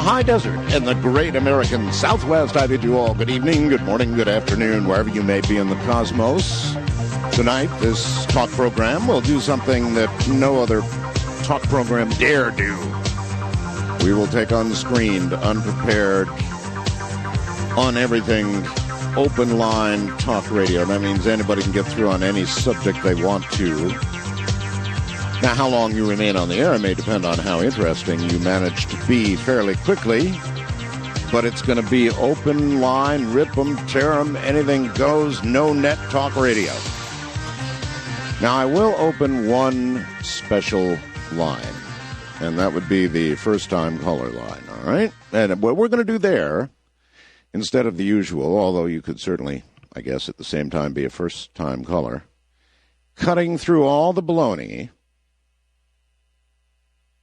high desert and the great American Southwest. I bid you all good evening, good morning, good afternoon, wherever you may be in the cosmos. Tonight, this talk program will do something that no other talk program dare do. We will take unscreened, unprepared, on everything, open line talk radio. That means anybody can get through on any subject they want to. Now, how long you remain on the air may depend on how interesting you manage to be fairly quickly, but it's going to be open line, rip 'em, tear 'em, anything goes, no net talk radio. Now, I will open one special line, and that would be the first-time caller line, all right? And what we're going to do there, instead of the usual, although you could certainly, I guess, at the same time be a first-time caller, cutting through all the baloney.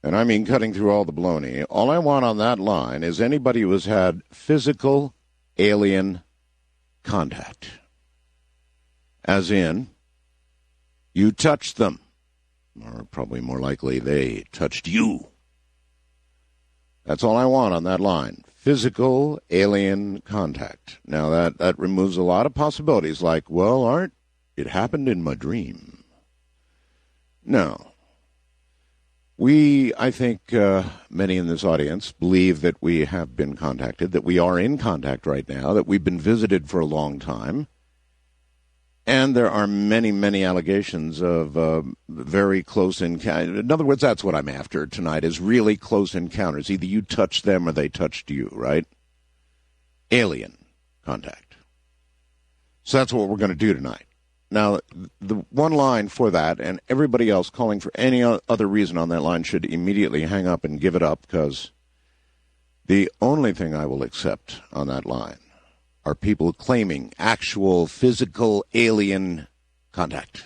And I mean cutting through all the baloney. All I want on that line is anybody who has had physical alien contact. As in, you touched them. Or probably more likely, they touched you. That's all I want on that line. Physical alien contact. Now, that removes a lot of possibilities like, well, Art, it happened in my dream. No. I think many in this audience believe that we have been contacted, that we are in contact right now, that we've been visited for a long time. And there are many, many allegations of very close encounters. In other words, that's what I'm after tonight, is really close encounters. Either you touched them or they touched you, right? Alien contact. So that's what we're going to do tonight. Now, the one line for that, and everybody else calling for any other reason on that line should immediately hang up and give it up, because the only thing I will accept on that line are people claiming actual physical alien contact.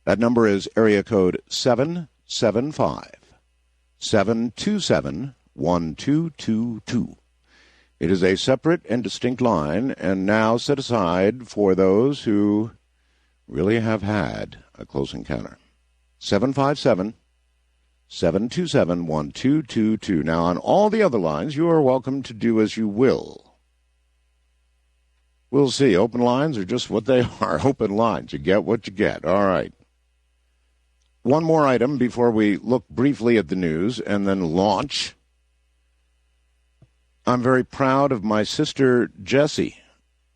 That number is area code 775-727-1222. It is a separate and distinct line, and now set aside for those who really have had a close encounter. 757-727-1222. Now, on all the other lines, you are welcome to do as you will. We'll see. Open lines are just what they are. Open lines. You get what you get. All right. One more item before we look briefly at the news and then launch. I'm very proud of my sister, Jessie,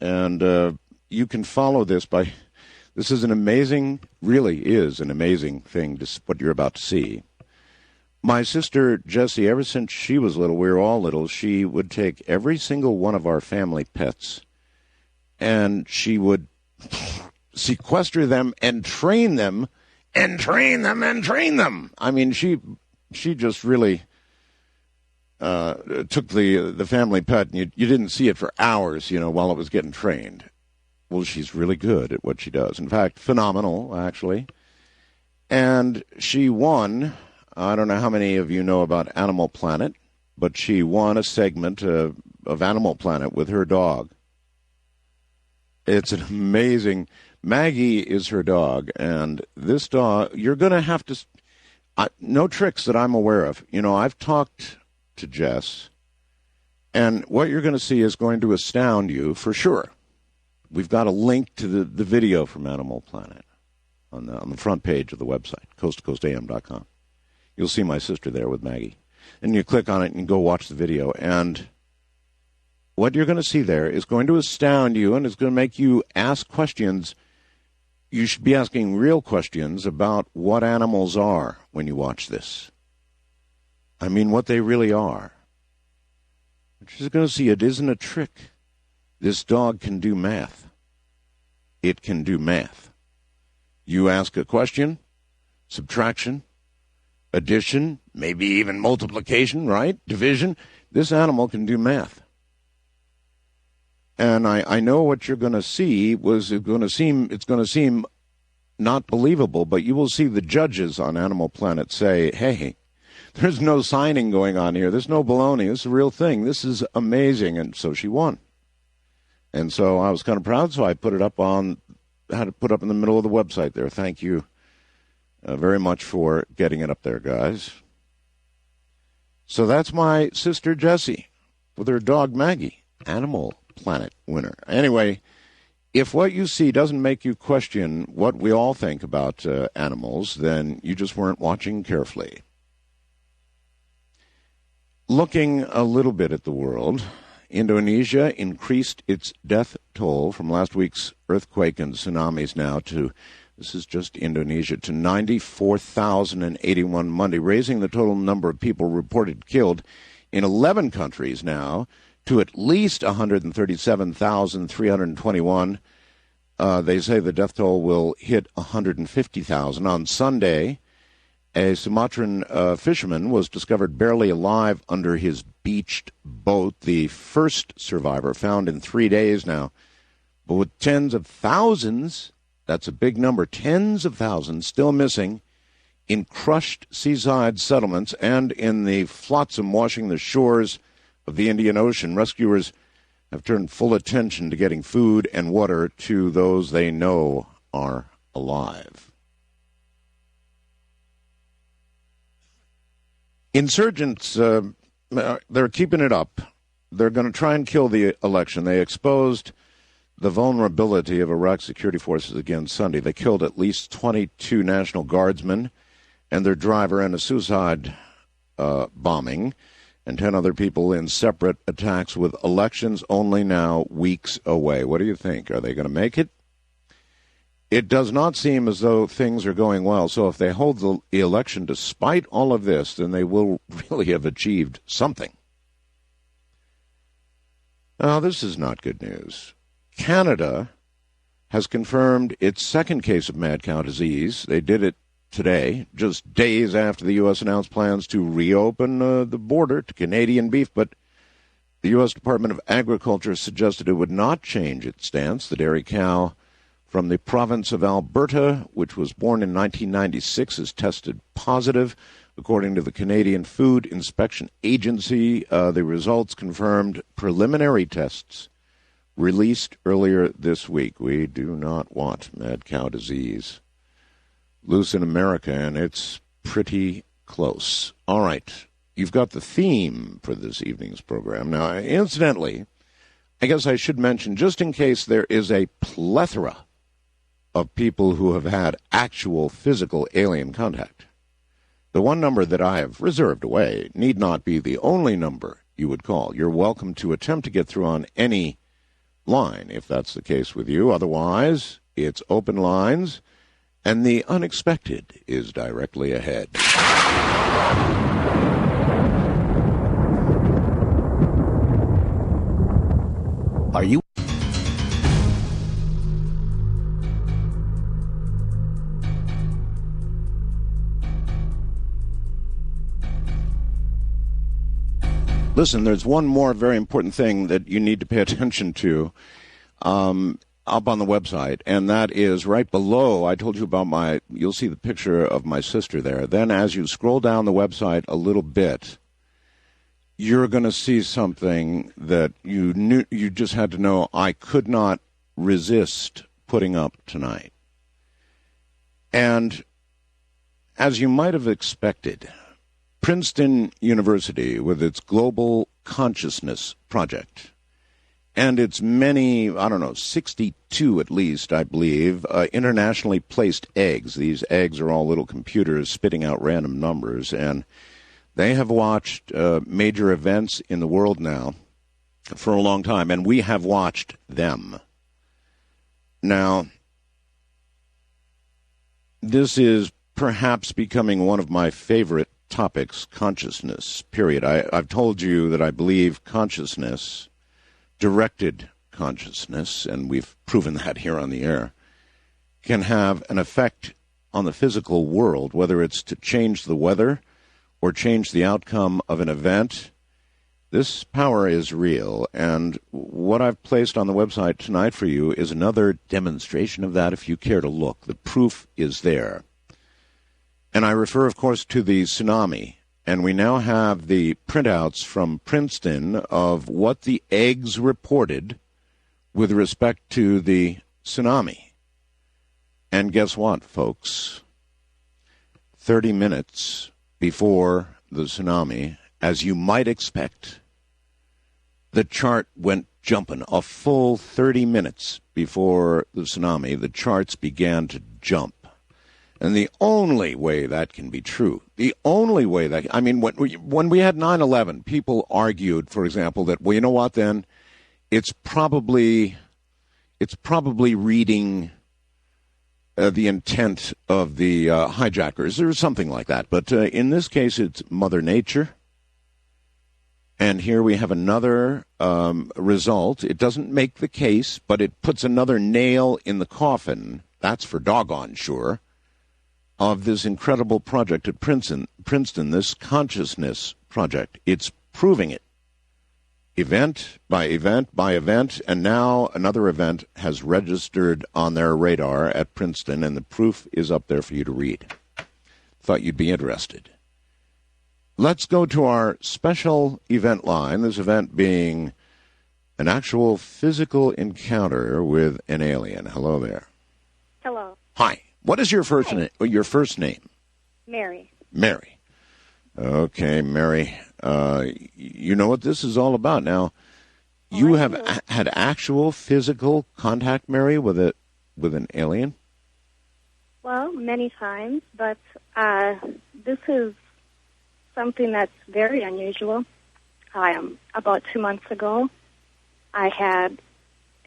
and you can follow this by, this is an amazing, really is an amazing thing, what you're about to see. My sister, Jessie, ever since she was little, we were all little, she would take every single one of our family pets, and she would sequester them and train them, and train them, and train them. I mean, she just really took the family pet, and you didn't see it for hours, while it was getting trained. Well, she's really good at what she does. In fact, phenomenal, actually. And she won, I don't know how many of you know about Animal Planet, but she won a segment of Animal Planet with her dog. It's an amazing, Maggie is her dog, and this dog, you're going to have to, no tricks that I'm aware of. I've talked to Jess, and what you're going to see is going to astound you for sure. We've got a link to the video from Animal Planet on the front page of the website, coasttocoastam.com. You'll see my sister there with Maggie, and you click on it and go watch the video, and what you're going to see there is going to astound you, and it's going to make you ask questions. You should be asking real questions about what animals are when you watch this. I mean, what they really are. She's going to see it isn't a trick. This dog can do math. It can do math. You ask a question, subtraction, addition, maybe even multiplication, right? Division. This animal can do math. And I know what you're going to see it's going to seem not believable, but you will see the judges on Animal Planet say, hey, there's no signing going on here. There's no baloney. This is a real thing. This is amazing. And so she won. And so I was kind of proud, so I put it up had to put up in the middle of the website there. Thank you very much for getting it up there, guys. So that's my sister Jessie with her dog Maggie, Animal Planet winner. Anyway, if what you see doesn't make you question what we all think about animals, then you just weren't watching carefully. Looking a little bit at the world, Indonesia increased its death toll from last week's earthquake and tsunamis now to, this is just Indonesia, to 94,081 Monday, raising the total number of people reported killed in 11 countries now to at least 137,321. They say the death toll will hit 150,000. On Sunday, a Sumatran fisherman was discovered barely alive under his beached boat, the first survivor found in 3 days now. But with tens of thousands, that's a big number, tens of thousands still missing in crushed seaside settlements and in the flotsam washing the shores of the Indian Ocean, rescuers have turned full attention to getting food and water to those they know are alive. Insurgents, they're keeping it up. They're going to try and kill the election. They exposed the vulnerability of Iraq's security forces again Sunday. They killed at least 22 National Guardsmen and their driver in a suicide bombing, and 10 other people in separate attacks with elections only now weeks away. What do you think? Are they going to make it? It does not seem as though things are going well. So if they hold the election despite all of this, then they will really have achieved something. Now, this is not good news. Canada has confirmed its second case of mad cow disease. They did it today, just days after the U.S. announced plans to reopen the border to Canadian beef. But the U.S. Department of Agriculture suggested it would not change its stance. The dairy cow from the province of Alberta, which was born in 1996, is tested positive. According to the Canadian Food Inspection Agency, the results confirmed preliminary tests released earlier this week. We do not want mad cow disease loose in America, and it's pretty close. All right, you've got the theme for this evening's program. Now, incidentally, I guess I should mention, just in case there is a plethora of people who have had actual physical alien contact, the one number that I have reserved away need not be the only number you would call. You're welcome to attempt to get through on any line, if that's the case with you. Otherwise, it's open lines, and the unexpected is directly ahead. Are you? Listen, there's one more very important thing that you need to pay attention to up on the website, and that is right below. I told you about you'll see the picture of my sister there. Then as you scroll down the website a little bit, you're going to see something that you just had to know I could not resist putting up tonight. And as you might have expected, Princeton University, with its Global Consciousness Project, and its many, 62 at least, I believe, internationally placed eggs. These eggs are all little computers spitting out random numbers, and they have watched major events in the world now for a long time, and we have watched them. Now, this is perhaps becoming one of my favorite topics, consciousness, period. I've told you that I believe consciousness, directed consciousness, and we've proven that here on the air, can have an effect on the physical world, whether it's to change the weather or change the outcome of an event. This power is real, and what I've placed on the website tonight for you is another demonstration of that if you care to look. The proof is there. And I refer, of course, to the tsunami. And we now have the printouts from Princeton of what the eggs reported with respect to the tsunami. And guess what, folks? 30 minutes before the tsunami, as you might expect, the chart went jumping. A full 30 minutes before the tsunami, the charts began to jump. And the only way that can be true, the only way that, I mean, when we had 9/11, people argued, for example, that, well, you know what, then? It's probably reading the intent of the hijackers or something like that. But in this case, it's Mother Nature. And here we have another result. It doesn't make the case, but it puts another nail in the coffin, that's for doggone sure, of this incredible project at Princeton, this consciousness project. It's proving it. Event by event by event, and now another event has registered on their radar at Princeton, and the proof is up there for you to read. Thought you'd be interested. Let's go to our special event line, this event being an actual physical encounter with an alien. Hello there. Hello. Hi. What is your first name? Mary. Mary. Okay, Mary. You know what this is all about now. You have had actual physical contact, Mary, with an alien? Well, many times, but this is something that's very unusual. About 2 months ago, I had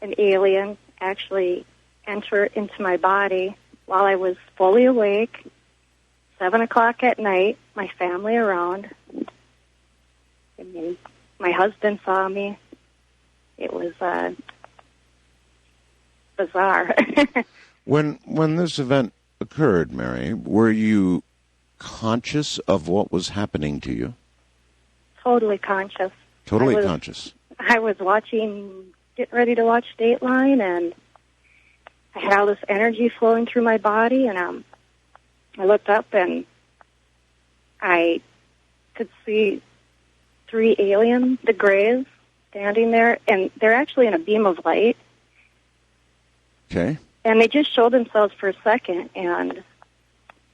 an alien actually enter into my body while I was fully awake, 7 o'clock at night, my family around. I mean, my husband saw me. It was bizarre. When this event occurred, Mary, were you conscious of what was happening to you? Totally conscious. Totally conscious. I was getting ready to watch Dateline, and I had all this energy flowing through my body, and I looked up, and I could see 3 aliens, the Greys, standing there, and they're actually in a beam of light. Okay. And they just showed themselves for a second, and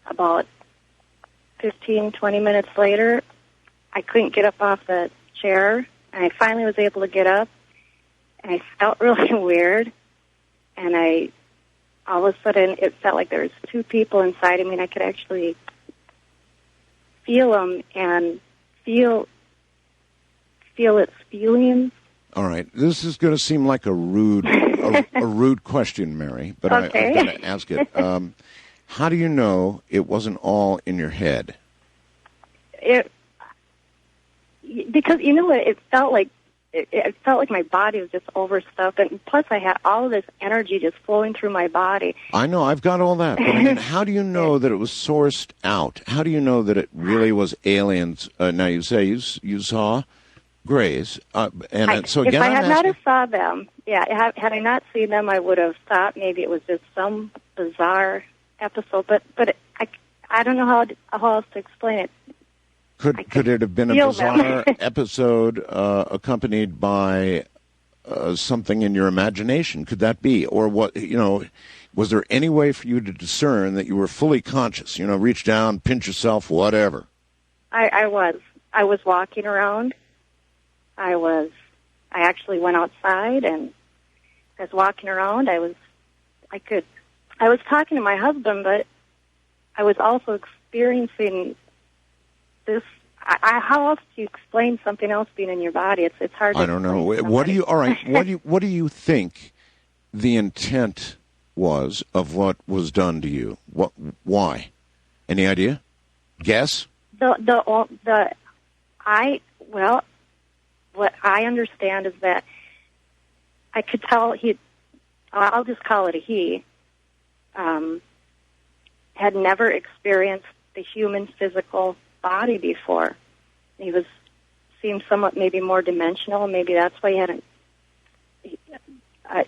about 15, 20 minutes later, I couldn't get up off the chair, and I finally was able to get up, and I felt really weird, and all of a sudden, it felt like there was 2 people inside of me, and I could actually feel them and feel its feelings. All right. This is going to seem like a rude question, Mary, but okay. I've got to ask it. How do you know it wasn't all in your head? Because you know what, it felt like my body was just overstuffed, and plus I had all of this energy just flowing through my body. I know, I've got all that, but I mean, how do you know that it was sourced out? How do you know that it really was aliens? Now you say you saw Greys, so again, if I had not have saw them, had I not seen them, I would have thought maybe it was just some bizarre episode. But I don't know how else to explain it. Could it have been a bizarre episode accompanied by something in your imagination? Could that be? Or what, was there any way for you to discern that you were fully conscious? Reach down, pinch yourself, whatever. I was walking around. I actually went outside, and I was walking around. I was talking to my husband, but I was also experiencing this. How else do you explain something else being in your body? It's hard to explain. I don't know. What do you think the intent was of what was done to you? Why? Any idea? Guess? What I understand is that I could tell I'll just call it a he, had never experienced the human physical body before. He seemed somewhat maybe more dimensional. Maybe that's why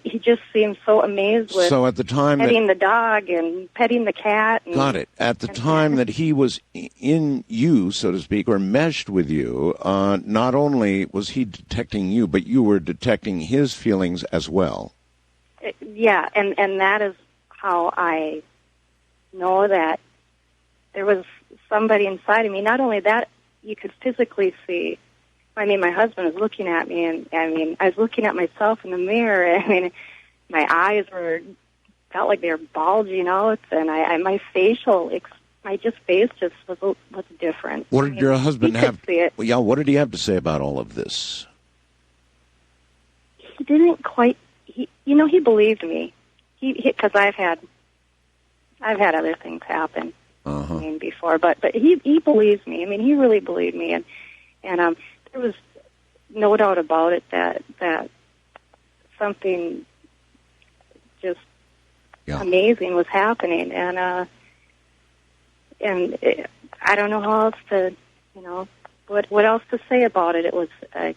he just seemed so amazed with at the time petting the dog and petting the cat. Got it. At the time that he was in you, so to speak, or meshed with you, not only was he detecting you, but you were detecting his feelings as well. Yeah, and that is how I know that there was somebody inside of me. Not only that, you could physically see. I mean, my husband was looking at me, and I was looking at myself in the mirror. My eyes felt like they were bulging out, and my face just was different. What did your husband have? See it. Yeah, what did he have to say about all of this? He didn't quite. He believed me. Because I've had other things happen. Before, but he believes me. I mean, he really believed me, and there was no doubt about it that something just amazing was happening, and I don't know how else to, what else to say about it. It was a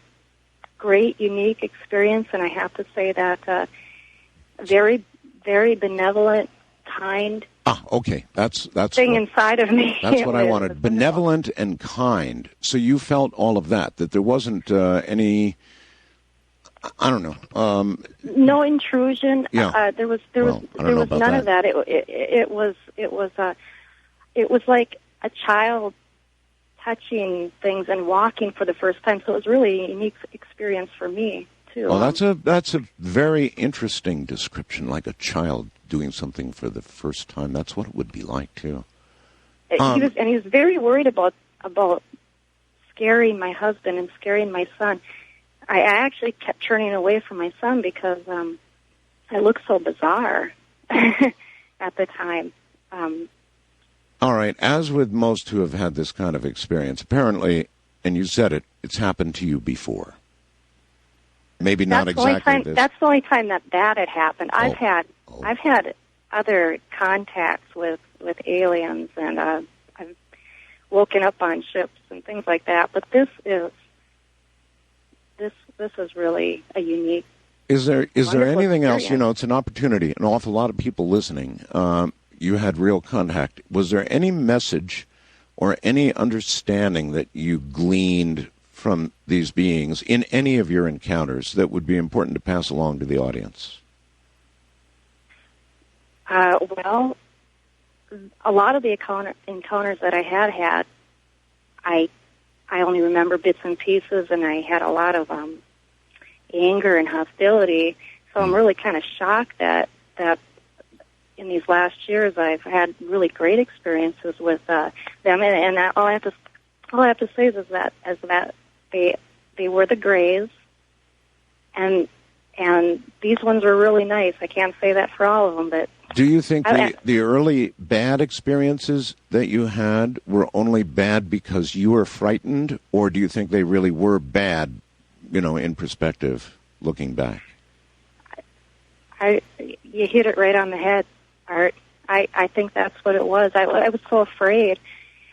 great, unique experience, and I have to say that very, very benevolent, kind. Okay. That's thing inside of me. That's what I wanted. Benevolent and kind. So you felt all of that there wasn't any. I don't know. No intrusion. Yeah. There was none of that. It was like a child touching things and walking for the first time. So it was really a unique experience for me too. Well, that's a very interesting description, like a child doing something for the first time. That's what it would be like too. He was very worried about scaring my husband and scaring my son. I actually kept turning away from my son because I looked so bizarre at the time. All right. As with most who have had this kind of experience, apparently, and you said it's happened to you before. Maybe not exactly this. That's the only time that had happened. I've had other contacts with aliens, and I've woken up on ships and things like that. But this is really a unique. Is there anything experience. else? It's an opportunity. An awful lot of people listening. You had real contact. Was there any message or any understanding that you gleaned from these beings in any of your encounters that would be important to pass along to the audience? Well, a lot of the encounters that I had, I only remember bits and pieces, and I had a lot of anger and hostility. So I'm really kind of shocked that in these last years I've had really great experiences with them, and all I have to say is that they were the Greys, and these ones were really nice. I can't say that for all of them, but. Do you think the early bad experiences that you had were only bad because you were frightened, or do you think they really were bad, in perspective, looking back? You hit it right on the head, Art. I think that's what it was. I was so afraid.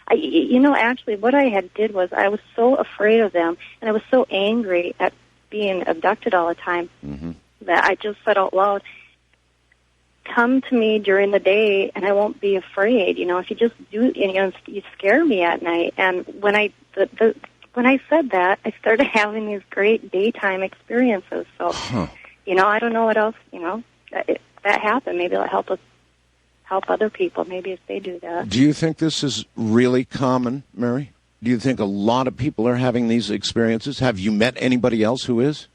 Actually, what I did was I was so afraid of them, and I was so angry at being abducted all the time that I just said out loud, come to me during the day, and I won't be afraid. If you just do, you scare me at night. And when I said that, I started having these great daytime experiences. So, I don't know what else. That happened. Maybe it'll help other people. Maybe if they do that. Do you think this is really common, Mary? Do you think a lot of people are having these experiences? Have you met anybody else who is?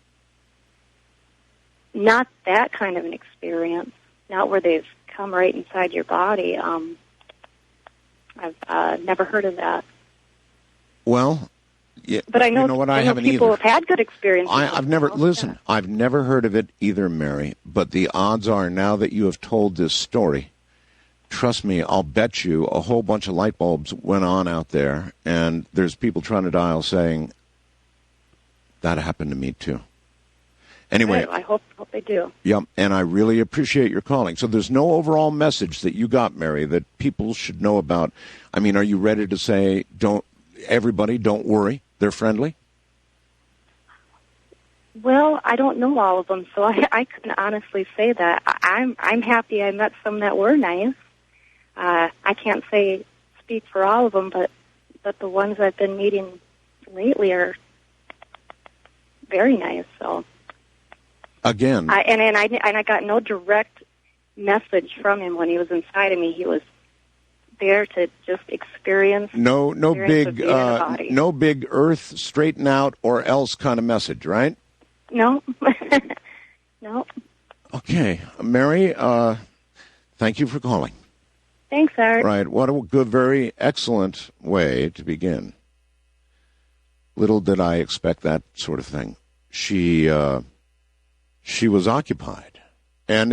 Not that kind of an experience. Not where they've come right inside your body. I've never heard of that. Well, yeah, but I know, I haven't people either. have had good experiences. I've never heard of it either, Mary. But the odds are, now that you have told this story, trust me, I'll bet you a whole bunch of light bulbs went on out there, and there's people trying to dial saying, that happened to me too. Anyway, I hope they do. Yeah, and I really appreciate your calling. So there's no overall message that you got, Mary, that people should know about. I mean, are you ready to say, don't worry, they're friendly? Well, I don't know all of them, so I couldn't honestly say that. I'm happy I met some that were nice. I can't speak for all of them, but the ones I've been meeting lately are very nice. So. Again, I got no direct message from him when he was inside of me. He was there to just experience. No experience big, of being in a body. no big Earth straighten out or else kind of message, right? No. No. Okay, Mary. Thank you for calling. Thanks, Art. Right. What a good, very excellent way to begin. Little did I expect that sort of thing. She was occupied, and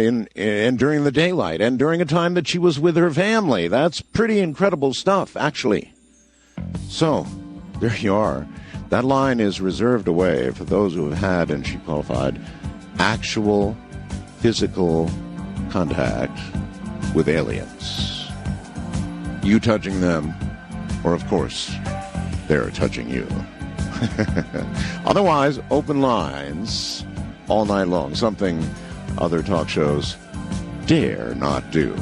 during the daylight, and during a time that she was with her family. That's pretty incredible stuff, actually. So, there you are. That line is reserved away for those who have had, and she qualified, actual physical contact with aliens. You touching them, or of course, they're touching you. Otherwise, open lines all night long, something other talk shows dare not do.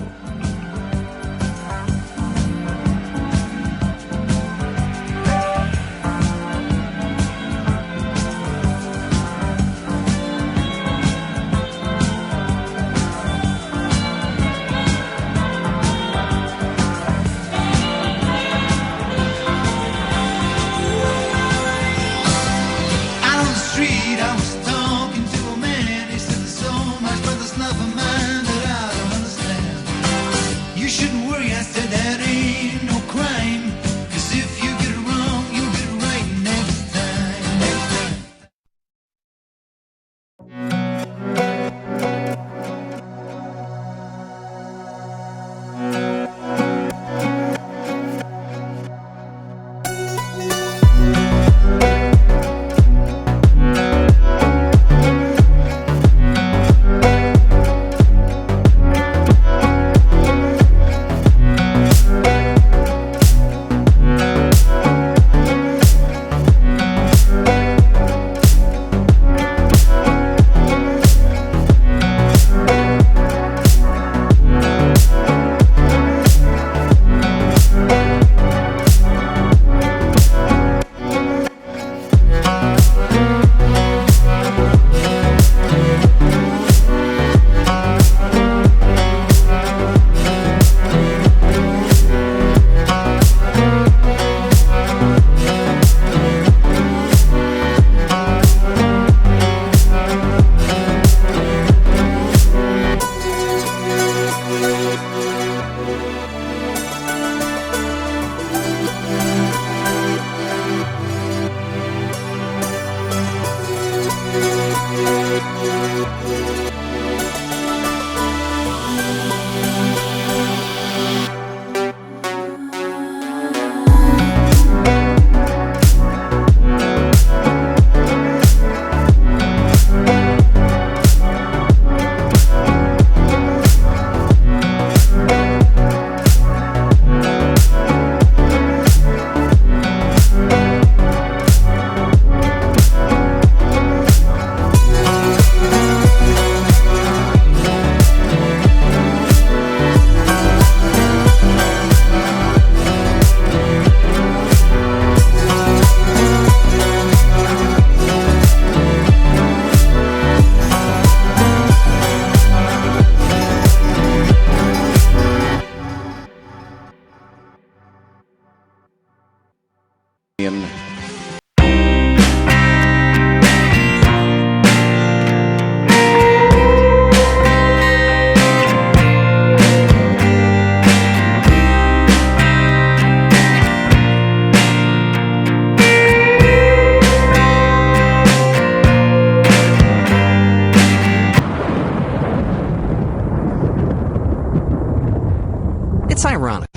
It's ironic.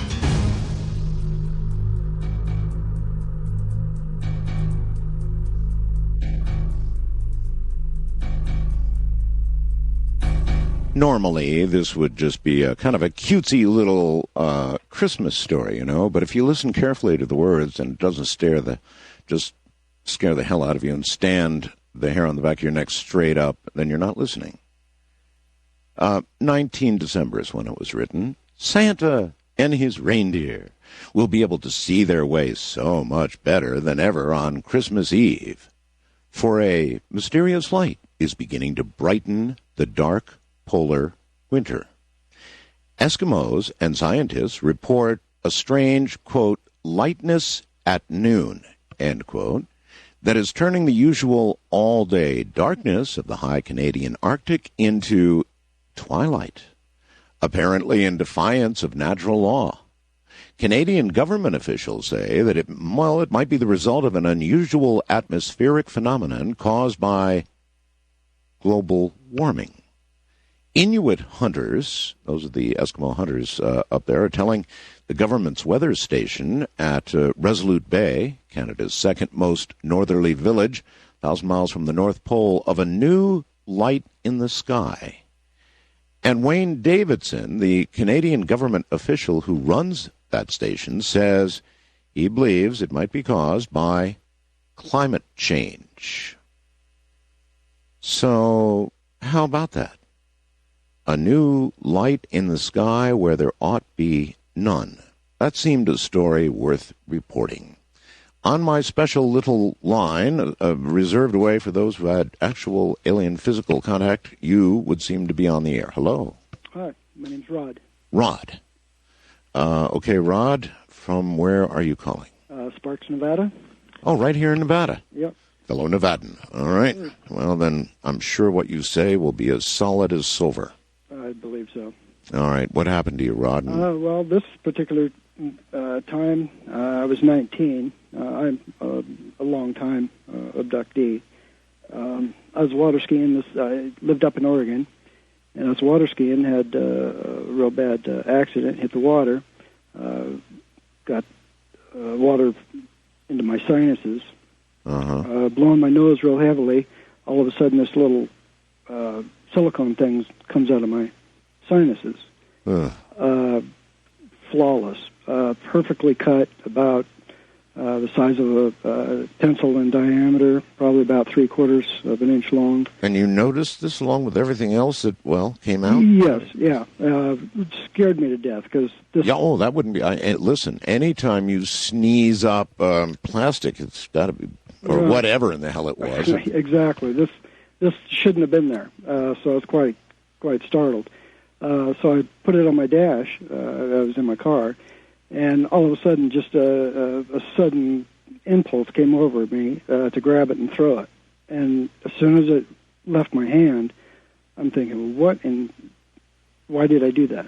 Normally, this would just be a kind of a cutesy little Christmas story, you know, but if you listen carefully to the words and it doesn't just scare the hell out of you and stand the hair on the back of your neck straight up, then you're not listening. 19 December is when it was written. Santa and his reindeer will be able to see their way so much better than ever on Christmas Eve, for a mysterious light is beginning to brighten the dark polar winter. Eskimos and scientists report a strange, quote, lightness at noon, end quote, that is turning the usual all-day darkness of the high Canadian Arctic into twilight, apparently in defiance of natural law. Canadian government officials say that it might be the result of an unusual atmospheric phenomenon caused by global warming. Inuit hunters, those are the Eskimo hunters up there, are telling the government's weather station at Resolute Bay, Canada's second most northerly village, 1,000 miles from the North Pole, of a new light in the sky. And Wayne Davidson, the Canadian government official who runs that station, says he believes it might be caused by climate change. So, how about that? A new light in the sky where there ought be none. That seemed a story worth reporting. On my special little line, reserved away for those who had actual alien physical contact, you would seem to be on the air. Hello. Hi, my name's Rod. Rod. Okay, Rod, from where are you calling? Sparks, Nevada. Oh, right here in Nevada. Yep. Fellow Nevadan. All right. Sure. Well, then I'm sure what you say will be as solid as silver. I believe so. All right. What happened to you, Rod? Well, this particular time, I was 19. I'm a long-time abductee. I was water skiing. I lived up in Oregon, and I was water skiing, had a real bad accident, hit the water, got water into my sinuses, blowing my nose real heavily. All of a sudden, this little silicone thing comes out of my sinuses. Flawless, perfectly cut, about the size of a pencil in diameter, probably about 3/4 of an inch long. And you noticed this along with everything else that, came out? Yes, yeah. It scared me to death because this... Yeah, that wouldn't be... listen, anytime you sneeze up plastic, it's got to be... Or whatever in the hell it was. Exactly. This shouldn't have been there, so I was quite startled. So I put it on my dash. I was in my car, and all of a sudden, just a sudden impulse came over me to grab it and throw it. And as soon as it left my hand, I'm thinking, what and why did I do that?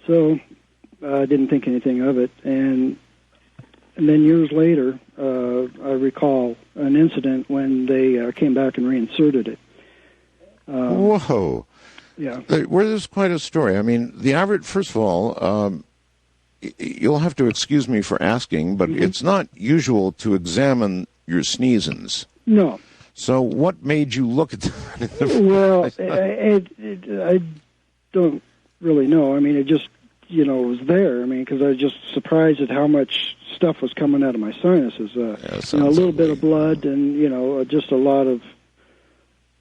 So I didn't think anything of it. And then years later, I recall an incident when they came back and reinserted it. Whoa. Yeah. There's quite a story. I mean, the average, first of all, you'll have to excuse me for asking, but it's not usual to examine your sneezins. No. So what made you look at that? Well, I don't really know. I mean, it just, was there. I mean, because I was just surprised at how much stuff was coming out of my sinuses. A little bit of blood and, just a lot of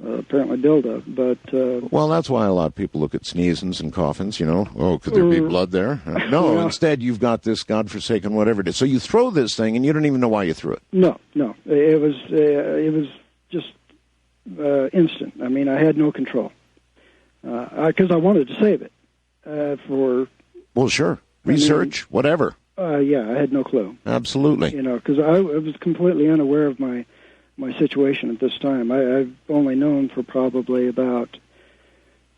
apparently buildup. But well, that's why a lot of people look at sneezings and coffins, could there be blood there? No, yeah. Instead you've got this godforsaken whatever it is. So you throw this thing and you don't even know why you threw it. No. It was just instant. I mean, I had no control. Because I wanted to save it for... Well, sure. Research, whatever. Yeah, I had no clue. Absolutely. Because I was completely unaware of my situation at this time. I've only known for probably about,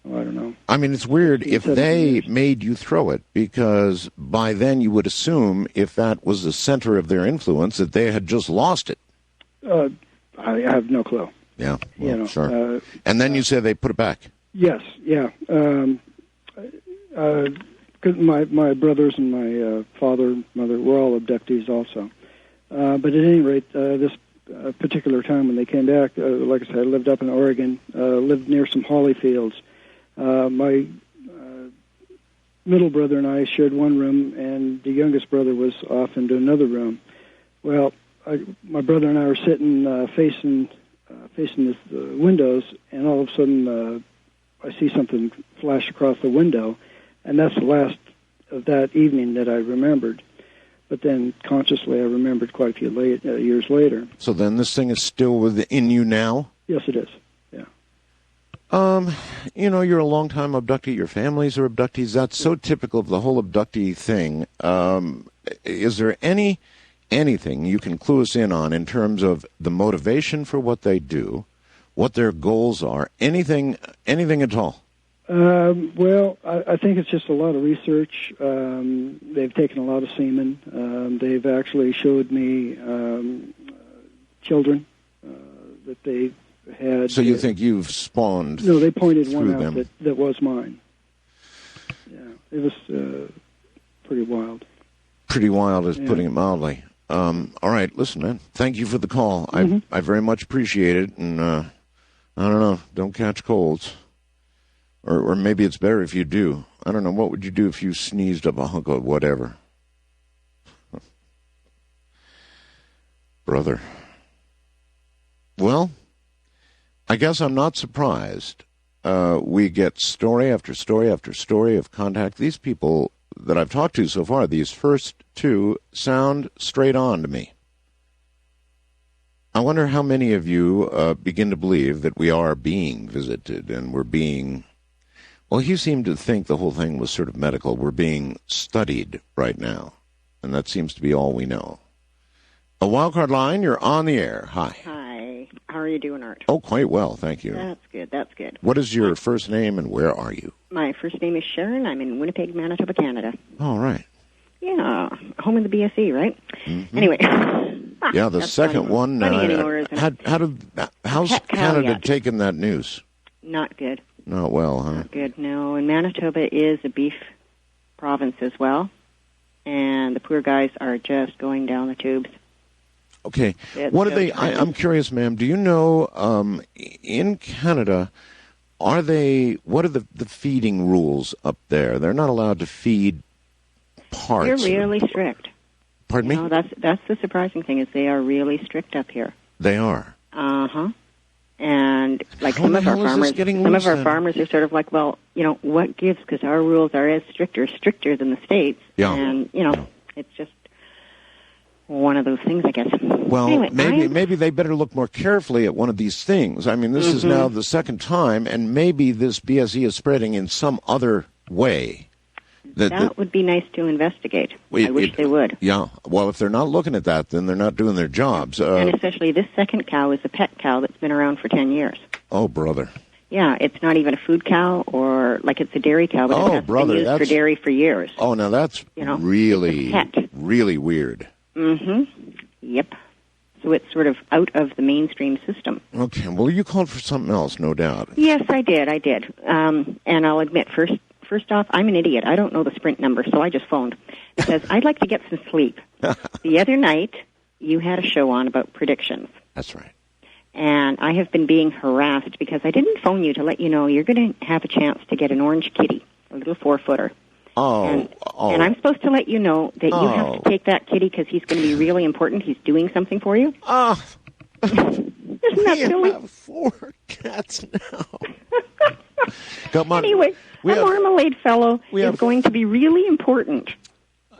I don't know. I mean, it's weird if they made you throw it, because by then you would assume, if that was the center of their influence, that they had just lost it. I have no clue. Yeah, well, sure. And then you say they put it back. Yes, yeah. Because my brothers and my father and mother were all abductees also. But at any rate, this particular time when they came back, like I said, I lived up in Oregon, lived near some holly fields. My middle brother and I shared one room, and the youngest brother was off into another room. Well, my brother and I were sitting facing the windows, and all of a sudden I see something flash across the window, and that's the last of that evening that I remembered. But then consciously I remembered quite a few years later. So then this thing is still within you now? Yes, it is, yeah. You're a long-time abductee. Your families are abductees. That's so typical of the whole abductee thing. Is there anything you can clue us in on in terms of the motivation for what they do, what their goals are, anything at all? Well, I think it's just a lot of research. They've taken a lot of semen. They've actually showed me children that they had. So you think you've spawned? No, they pointed one them. out that was mine. Yeah, it was pretty wild. Pretty wild is putting it mildly. All right, listen, man. Thank you for the call. I very much appreciate it, and I don't know. Don't catch colds. Or maybe it's better if you do. I don't know. What would you do if you sneezed up a hunk of whatever? Brother. Well, I guess I'm not surprised. We get story after story after story of contact. These people that I've talked to so far, these first two, sound straight on to me. I wonder how many of you begin to believe that we are being visited and we're being... Well, he seemed to think the whole thing was sort of medical. We're being studied right now, and that seems to be all we know. A wildcard line, you're on the air. Hi. Hi. How are you doing, Art? Oh, quite well, thank you. That's good. What is your first name and where are you? My first name is Sharon. I'm in Winnipeg, Manitoba, Canada. All right. Yeah, home of the BSE, right? Mm-hmm. Anyway. Yeah, the second one. How's Canada caveat. taken that news? Not good. Not well, huh? Not good, no. And Manitoba is a beef province as well. And the poor guys are just going down the tubes. Okay. What are they? I'm curious, ma'am. Do you know, in Canada, what are the feeding rules up there? They're not allowed to feed parts. They're really strict. Pardon me? No, that's the surprising thing is they are really strict up here. They are. Uh-huh. And like How some the of our hell is this farmers, getting some loose of our then? farmers are sort of like, well, what gives? Because our rules are as stricter than the states. Yeah. And it's just one of those things, I guess. Well, anyway, maybe they better look more carefully at one of these things. I mean, this is now the second time, and maybe this BSE is spreading in some other way. That would be nice to investigate. I wish they would. Yeah. Well, if they're not looking at that, then they're not doing their jobs. And especially this second cow is a pet cow that's been around for 10 years. Oh, brother. Yeah, it's not even a food cow or like it's a dairy cow, but it has been used for dairy for years. Oh, now that's really, really weird. Mm-hmm. Yep. So it's sort of out of the mainstream system. Okay. Well, you called for something else, no doubt. Yes, I did. And I'll admit, First off, I'm an idiot. I don't know the Sprint number, so I just phoned. Because I'd like to get some sleep. The other night, you had a show on about predictions. That's right. And I have been being harassed because I didn't phone you to let you know you're going to have a chance to get an orange kitty, a little 4-footer. And I'm supposed to let you know that you have to take that kitty because he's going to be really important. He's doing something for you. Oh. Isn't that silly? We have 4 cats now. Come on. Anyway, marmalade fellow is going to be really important.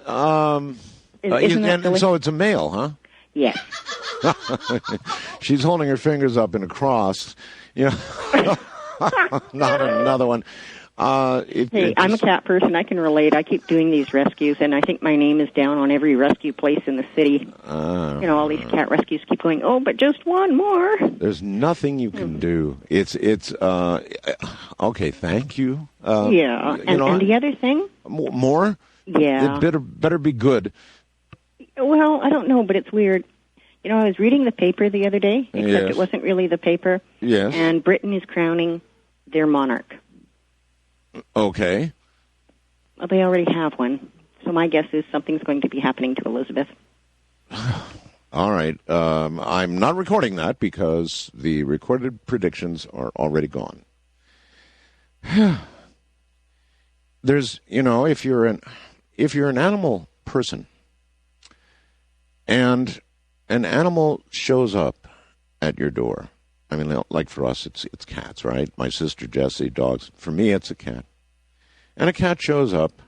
And so it's a male, huh? Yes. She's holding her fingers up in a cross. Not another one. Hey, I'm a cat person. I can relate. I keep doing these rescues, and I think my name is down on every rescue place in the city. All these cat rescues keep going, oh, but just one more. There's nothing you can do. It's okay, thank you. Yeah, and the other thing? More? Yeah. It better be good. Well, I don't know, but it's weird. I was reading the paper the other day, except it wasn't really the paper. Yes. And Britain is crowning their monarch. Okay. Well, they already have one. So my guess is something's going to be happening to Elizabeth. All right. I'm not recording that because the recorded predictions are already gone. There's, if you're an animal person and an animal shows up at your door. I mean, like for us, it's cats, right? My sister Jessie, dogs. For me, it's a cat. And a cat shows up,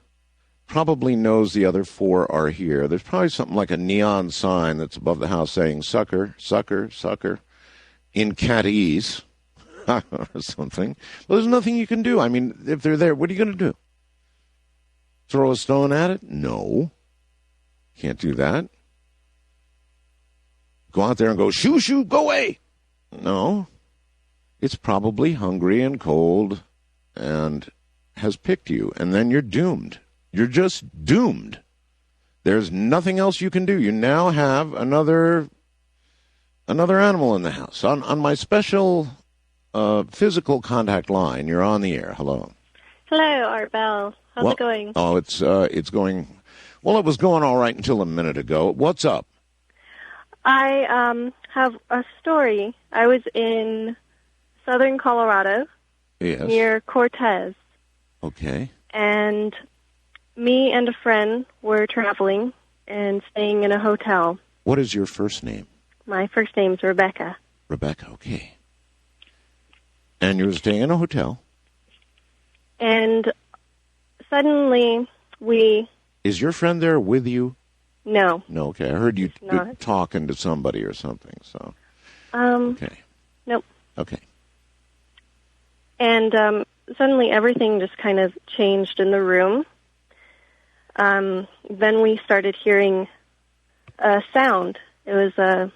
probably knows the other 4 are here. There's probably something like a neon sign that's above the house saying, sucker, sucker, sucker, in catese. or something. Well, there's nothing you can do. I mean, if they're there, what are you going to do? Throw a stone at it? No. Can't do that. Go out there and go, shoo, shoo, go away. No. It's probably hungry and cold and has picked you, and then you're doomed. You're just doomed. There's nothing else you can do. You now have another animal in the house. On my special physical contact line, you're on the air. Hello. Hello, Art Bell. How's it going? Oh, it's going. Well, it was going all right until a minute ago. What's up? I have a story. I was in southern Colorado, Yes. near Cortez, Okay. and me and a friend were traveling and staying in a hotel. What is your first name? My first name's Rebecca. Rebecca. Okay. And you were staying in a hotel. And suddenly Is your friend there with you? No. No. Okay. I heard you It's not. talking to somebody or something. So. Um, Okay. Nope. Okay. And suddenly everything just kind of changed in the room. Then we started hearing a sound. It was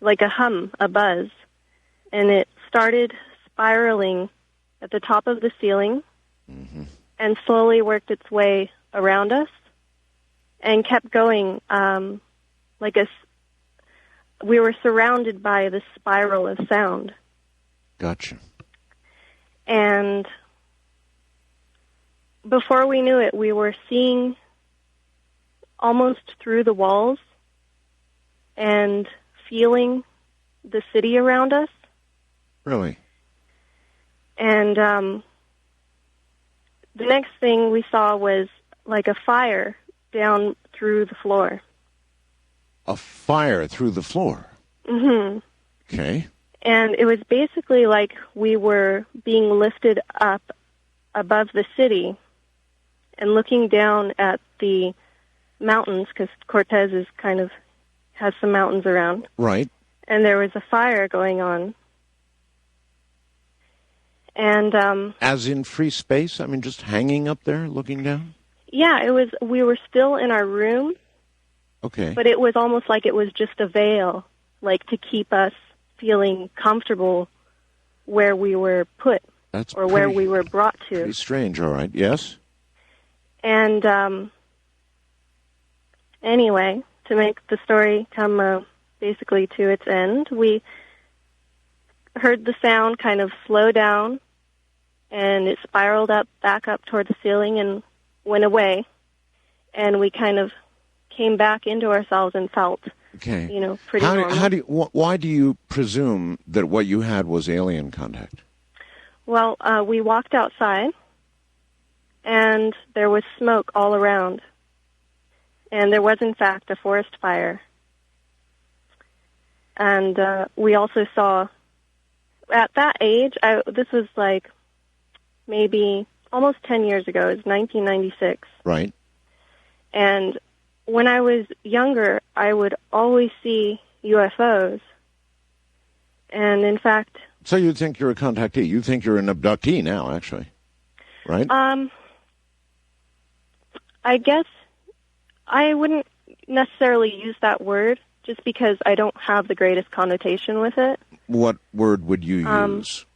like a hum, a buzz. And it started spiraling at the top of the ceiling and slowly worked its way around us and kept going we were surrounded by this spiral of sound. Gotcha. And before we knew it, we were seeing almost through the walls and feeling the city around us. Really? And the next thing we saw was like a fire down through the floor. A fire through the floor. Mm-hmm. Okay. And it was basically like we were being lifted up above the city and looking down at the mountains, because Cortez is has some mountains around. Right. And there was a fire going on. And As in free space? I mean, just hanging up there, looking down? yeah, we were still in our room, Okay. but it was almost like it was just a veil, like to keep us feeling comfortable where we were put That's or where we were brought to. Pretty strange, all right. Yes? And anyway, to make the story come basically to its end, we heard the sound kind of slow down, and it spiraled back up toward the ceiling and went away. And we kind of came back into ourselves and felt, Okay. pretty normal. Why do you presume that what you had was alien contact? Well, we walked outside, and there was smoke all around. And there was, in fact, a forest fire. And we also saw, at that age, this was like maybe almost 10 years ago. It was 1996. Right. And when I was younger, I would always see UFOs. And, in fact... So you think you're a contactee. You think you're an abductee now, actually. Right? I guess I wouldn't necessarily use that word just because I don't have the greatest connotation with it. What word would you use?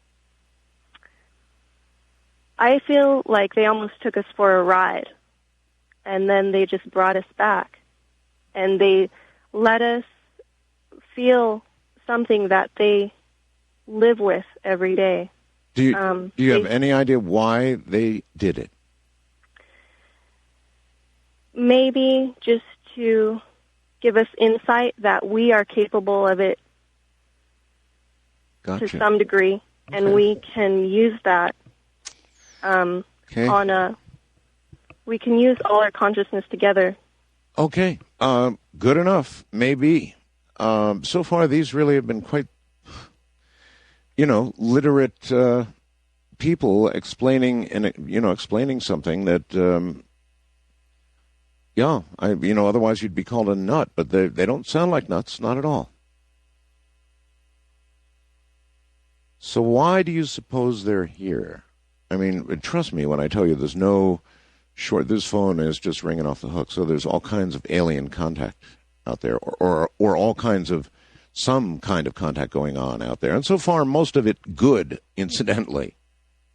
I feel like they almost took us for a ride, and then they just brought us back, and they let us feel something that they live with every day. Do you have any idea why they did it? Maybe just to give us insight that we are capable of it Gotcha. to some degree, and we can use that we can use all our consciousness together. Okay. Good enough. Maybe. So far, these really have been quite, literate people explaining something that, otherwise you'd be called a nut, but they don't sound like nuts, not at all. So why do you suppose they're here? I mean, trust me when I tell you there's no short. This phone is just ringing off the hook. So there's all kinds of alien contact out there, or all kinds of some kind of contact going on out there. And so far, most of it good, incidentally.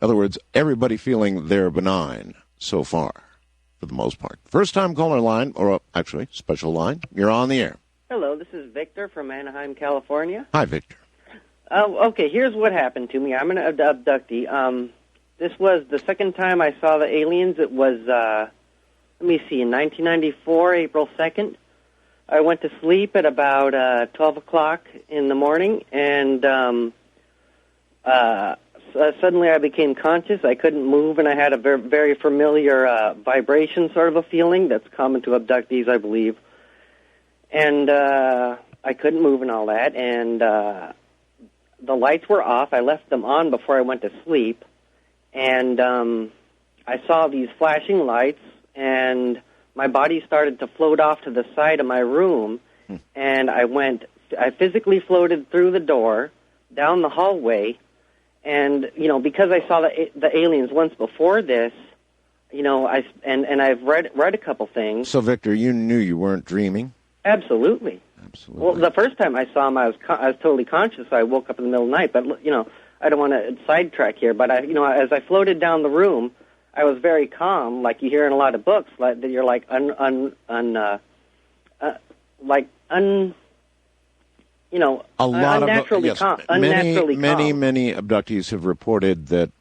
In other words, everybody feeling they're benign so far, for the most part. First-time caller line, or actually, special line. You're on the air. Hello, this is Victor from Anaheim, California. Hi, Victor. Okay, here's what happened to me. I'm an abductee. This was the second time I saw the aliens. It was, in 1994, April 2nd. I went to sleep at about 12 o'clock in the morning, and suddenly I became conscious. I couldn't move, and I had a very, very familiar vibration sort of a feeling that's common to abductees, I believe. And I couldn't move and all that, and the lights were off. I left them on before I went to sleep, and I saw these flashing lights, and my body started to float off to the side of my room, and I physically floated through the door, down the hallway, and, because I saw the aliens once before this, I've read a couple things. So, Victor, you knew you weren't dreaming? Absolutely. Absolutely. Well, the first time I saw them, I was totally conscious. I woke up in the middle of the night, but I don't want to sidetrack here. But as I floated down the room, I was very calm, like you hear in a lot of books, like that you're like unnaturally calm. Many abductees have reported that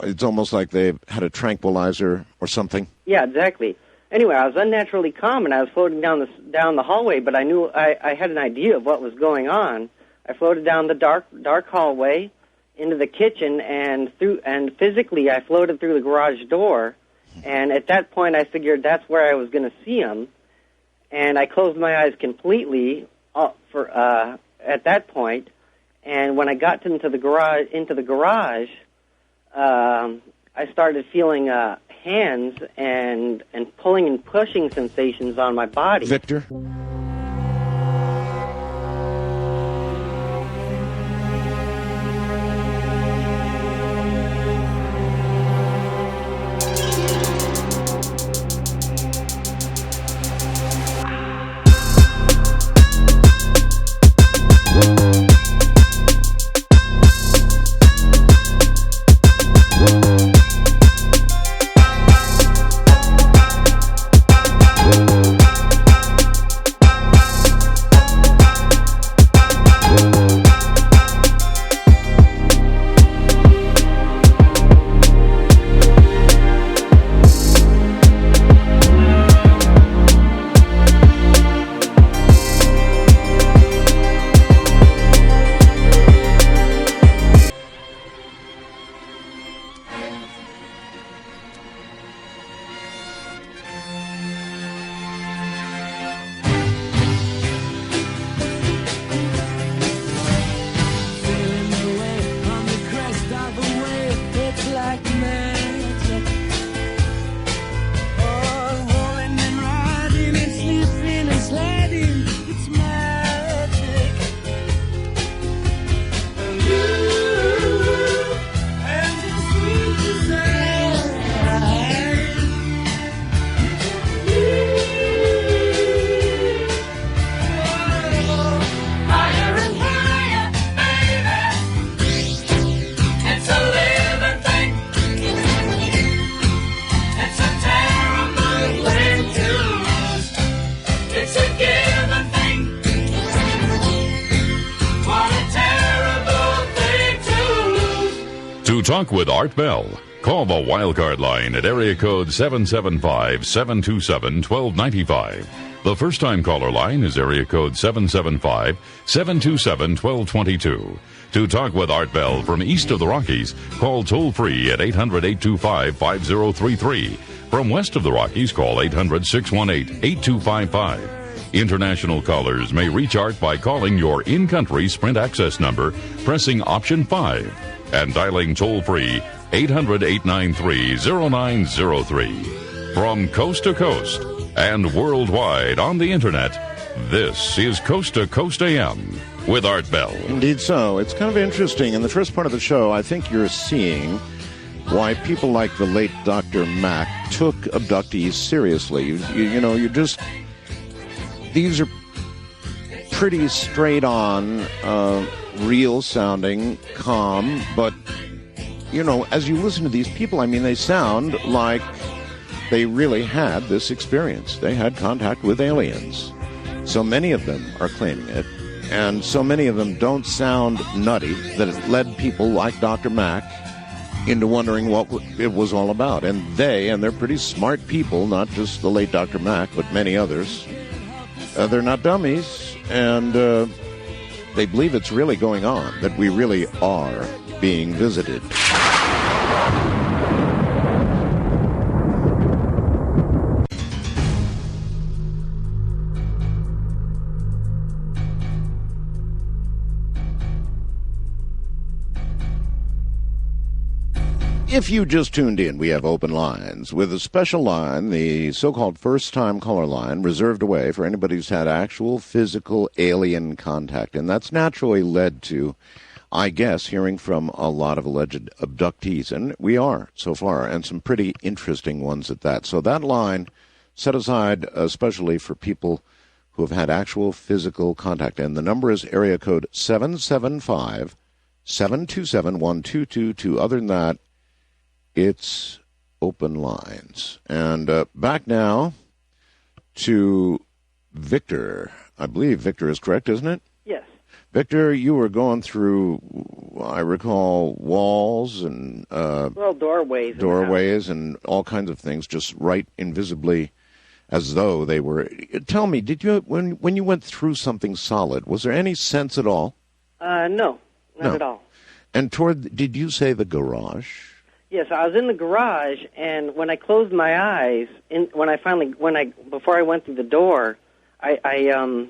it's almost like they've had a tranquilizer or something. Yeah, exactly. Anyway, I was unnaturally calm, and I was floating down the hallway, but I knew I had an idea of what was going on. I floated down the dark hallway into the kitchen, and physically I floated through the garage door, and at that point I figured that's where I was going to see them, and I closed my eyes completely at that point, and when I got into the garage, I started feeling hands and pulling and pushing sensations on my body. Victor? To talk with Art Bell, call the Wildcard line at area code 775-727-1295. The first-time caller line is area code 775-727-1222. To talk with Art Bell from east of the Rockies, call toll-free at 800-825-5033. From west of the Rockies, call 800-618-8255. International callers may reach Art by calling your in-country Sprint access number, pressing option 5, and dialing toll-free 800-893-0903. From coast to coast and worldwide on the Internet, this is Coast to Coast AM. with Art Bell. Indeed so. It's kind of interesting. In the first part of the show, I think you're seeing why people like the late Dr. Mack took abductees seriously. You just... These are pretty straight-on, real-sounding, calm, but, as you listen to these people, I mean, they sound like they really had this experience. They had contact with aliens. So many of them are claiming it, and so many of them don't sound nutty that it led people like Dr. Mack into wondering what it was all about. And they're pretty smart people, not just the late Dr. Mack, but many others. They're not dummies, and they believe it's really going on, that we really are being visited. If you just tuned in, we have open lines with a special line, the so-called first-time caller line, reserved away for anybody who's had actual physical alien contact. And that's naturally led to, I guess, hearing from a lot of alleged abductees. And we are, so far, and some pretty interesting ones at that. So that line set aside especially for people who have had actual physical contact. And the number is area code 775-727-1222. Other than that, it's open lines. And back now to Victor. I believe Victor is correct, isn't it? Yes. Victor, you were going through, I recall, walls and... doorways and all kinds of things, just right invisibly as though they were... Tell me, did you, when you went through something solid, was there any sense at all? No, not at all. And did you say the garage? Yes, I was in the garage, and when I closed my eyes, before I went through the door, I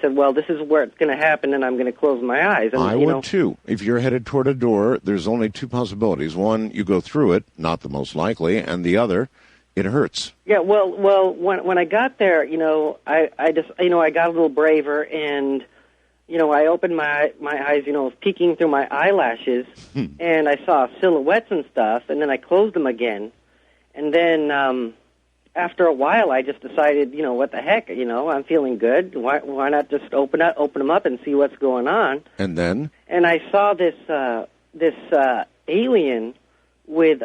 said, well, this is where it's going to happen, and I'm going to close my eyes. And, I would, too. If you're headed toward a door, there's only two possibilities. One, you go through it, not the most likely, and the other, it hurts. Yeah, well, when I got there, I just, I got a little braver, and... I opened my eyes, peeking through my eyelashes, and I saw silhouettes and stuff, and then I closed them again. And then after a while, I just decided, what the heck, I'm feeling good. Why not just open them up and see what's going on? And then? And I saw this alien with,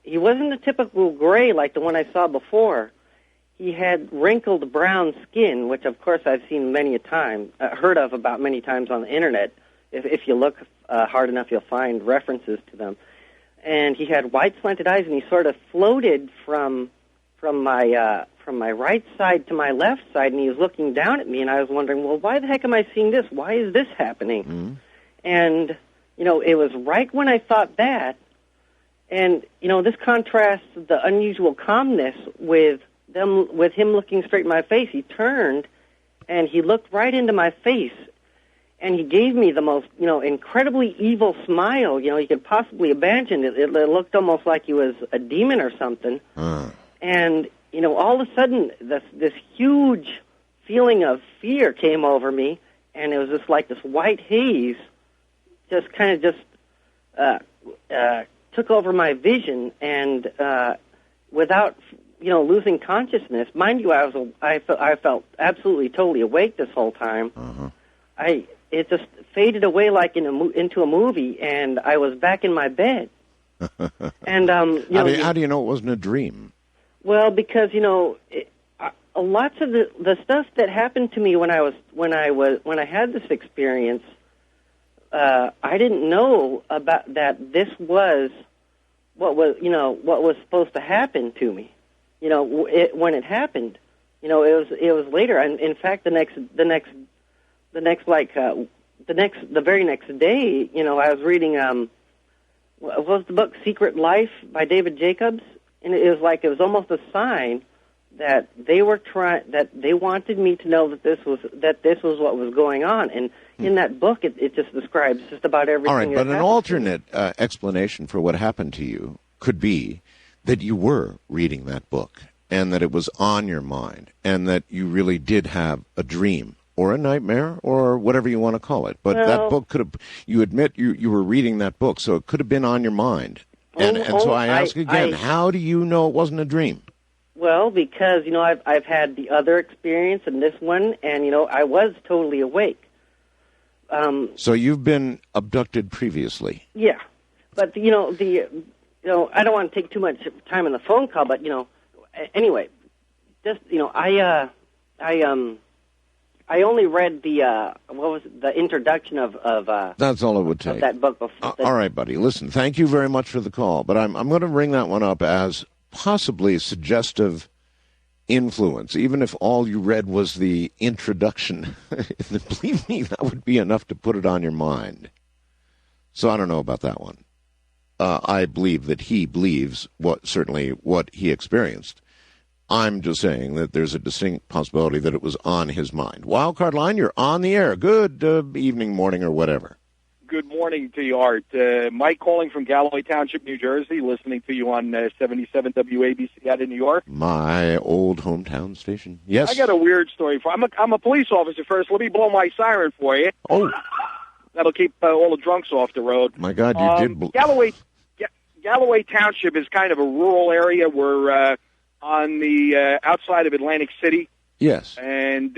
he wasn't a typical gray like the one I saw before. He had wrinkled brown skin, which, of course, I've seen many a time, heard of about many times on the Internet. If you look hard enough, you'll find references to them. And he had white slanted eyes, and he sort of floated from my right side to my left side, and he was looking down at me, and I was wondering, well, why the heck am I seeing this? Why is this happening? Mm-hmm. And, it was right when I thought that, and, this contrasts the unusual calmness with him looking straight in my face. He turned, and he looked right into my face, and he gave me the most, incredibly evil smile, you could possibly imagine. It looked almost like he was a demon or something. And, all of a sudden, this huge feeling of fear came over me, and it was just like this white haze just kind of took over my vision, and without... losing consciousness. Mind you, I felt absolutely totally awake this whole time. Uh-huh. It just faded away like into a movie, and I was back in my bed. And how do you know it wasn't a dream? Well, because lots of the stuff that happened to me when I had this experience, I didn't know about that. This was what was supposed to happen to me. When it happened, it was later. And in fact, the very next day, I was reading, what was the book, Secret Life by David Jacobs? And it was almost a sign that they wanted me to know that this was what was going on. And in that book, it just describes just about everything. All right, but an alternate explanation for what happened to you could be that you were reading that book and that it was on your mind and that you really did have a dream or a nightmare or whatever you want to call it. But that book could have, you admit you were reading that book, so it could have been on your mind. And so I ask again, how do you know it wasn't a dream? Well, because, I've had the other experience and this one, and, I was totally awake. So you've been abducted previously? Yeah. But, I don't want to take too much time on the phone call, but, anyway, just, I only read the introduction of that's all it would take. Of that book before. All right, buddy. Listen, thank you very much for the call, but I'm going to bring that one up as possibly suggestive influence, even if all you read was the introduction. Believe me, that would be enough to put it on your mind. So I don't know about that one. I believe that he believes what he experienced. I'm just saying that there's a distinct possibility that it was on his mind. Wildcard line, you're on the air. Good evening, morning, or whatever. Good morning to you, Art. Mike calling from Galloway Township, New Jersey, listening to you on 77 WABC out in New York. My old hometown station. Yes. I got a weird story for you. I'm a police officer first. Let me blow my siren for you. Oh. That'll keep all the drunks off the road. My God, you did. Galloway Township is kind of a rural area. We're on the outside of Atlantic City. Yes. And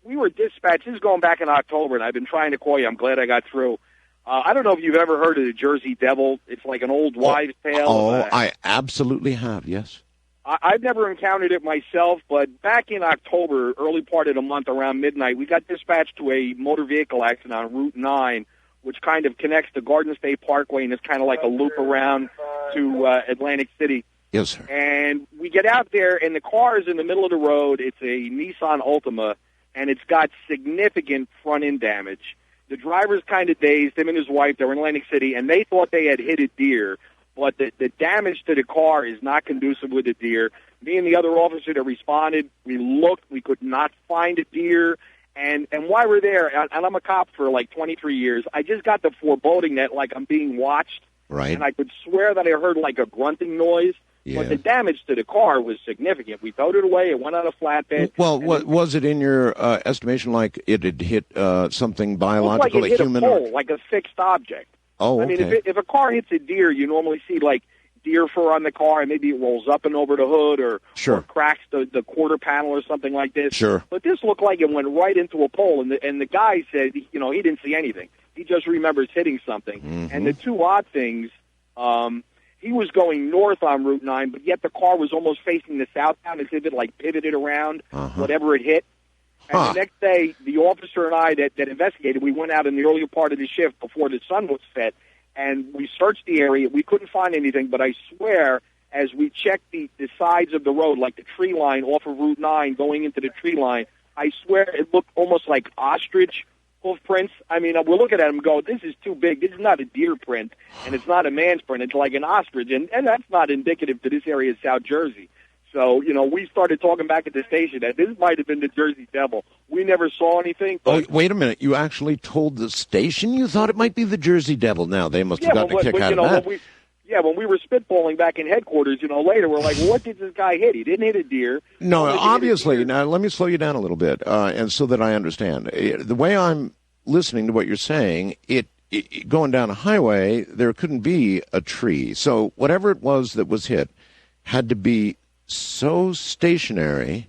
we were dispatched. This is going back in October, and I've been trying to call you. I'm glad I got through. I don't know if you've ever heard of the Jersey Devil. It's like an old wives' tale. I absolutely have, yes. I've never encountered it myself, but back in October, early part of the month, around midnight, we got dispatched to a motor vehicle accident on Route 9, which kind of connects the Garden State Parkway, and it's kind of like a loop around to Atlantic City. Yes, sir. And we get out there, and the car is in the middle of the road. It's a Nissan Altima, and it's got significant front-end damage. The driver's kind of dazed, him and his wife, they're in Atlantic City, and they thought they had hit a deer, but the damage to the car is not conducive with a deer. Me and the other officer that responded, we looked, we could not find a deer, and while we're there, and I'm a cop for like 23 years, I just got the foreboding that like I'm being watched, right? And I could swear that I heard like a grunting noise. Yeah. But the damage to the car was significant. We towed it away. It went on a flatbed. Well, was it in your estimation like it had hit something biological, like it hit a human? A pole, like a fixed object. Oh, okay. I mean, if a car hits a deer, you normally see like deer fur on the car, and maybe it rolls up and over the hood or cracks the quarter panel or something like this. Sure. But this looked like it went right into a pole, and the guy said, he didn't see anything. He just remembers hitting something. Mm-hmm. And the two odd things, he was going north on Route 9, but yet the car was almost facing the southbound as if it like pivoted around whatever it hit. And the next day, the officer and I that investigated, we went out in the earlier part of the shift before the sun was set, and we searched the area. We couldn't find anything, but I swear, as we checked the sides of the road, like the tree line off of Route 9 going into the tree line, I swear it looked almost like ostrich hoof prints. I mean, we're looking at them and go, this is too big. This is not a deer print, and it's not a man's print. It's like an ostrich, and that's not indicative to this area of South Jersey. So, we started talking back at the station that this might have been the Jersey Devil. We never saw anything. But wait a minute. You actually told the station you thought it might be the Jersey Devil. Now, they must have gotten a kick out of that. When we were spitballing back in headquarters, later, we're like, what did this guy hit? He didn't hit a deer. No, obviously. Now, let me slow you down a little bit, and so that I understand. The way I'm listening to what you're saying, going down a highway, there couldn't be a tree. So whatever it was that was hit had to be so stationary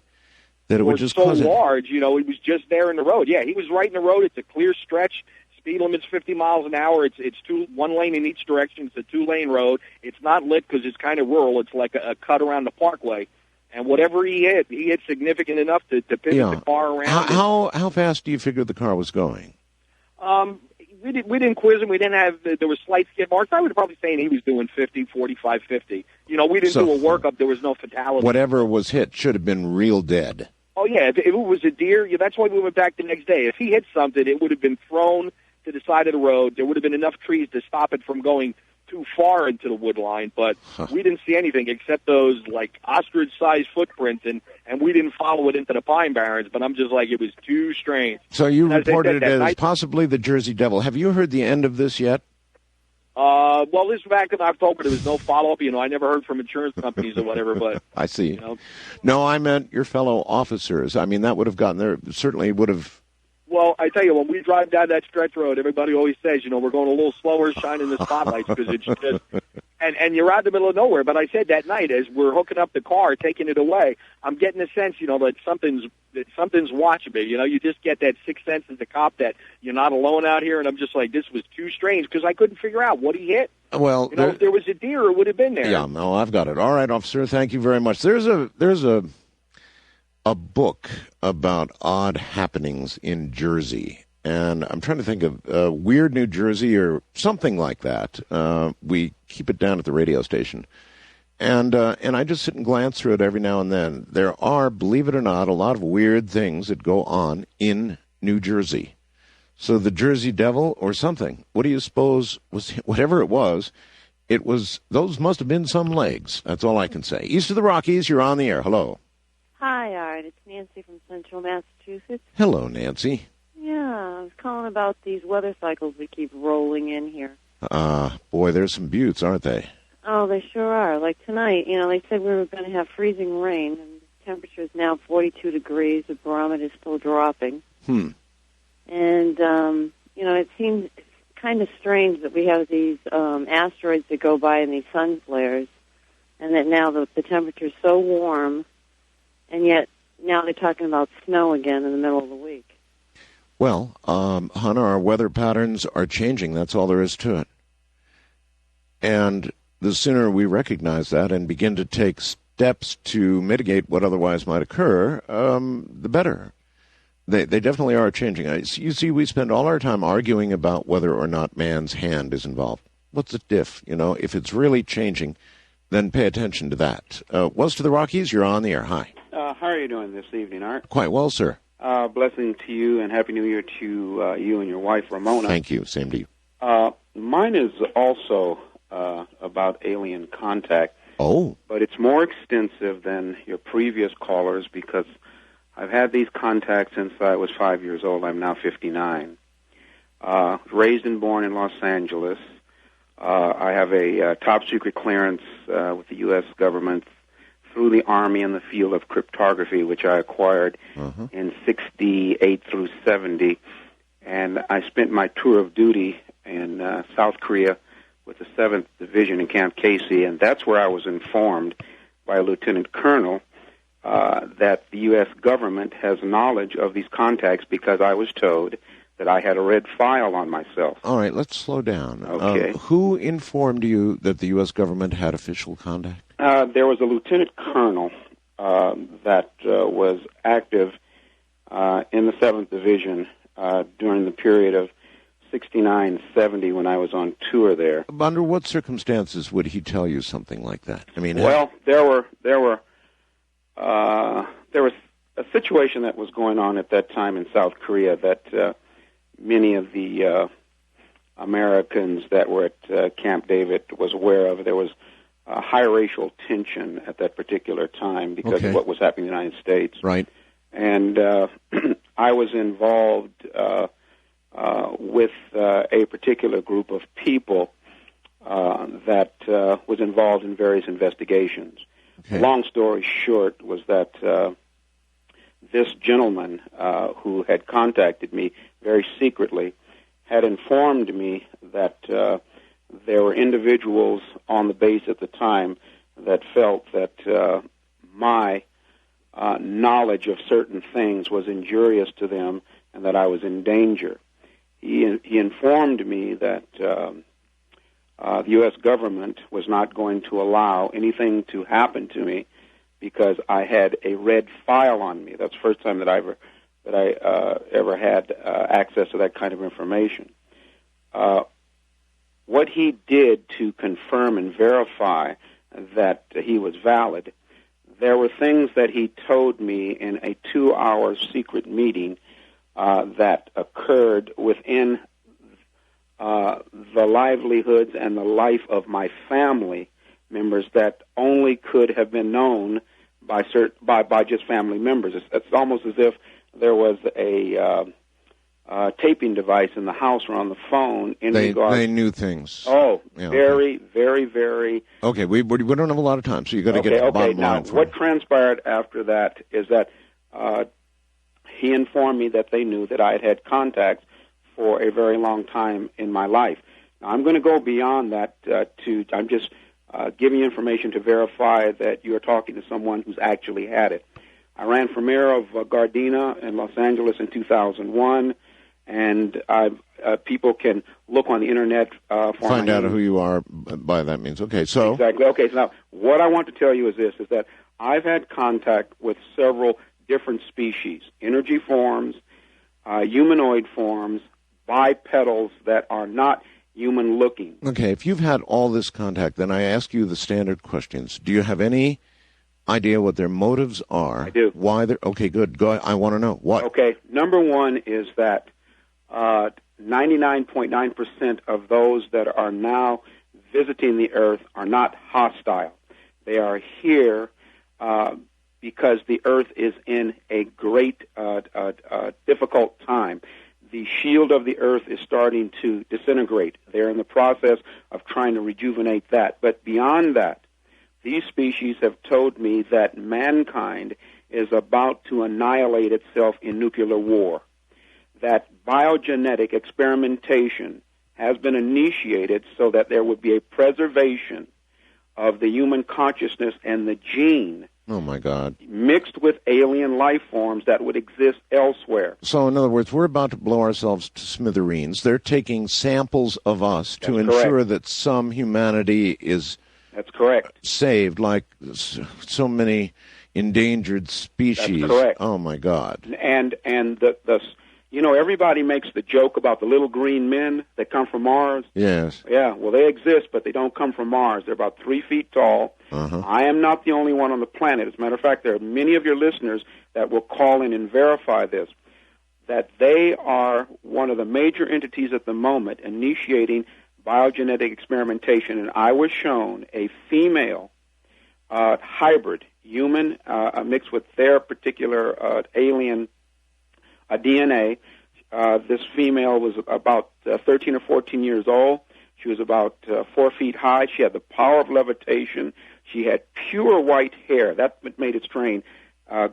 that it would just so cause large, it was just there in the road. Yeah, he was right in the road. It's a clear stretch. Speed limit's 50 miles an hour. It's one lane in each direction. It's a 2-lane road. It's not lit because it's kind of rural. It's like a cut around the parkway. And whatever he hit significant enough to pivot the car around. How fast do you figure the car was going? We didn't quiz him. We didn't have, there were slight skid marks. I would probably say he was doing 50, 45, 50. We didn't do a workup. There was no fatality. Whatever was hit should have been real dead. Oh, yeah. If it was a deer, that's why we went back the next day. If he hit something, it would have been thrown to the side of the road. There would have been enough trees to stop it from going too far into the wood line, but we didn't see anything except those like ostrich-sized footprints, and we didn't follow it into the pine barrens. But I'm just like, it was too strange. So you reported it as possibly the Jersey Devil. Have you heard the end of this yet? Well, this was back in October. There was no follow-up. I never heard from insurance companies or whatever. But I see. No, I meant your fellow officers. I mean, that would have gotten there. Certainly would have I tell you, when we drive down that stretch road, everybody always says, we're going a little slower, shining the spotlights because it's just, and you're out in the middle of nowhere. But I said that night as we're hooking up the car, taking it away, I'm getting the sense, that something's watching me. You just get that sixth sense as a cop that you're not alone out here. And I'm just like, this was too strange because I couldn't figure out what he hit. Well, if there was a deer, it would have been there. Yeah, no, I've got it. All right, officer, thank you very much. There's a book about odd happenings in Jersey, and I'm trying to think of Weird New Jersey or something like that. We keep it down at the radio station, and I just sit and glance through it every now and then. There are, believe it or not, a lot of weird things that go on in New Jersey. So the Jersey Devil or something, what do you suppose was, whatever it was, those must have been some legs. That's all I can say. East of the Rockies, you're on the air. Hello. Hi, Art. It's Nancy from Central Massachusetts. Hello, Nancy. Yeah, I was calling about these weather cycles we keep rolling in here. Boy, there's some buttes, aren't they? Oh, they sure are. Like tonight, they said we were going to have freezing rain, and the temperature is now 42 degrees. The barometer is still dropping. And, it seems kind of strange that we have these asteroids that go by in these sun flares, and that now the temperature is so warm, and yet now they're talking about snow again in the middle of the week. Well, Hannah, our weather patterns are changing. That's all there is to it. And the sooner we recognize that and begin to take steps to mitigate what otherwise might occur, the better. They definitely are changing. You see, we spend all our time arguing about whether or not man's hand is involved. What's the diff? If it's really changing, then pay attention to that. West of the Rockies, you're on the air. Hi. How are you doing this evening, Art? Quite well, sir. Blessing to you and Happy New Year to you and your wife, Ramona. Thank you. Same to you. Mine is also about alien contact. Oh. But it's more extensive than your previous callers because I've had these contacts since I was 5 years old. I'm now 59. Raised and born in Los Angeles. I have a top-secret clearance with the U.S. government through the Army in the field of cryptography, which I acquired in 68 through 70. And I spent my tour of duty in South Korea with the 7th Division in Camp Casey, and that's where I was informed by a lieutenant colonel that the U.S. government has knowledge of these contacts because I was told that I had a red file on myself. All right, let's slow down. Okay. Who informed you that the U.S. government had official contact? There was a lieutenant colonel that was active in the 7th Division during the period of 69-70 when I was on tour there. Under what circumstances would he tell you something like that? I mean, well, there was a situation that was going on at that time in South Korea that many of the Americans that were at Camp David was aware of. There was high racial tension at that particular time because of what was happening in the United States. Right. And I was involved with a particular group of people that was involved in various investigations. Okay. Long story short was that this gentleman who had contacted me very secretly had informed me that there were individuals on the base at the time that felt that my knowledge of certain things was injurious to them and that I was in danger. He informed me that the U.S. government was not going to allow anything to happen to me because I had a red file on me. That's the first time that I ever had access to that kind of information. What he did to confirm and verify that he was valid, there were things that he told me in a 2-hour secret meeting that occurred within the livelihoods and the life of my family members that only could have been known by just family members. It's almost as if there was a taping device in the house or on the phone in regard. They knew things. Oh, yeah, very, very, very. Okay, we don't have a lot of time, so you got to get to the bottom line. Now, what transpired after that is that he informed me that they knew that I had had contacts for a very long time in my life. Now, I'm going to go beyond that. I'm just giving you information to verify that you are talking to someone who's actually had it. I ran for mayor of Gardena in Los Angeles in 2001, and people can look on the internet for find out who you are by that means. Okay, so exactly. Okay, so now what I want to tell you is this: is that I've had contact with several different species, energy forms, humanoid forms, bipedals that are not human-looking. Okay, if you've had all this contact, then I ask you the standard questions. Do you have any idea what their motives are? I do. Why they're... Okay, good. Go. I want to know. What? Okay, number one is that 99.9% of those that are now visiting the Earth are not hostile. They are here because the Earth is in a great difficult time. The shield of the Earth is starting to disintegrate. They're in the process of trying to rejuvenate that. But beyond that, these species have told me that mankind is about to annihilate itself in nuclear war, that biogenetic experimentation has been initiated so that there would be a preservation of the human consciousness and the gene. Oh, my God. Mixed with alien life forms that would exist elsewhere. So, in other words, we're about to blow ourselves to smithereens. They're taking samples of us to That's ensure correct. that some humanity is... That's correct. Saved, like so many endangered species. That's correct. Oh, my God. And the you know, everybody makes the joke about the little green men that come from Mars. Yes. Yeah, well, they exist, but they don't come from Mars. They're about 3 feet tall. Uh-huh. I am not the only one on the planet. As a matter of fact, there are many of your listeners that will call in and verify this, that they are one of the major entities at the moment initiating biogenetic experimentation. And I was shown a female hybrid, human, mixed with their particular alien DNA. This female was about 13 or 14 years old. She was about 4 feet high. She had the power of levitation. She had pure white hair. That made it strange.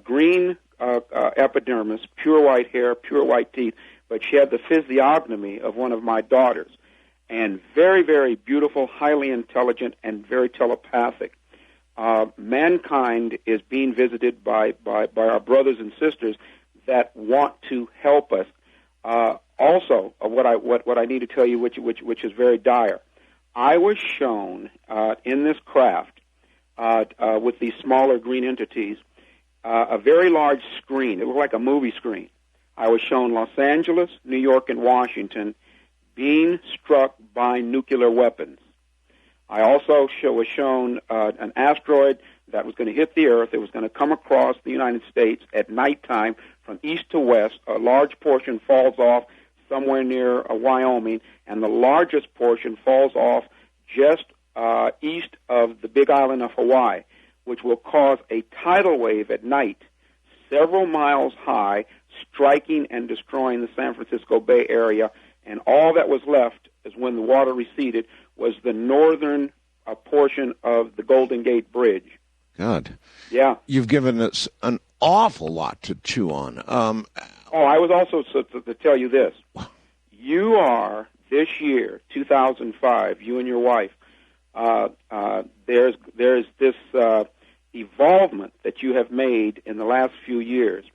Green epidermis, pure white hair, pure white teeth. But she had the physiognomy of one of my daughters. And very, very beautiful, highly intelligent, and very telepathic. Mankind is being visited by our brothers and sisters that want to help us. Also, what I need to tell you, which is very dire. I was shown in this craft with these smaller green entities a very large screen. It looked like a movie screen. I was shown Los Angeles, New York, and Washington being struck by nuclear weapons. I also was shown an asteroid that was going to hit the Earth. It was going to come across the United States at nighttime from east to west. A large portion falls off somewhere near Wyoming, and the largest portion falls off just east of the Big Island of Hawaii, which will cause a tidal wave at night several miles high, striking and destroying the San Francisco Bay Area. And all that was left, is when the water receded, was the northern portion of the Golden Gate Bridge. God. Yeah. You've given us an awful lot to chew on. I was also to tell you this. You are, this year, 2005, you and your wife, there's this evolvement that you have made in the last few years.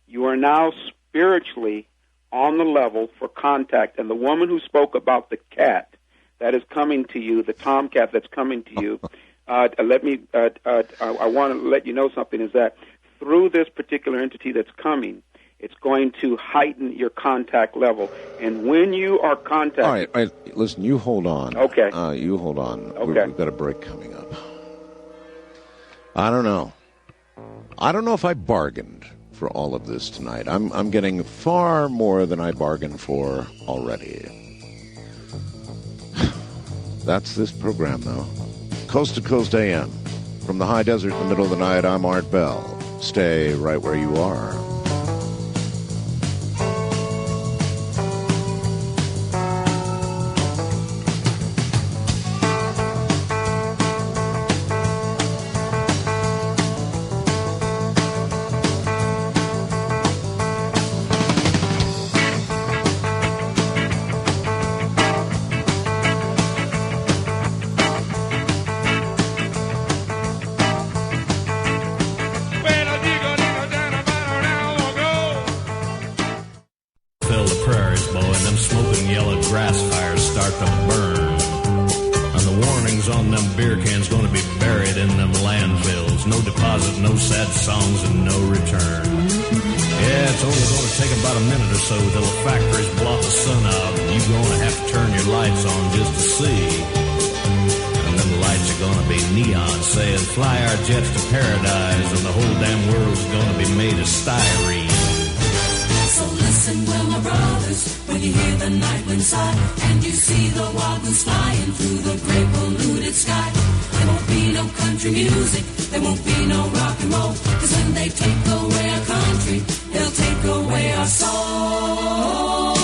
You are now spiritually on the level for contact. And the woman who spoke about the cat that is coming to you, the tomcat that's coming to you, I want to let you know something, is that through this particular entity that's coming, it's going to heighten your contact level. And when you are contacted... All right, listen, you hold on. Okay. You hold on. Okay. We've got a break coming up. I don't know if I bargained for all of this tonight. I'm getting far more than I bargained for already. That's this program, though. Coast to Coast AM. From the high desert in the middle of the night, I'm Art Bell. Stay right where you are. sad songs and no return. Yeah, it's only going to take about a minute or so till the factories blot the sun out, and you're going to have to turn your lights on just to see. And then the lights are going to be neon saying, fly our jets to paradise, and the whole damn world's going to be made of styrene. So listen, well, my brothers, when you hear the night wind sigh, and you see the wild goose flying through the gray polluted sky. There won't be no country music, there won't be no rock and roll, 'cause when they take away our country, they'll take away our soul.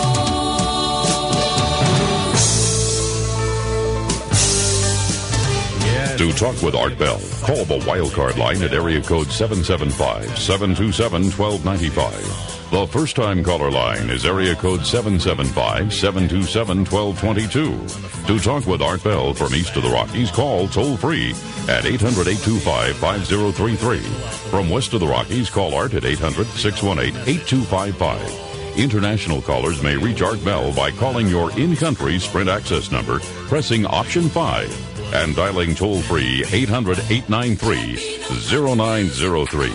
To talk with Art Bell, call the wildcard line at area code 775-727-1295. The first-time caller line is area code 775-727-1222. To talk with Art Bell from east of the Rockies, call toll-free at 800-825-5033. From west of the Rockies, call Art at 800-618-8255. International callers may reach Art Bell by calling your in-country Sprint access number, pressing option 5, and dialing toll-free 800-893-0903.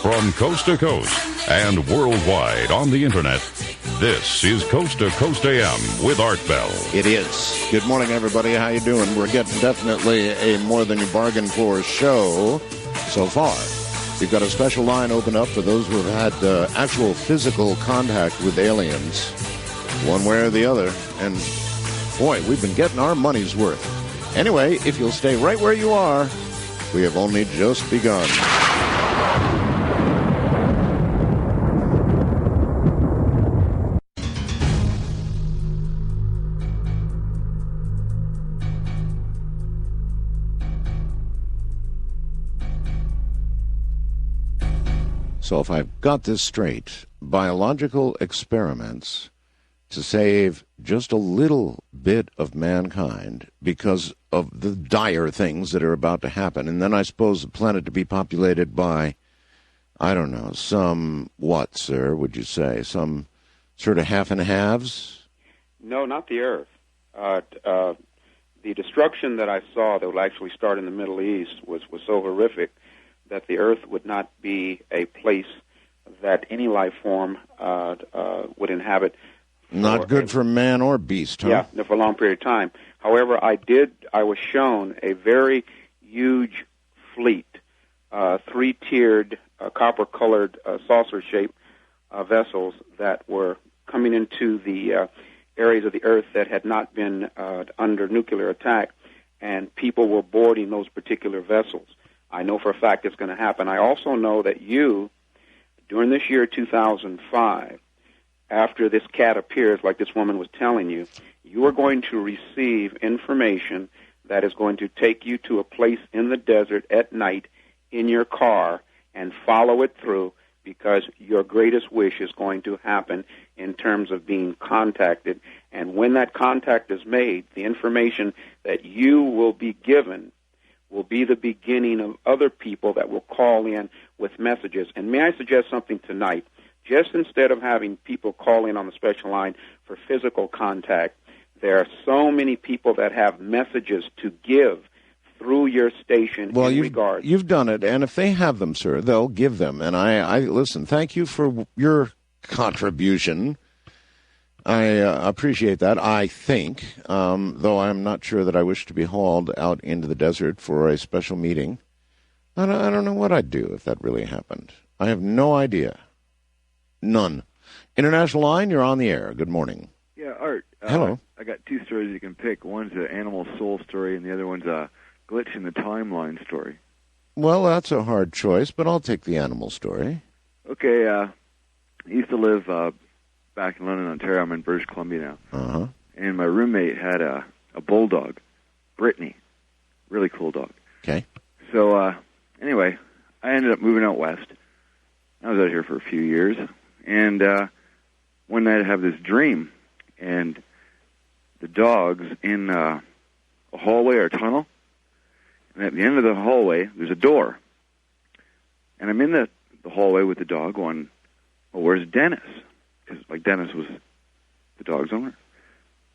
From coast to coast and worldwide on the Internet, this is Coast to Coast AM with Art Bell. It is. Good morning, everybody. How you doing? We're getting definitely a more than you bargained for show so far. We've got a special line open up for those who have had actual physical contact with aliens, one way or the other. And, boy, we've been getting our money's worth. Anyway, if you'll stay right where you are, we have only just begun. So if I've got this straight, biological experiments to save just a little bit of mankind because of the dire things that are about to happen. And then I suppose the planet to be populated by, I don't know, some what, sir, would you say? Some sort of half and halves? No, not the Earth. The destruction that I saw that will actually start in the Middle East was so horrific that the Earth would not be a place that any life form would inhabit. Not good for man or beast, huh? Yeah, for a long period of time. However, I was shown a very huge fleet, three-tiered, copper-colored, saucer-shaped vessels that were coming into the areas of the Earth that had not been under nuclear attack, and people were boarding those particular vessels. I know for a fact it's going to happen. I also know that you, during this year 2005, after this cat appears, like this woman was telling you, you are going to receive information that is going to take you to a place in the desert at night in your car and follow it through, because your greatest wish is going to happen in terms of being contacted. And when that contact is made, the information that you will be given will be the beginning of other people that will call in with messages. And may I suggest something tonight? Just instead of having people call in on the special line for physical contact, there are so many people that have messages to give through your station in regard. You've done it, and if they have them, sir, they'll give them. And I listen, thank you for your contribution. I appreciate that, I think, though I'm not sure that I wish to be hauled out into the desert for a special meeting. I don't know what I'd do if that really happened. I have no idea. None. International line, you're on the air. Good morning. Yeah, Art. Hello. I got two stories you can pick. One's an animal soul story, and the other one's a glitch in the timeline story. Well, that's a hard choice, but I'll take the animal story. Okay, I used to live back in London, Ontario. I'm in British Columbia now. Uh-huh. And my roommate had a bulldog, Brittany. Really cool dog. Okay. So, anyway, I ended up moving out west. I was out here for a few years. And one night I have this dream, and the dog's in a hallway or tunnel. And at the end of the hallway, there's a door. And I'm in the hallway with the dog going, well, where's Dennis? Because, like, Dennis was the dog's owner.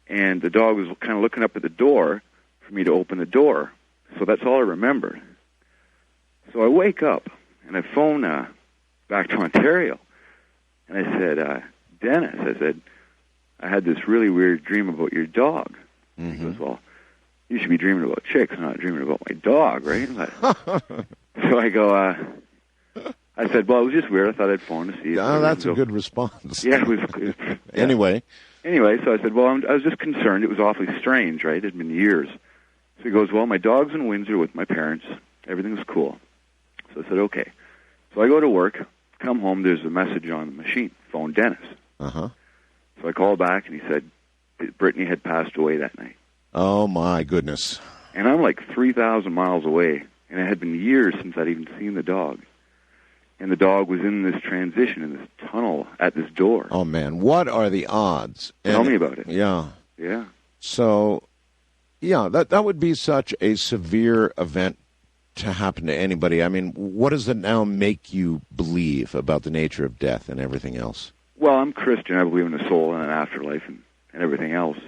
And the dog was kind of looking up at the door for me to open the door. So that's all I remembered. So I wake up, And I phoned back to Ontario, and I said, Dennis, I said, I had this really weird dream about your dog. He goes, well, you should be dreaming about chicks, not dreaming about my dog, right? So I go, I said, well, it was just weird. I thought I'd phone to see. That's a good response. Yeah, it was yeah. Anyway, so I said, well, I was just concerned. It was awfully strange, right? It had been years. So he goes, well, my dog's in Windsor with my parents. Everything was cool. So I said, okay. So I go to work, come home, there's a message on the machine, phone Dennis. Uh-huh. So I called back, and he said Brittany had passed away that night. Oh, my goodness. And I'm like 3,000 miles away, and it had been years since I'd even seen the dog. And the dog was in this transition, in this tunnel at this door. Oh, man. What are the odds? Tell me about it. Yeah. Yeah. So, yeah, that would be such a severe event to happen to anybody. I mean, what does it now make you believe about the nature of death and everything else? Well, I'm Christian. I believe in a soul and an afterlife and everything else.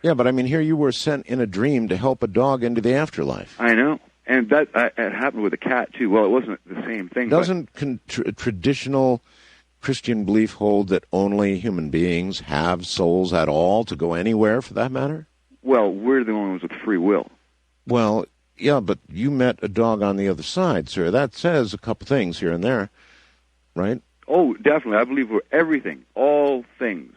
Yeah, but I mean, here you were sent in a dream to help a dog into the afterlife. I know. And that it happened with a cat, too. Well, it wasn't the same thing. Doesn't traditional Christian belief hold that only human beings have souls at all to go anywhere, for that matter? Well, we're the only ones with free will. Well, yeah, but you met a dog on the other side, sir. That says a couple things here and there, right? Oh, definitely. I believe we're everything, all things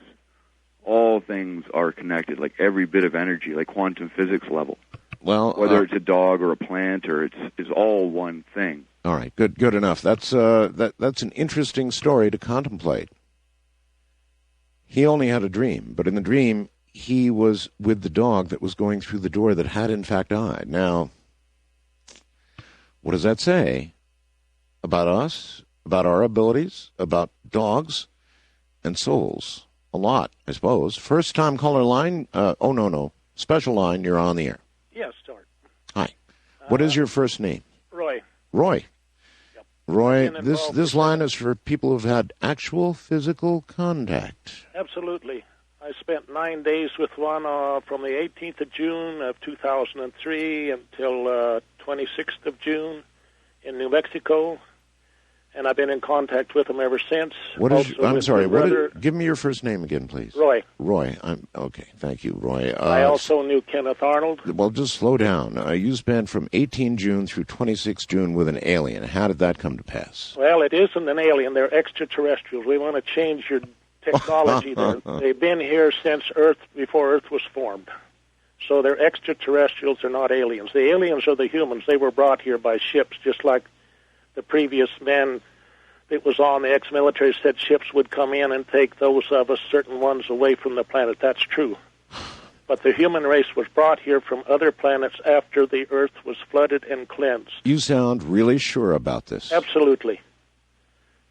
are connected, like every bit of energy, like quantum physics level. Well, whether it's a dog or a plant or it's all one thing. All right, good enough. That's an interesting story to contemplate. He only had a dream, but in the dream, he was with the dog that was going through the door that had in fact died. Now, what does that say about us, about our abilities, about dogs and souls? A lot, I suppose. First-time caller line. No. Special line, you're on the air. Yes, Stuart. Hi. What is your first name? Roy. Roy. Yep. Roy, this line is for people who've had actual physical contact. Absolutely. I spent 9 days with one from the 18th of June of 2003 until 26th of June in New Mexico, and I've been in contact with him ever since. I'm sorry. Give me your first name again, please. Roy. Roy. Okay. Thank you, Roy. I also knew Kenneth Arnold. Well, just slow down. You spent from 18 June through 26 June with an alien. How did that come to pass? Well, it isn't an alien. They're extraterrestrials. We want to change your technology there. They've been here since Earth, before Earth was formed. So they're extraterrestrials. They're not aliens. The aliens are the humans. They were brought here by ships, just like the previous men that was on the ex-military said ships would come in and take those of us, certain ones, away from the planet. That's true. But the human race was brought here from other planets after the Earth was flooded and cleansed. You sound really sure about this. Absolutely.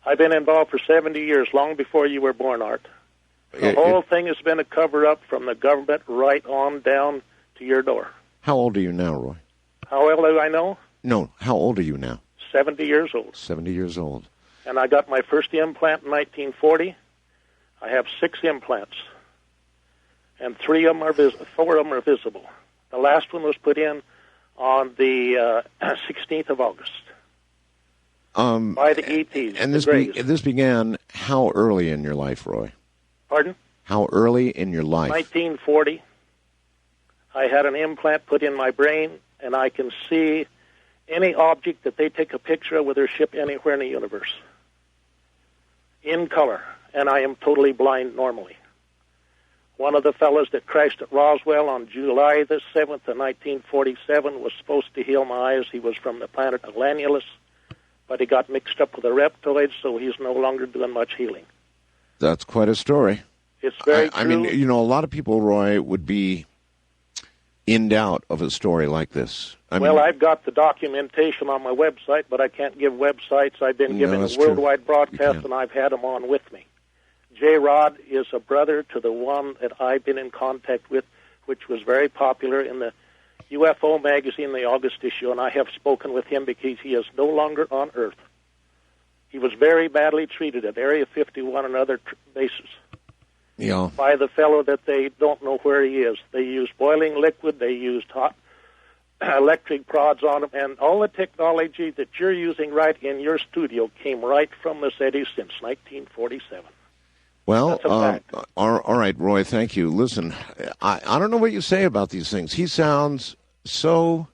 I've been involved for 70 years, long before you were born, Art. The whole thing has been a cover-up from the government right on down to your door. How old are you now, Roy? How old do I know? No, how old are you now? 70 years old. 70 years old. And I got my first implant in 1940. I have 6 implants, and 4 of them are visible. The last one was put in on the 16th of August by the ETs. And this began how early in your life, Roy? Pardon? How early in your life? 1940. I had an implant put in my brain, and I can see any object that they take a picture of with their ship anywhere in the universe in color, and I am totally blind normally. One of the fellows that crashed at Roswell on July the 7th of 1947 was supposed to heal my eyes. He was from the planet Atlanulus, but he got mixed up with the reptoids, so he's no longer doing much healing. That's quite a story. It's very true. I mean, a lot of people, Roy, would be in doubt of a story like this. I've got the documentation on my website, but I can't give websites. I've been given a worldwide broadcast, and I've had them on with me. J. Rod is a brother to the one that I've been in contact with, which was very popular in the UFO magazine, the August issue, and I have spoken with him because he is no longer on Earth. He was very badly treated at Area 51 and other bases. Yeah. By the fellow that they don't know where he is. They used boiling liquid. They used hot electric prods on them, and all the technology that you're using right in your studio came right from the SETI since 1947. Well, all right, Roy, thank you. Listen, I don't know what you say about these things. He sounds so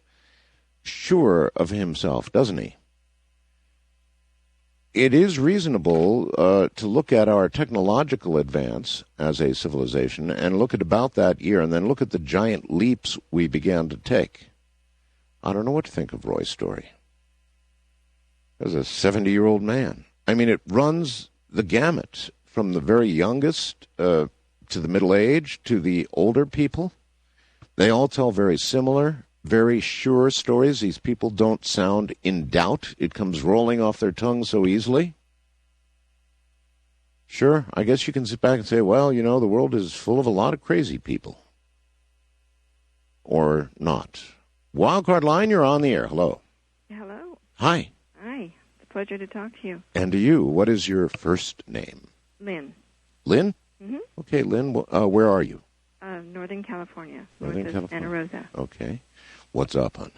sure of himself, doesn't he? It is reasonable to look at our technological advance as a civilization and look at about that year and then look at the giant leaps we began to take. I don't know what to think of Roy's story. As a 70-year-old man. I mean, it runs the gamut from the very youngest to the middle age to the older people. They all tell very similar, very sure stories. These people don't sound in doubt. It comes rolling off their tongue so easily. Sure, I guess you can sit back and say, well, you know, the world is full of a lot of crazy people. Or not. Wildcard Line, you're on the air. Hello. Hello. Hi. Hi. It's a pleasure to talk to you. And to you, what is your first name? Lynn. Lynn? Mm-hmm. Okay, Lynn, where are you? Northern California. Northern north of California. Santa Rosa. Okay. What's up, hon?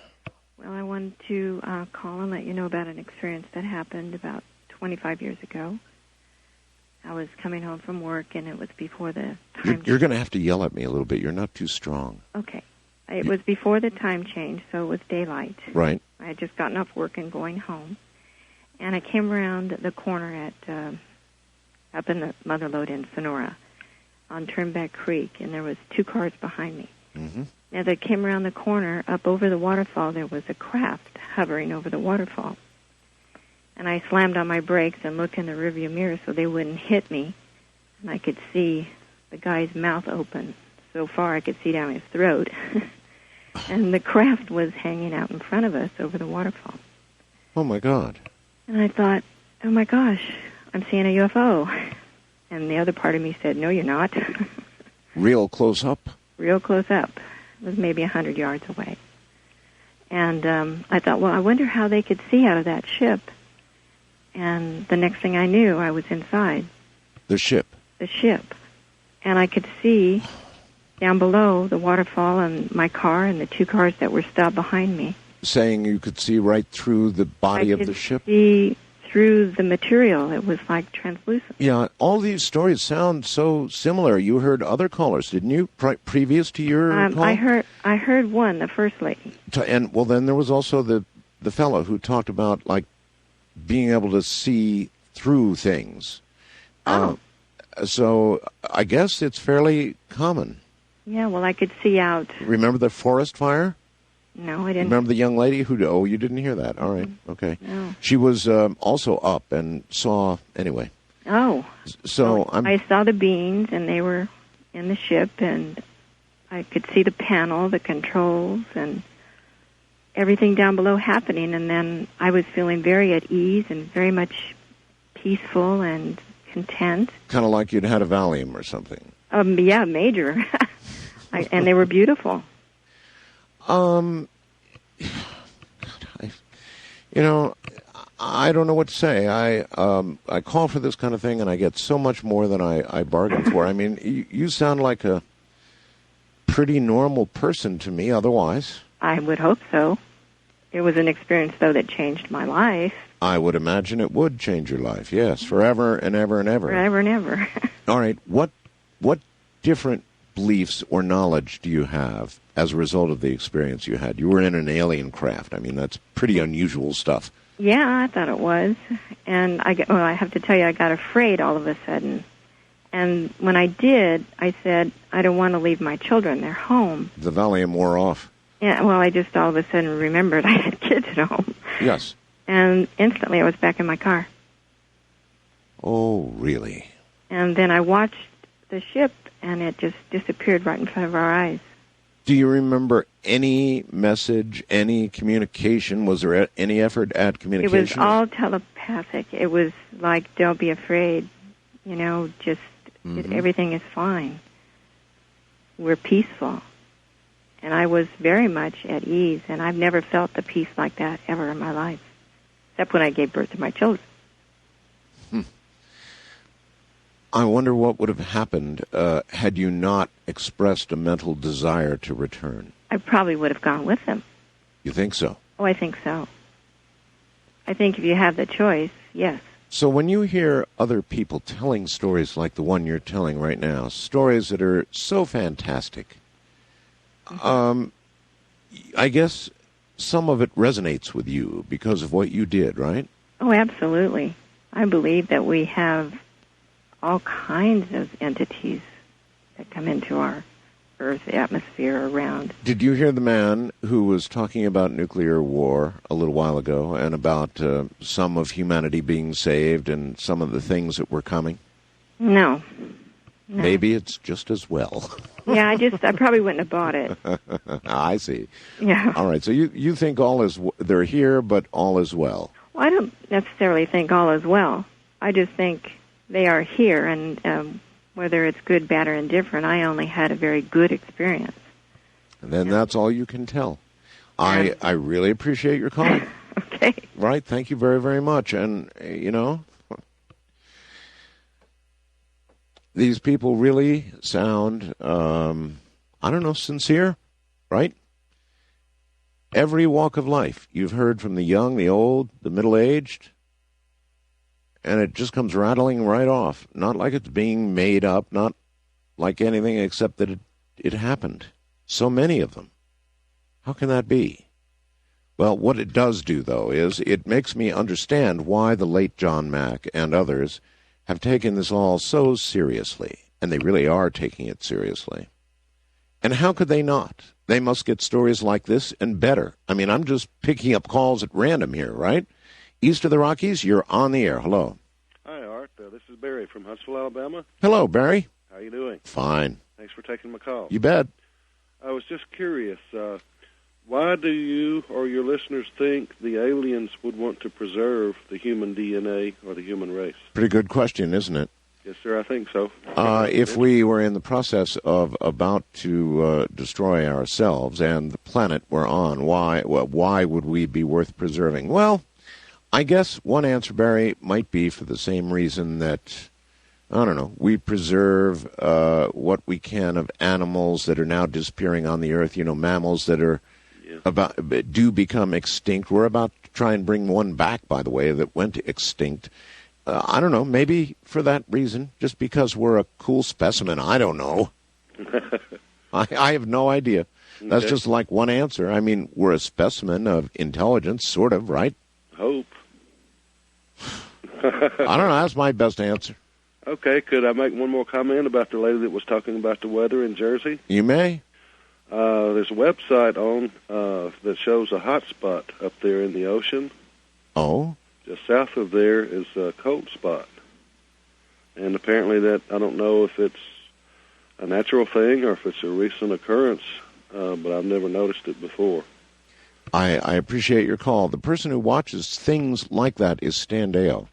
Well, I wanted to call and let you know about an experience that happened about 25 years ago. I was coming home from work, and it was before the time You're going to have to yell at me a little bit. You're not too strong. Okay. It was before the time change, so it was daylight. Right. I had just gotten off work and going home. And I came around the corner at up in the Mother Lode in Sonora on Turnback Creek, and there was two cars behind me. Mm-hmm. As I came around the corner, up over the waterfall, there was a craft hovering over the waterfall. And I slammed on my brakes and looked in the rearview mirror so they wouldn't hit me. And I could see the guy's mouth open. So far I could see down his throat. And the craft was hanging out in front of us over the waterfall. Oh, my God. And I thought, oh, my gosh, I'm seeing a UFO. And the other part of me said, no, you're not. Real close up? Real close up. It was maybe 100 yards away. And I thought, well, I wonder how they could see out of that ship. And the next thing I knew, I was inside. The ship? The ship. And I could see down below the waterfall and my car and the two cars that were stopped behind me. Saying you could see right through the body of the ship? I could see through the material. It was like translucent. Yeah, all these stories sound so similar. You heard other callers, didn't you, previous to your call? I heard one, the first lady. And, well, then there was also the fellow who talked about, like, being able to see through things. Oh. So I guess it's fairly common. Yeah, well, I could see out. Remember the forest fire? No, I didn't. Remember the young lady who... Oh, you didn't hear that. All right. Okay. No. She was also up and saw... Anyway. Oh. So well, I saw the beings, and they were in the ship, and I could see the panel, the controls, and everything down below happening. And then I was feeling very at ease and very much peaceful and content. Kind of like you'd had a Valium or something. Yeah, major. And they were beautiful. I don't know what to say. I call for this kind of thing, and I get so much more than I bargain for. I mean, you sound like a pretty normal person to me otherwise. I would hope so. It was an experience, though, that changed my life. I would imagine it would change your life, yes, forever and ever and ever. Forever and ever. All right, what different beliefs or knowledge do you have as a result of the experience you had? You were in an alien craft. I mean, that's pretty unusual stuff. Yeah, I thought it was. And I have to tell you, I got afraid all of a sudden. And when I did, I said, I don't want to leave my children. They're home. The Valium wore off. Yeah, well, I just all of a sudden remembered I had kids at home. Yes. And instantly I was back in my car. Oh, really? And then I watched the ship, and it just disappeared right in front of our eyes. Do you remember any message, any communication? Was there any effort at communication? It was all telepathic. It was like, don't be afraid. Just everything is fine. We're peaceful. And I was very much at ease, and I've never felt the peace like that ever in my life, except when I gave birth to my children. I wonder what would have happened had you not expressed a mental desire to return. I probably would have gone with them. You think so? Oh, I think so. I think if you have the choice, yes. So when you hear other people telling stories like the one you're telling right now, stories that are so fantastic, I guess some of it resonates with you because of what you did, right? Oh, absolutely. I believe that we have all kinds of entities that come into our Earth atmosphere around. Did you hear the man who was talking about nuclear war a little while ago and about some of humanity being saved and some of the things that were coming? No. Maybe it's just as well. Yeah, I probably wouldn't have bought it. I see. Yeah. All right, so you think they're here, but all is well. Well, I don't necessarily think all is well. I just think they are here, and whether it's good, bad, or indifferent, I only had a very good experience. And then that's all you can tell. I really appreciate your call. Okay. Right, thank you very, very much. And, these people really sound, sincere, right? Every walk of life. You've heard from the young, the old, the middle-aged, and it just comes rattling right off. Not like it's being made up, not like anything except that it happened. So many of them. How can that be? Well, what it does do, though, is it makes me understand why the late John Mack and others have taken this all so seriously, and they really are taking it seriously. And how could they not? They must get stories like this and better. I mean, I'm just picking up calls at random here, right? East of the Rockies, you're on the air. Hello. Hi, Art. This is Barry from Huntsville, Alabama. Hello, Barry. How you doing? Fine. Thanks for taking my call. You bet. I was just curious. Why do you or your listeners think the aliens would want to preserve the human DNA or the human race? Pretty good question, isn't it? Yes, sir, I think so. If we were in the process of about to destroy ourselves and the planet we're on, why would we be worth preserving? Well, I guess one answer, Barry, might be for the same reason that, I don't know, we preserve what we can of animals that are now disappearing on the earth, mammals that are do become extinct. We're about to try and bring one back, by the way, that went extinct. I don't know, maybe for that reason, just because we're a cool specimen. I don't know. I have no idea. That's just like one answer. I mean, we're a specimen of intelligence, sort of, right? Hope. I don't know. That's my best answer. Okay, could I make one more comment about the lady that was talking about the weather in Jersey? You may. There's a website on that shows a hot spot up there in the ocean. Oh? Just south of there is a cold spot. And apparently that, I don't know if it's a natural thing or if it's a recent occurrence, but I've never noticed it before. I appreciate your call. The person who watches things like that is Stan Deyo.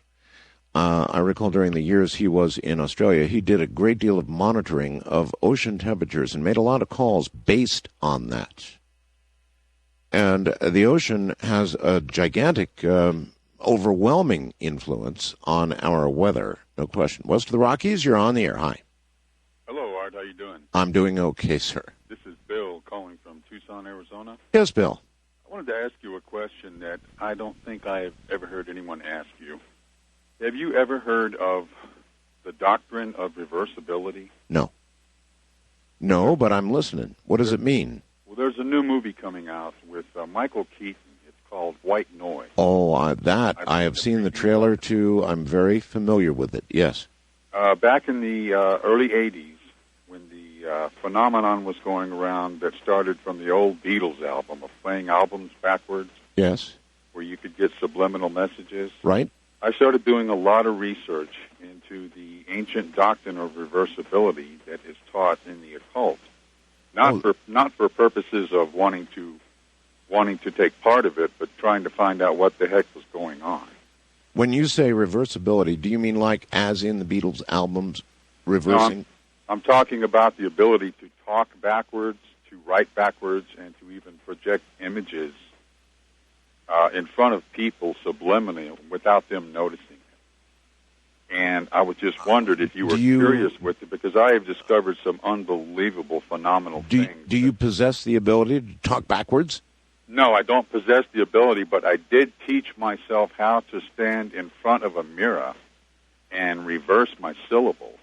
I recall during the years he was in Australia, he did a great deal of monitoring of ocean temperatures and made a lot of calls based on that. And the ocean has a gigantic, overwhelming influence on our weather, no question. West of the Rockies, you're on the air. Hi. Hello, Art. How you doing? I'm doing okay, sir. This is Bill calling from Tucson, Arizona. Yes, Bill. I wanted to ask you a question that I don't think I've ever heard anyone ask you. Have you ever heard of the doctrine of reversibility? No. No, but I'm listening. What does it mean? Well, there's a new movie coming out with Michael Keaton. It's called White Noise. Oh, I have seen the trailer, too. I'm very familiar with it, yes. Back in the early 80s, when the phenomenon was going around that started from the old Beatles album of playing albums backwards. Yes. Where you could get subliminal messages. Right. I started doing a lot of research into the ancient doctrine of reversibility that is taught in the occult. Not for purposes of wanting to take part of it, but trying to find out what the heck was going on. When you say reversibility, do you mean like as in the Beatles albums reversing? No, I'm talking about the ability to talk backwards, to write backwards, and to even project images in front of people subliminally without them noticing it. And I was just wondered if you were curious with it, because I have discovered some unbelievable, phenomenal things. Do you possess the ability to talk backwards? No, I don't possess the ability, but I did teach myself how to stand in front of a mirror and reverse my syllables.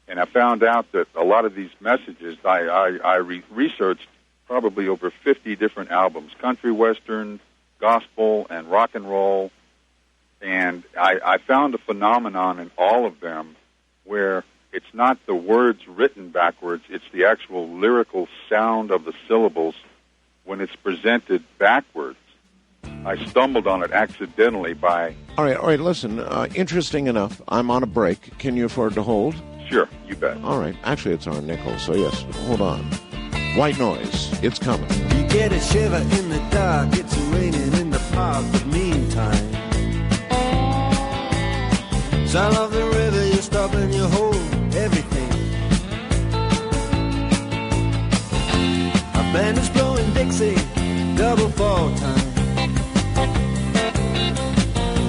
And I found out that a lot of these messages, I researched probably over 50 different albums, country, western, gospel, and rock and roll. And I found a phenomenon in all of them where it's not the words written backwards, it's the actual lyrical sound of the syllables when it's presented backwards. I stumbled on it accidentally by... All right, listen, interesting enough. I'm on a break. Can you afford to hold? Sure, you bet. All right, actually it's our nickel, so yes, hold on. White Noise, it's coming. You get a shiver in the dark, it's raining in the park, but meantime, sound of the river, you stop and you hold everything. A band is blowing Dixie, double fall time.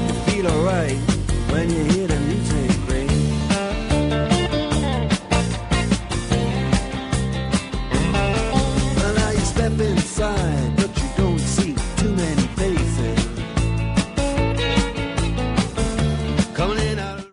You feel alright when you hear the music ring. Well, now you step inside, but you don't see too many faces coming in out of...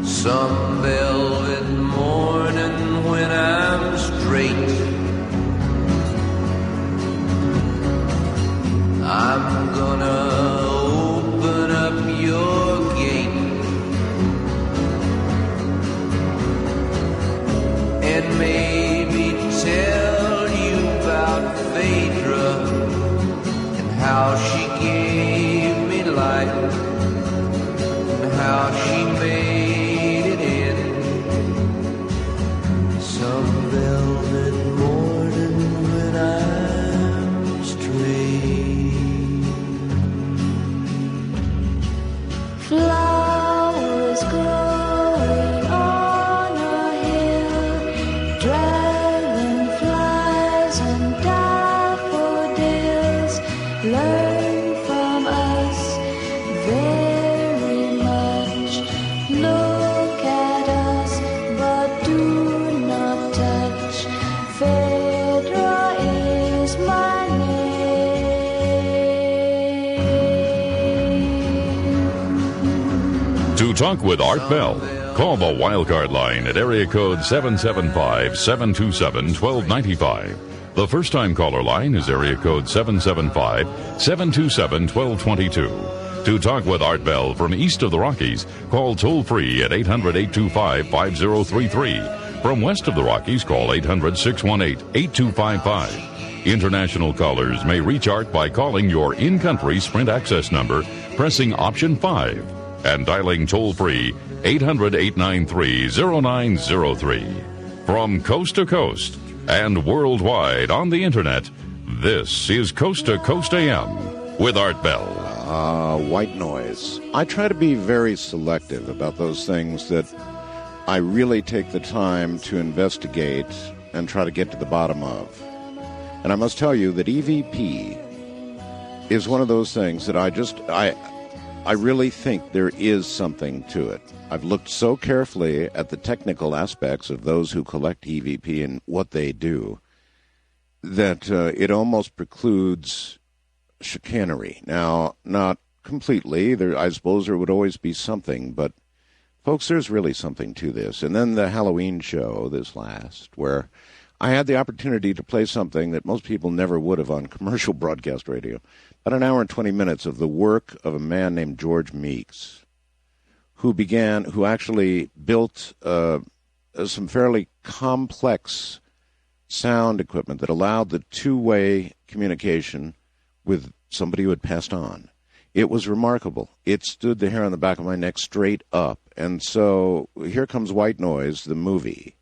Some velvet morning when I'm straight, I'm gonna open up your gate and maybe tell you about Phaedra and how she gave me life and how she made some velvet morning when I'm straight. Flowers growing on a hill, dragonflies and daffodils learn from us very much. Look at us, but do not touch. Phaedra is my name. To talk with Art Bell, call the Wildcard line at area code 775-727-1295. The first-time caller line is area code 775-727-1222. To talk with Art Bell from east of the Rockies, call toll-free at 800-825-5033. From west of the Rockies, call 800-618-8255. International callers may reach Art by calling your in-country Sprint access number, pressing option 5, and dialing toll-free 800-893-0903. From coast to coast and worldwide on the Internet, this is Coast to Coast AM with Art Bell. White Noise. I try to be very selective about those things that I really take the time to investigate and try to get to the bottom of. And I must tell you that EVP is one of those things that I really think there is something to it. I've looked so carefully at the technical aspects of those who collect EVP and what they do that it almost precludes chicanery. Now, not completely. I suppose there would always be something, but folks, there's really something to this. And then the Halloween show, this last, where I had the opportunity to play something that most people never would have on commercial broadcast radio. About an hour and 20 minutes of the work of a man named George Meeks, who actually built some fairly complex sound equipment that allowed the two-way communication with somebody who had passed on. It was remarkable. It stood the hair on the back of my neck straight up. And so here comes White Noise, the movie.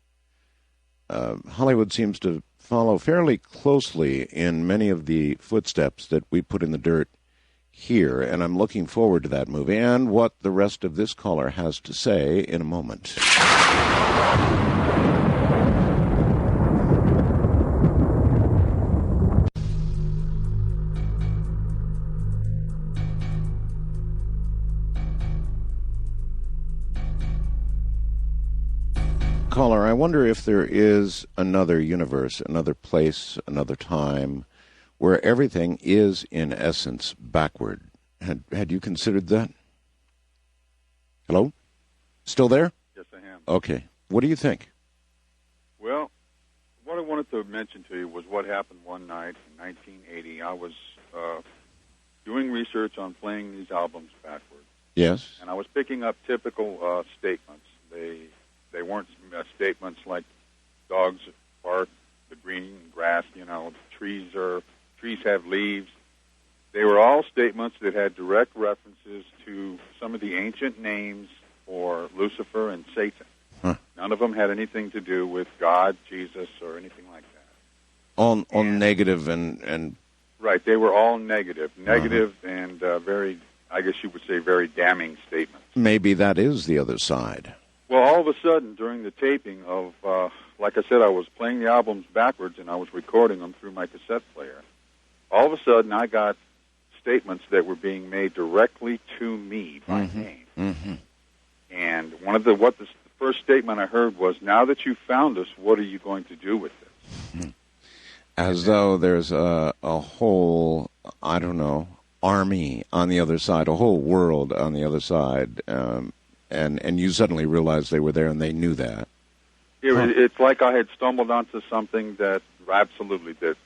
Hollywood seems to follow fairly closely in many of the footsteps that we put in the dirt here, and I'm looking forward to that movie and what the rest of this caller has to say in a moment. Caller, I wonder if there is another universe, another place, another time where everything is, in essence, backward. Had you considered that? Hello? Still there? Yes, I am. Okay. What do you think? Well, what I wanted to mention to you was what happened one night in 1980. I was doing research on playing these albums backwards. Yes. And I was picking up typical statements. They weren't statements like dogs bark, the green grass, trees have leaves. They were all statements that had direct references to some of the ancient names for Lucifer and Satan. Huh. None of them had anything to do with God, Jesus, or anything like that. All negative and... Right, they were all negative and very, I guess you would say, very damning statements. Maybe that is the other side. Well, all of a sudden, during the taping of, like I said, I was playing the albums backwards and I was recording them through my cassette player. All of a sudden, I got statements that were being made directly to me by name. Mm-hmm. And the first statement I heard was, "Now that you've found us, what are you going to do with this?" As though there's a whole, I don't know, army on the other side, a whole world on the other side, and you suddenly realized they were there and they knew that. It's like I had stumbled onto something that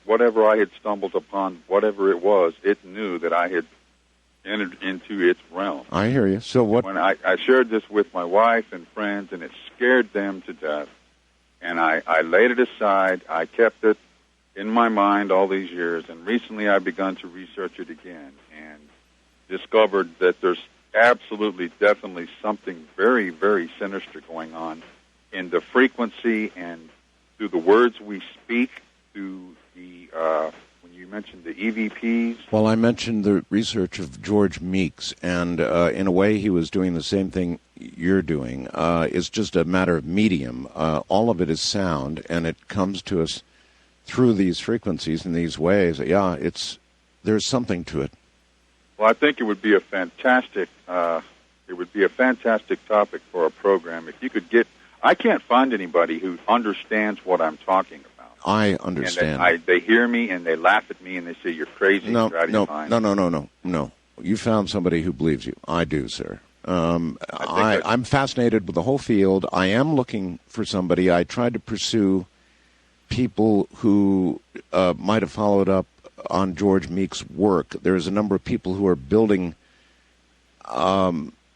whatever I had stumbled upon, whatever it was, it knew that I had entered into its realm. I hear you. So what? When I shared this with my wife and friends, and it scared them to death, and I laid it aside. I kept it in my mind all these years, and recently I've begun to research it again and discovered that there's absolutely, definitely something very, very sinister going on in the frequency and through the words we speak, through the, when you mentioned the EVPs. Well, I mentioned the research of George Meeks, and in a way he was doing the same thing you're doing. It's just a matter of medium. All of it is sound, and it comes to us through these frequencies in these ways. Yeah, there's something to it. Well, I think it would be a fantastic topic for a program if you could get. I can't find anybody who understands what I'm talking about. I understand. And they hear me and they laugh at me and they say you're crazy. No. No. You found somebody who believes you. I do, sir. I'm fascinated with the whole field. I am looking for somebody. I tried to pursue people who might have followed up on George Meeks' work. There's a number of people who are building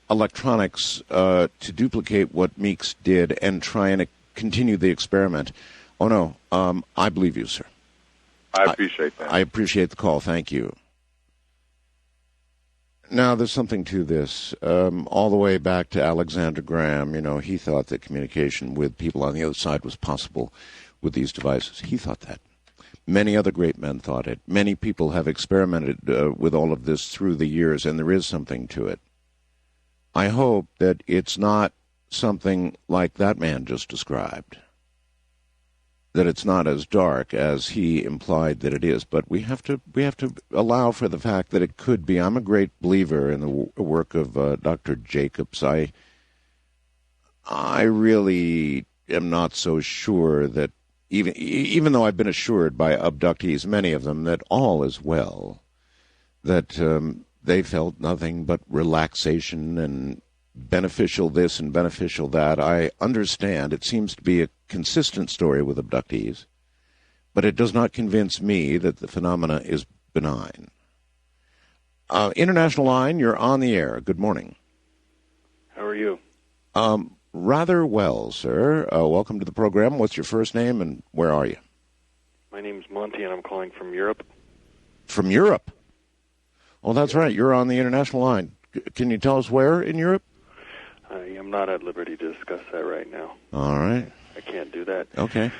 electronics to duplicate what Meeks did and try and continue the experiment. Oh, no, I believe you, sir. I appreciate that. I appreciate the call. Thank you. Now, there's something to this. All the way back to Alexander Graham, he thought that communication with people on the other side was possible with these devices. He thought that. Many other great men thought it. Many people have experimented with all of this through the years, and there is something to it. I hope that it's not something like that man just described, that it's not as dark as he implied that it is, but we have to allow for the fact that it could be. I'm a great believer in the work of Dr. Jacobs. I really am not so sure that even though I've been assured by abductees, many of them, that all is well, that they felt nothing but relaxation and beneficial this and beneficial that. I understand it seems to be a consistent story with abductees, but it does not convince me that the phenomena is benign. International Line, you're on the air. Good morning. How are you? Rather well, sir. Welcome to the program. What's your first name and where are you? My name's Monty, and I'm calling from Europe. From Europe? Oh, that's right. You're on the International Line. Can you tell us where in Europe? I am not at liberty to discuss that right now. All right. I can't do that. Okay.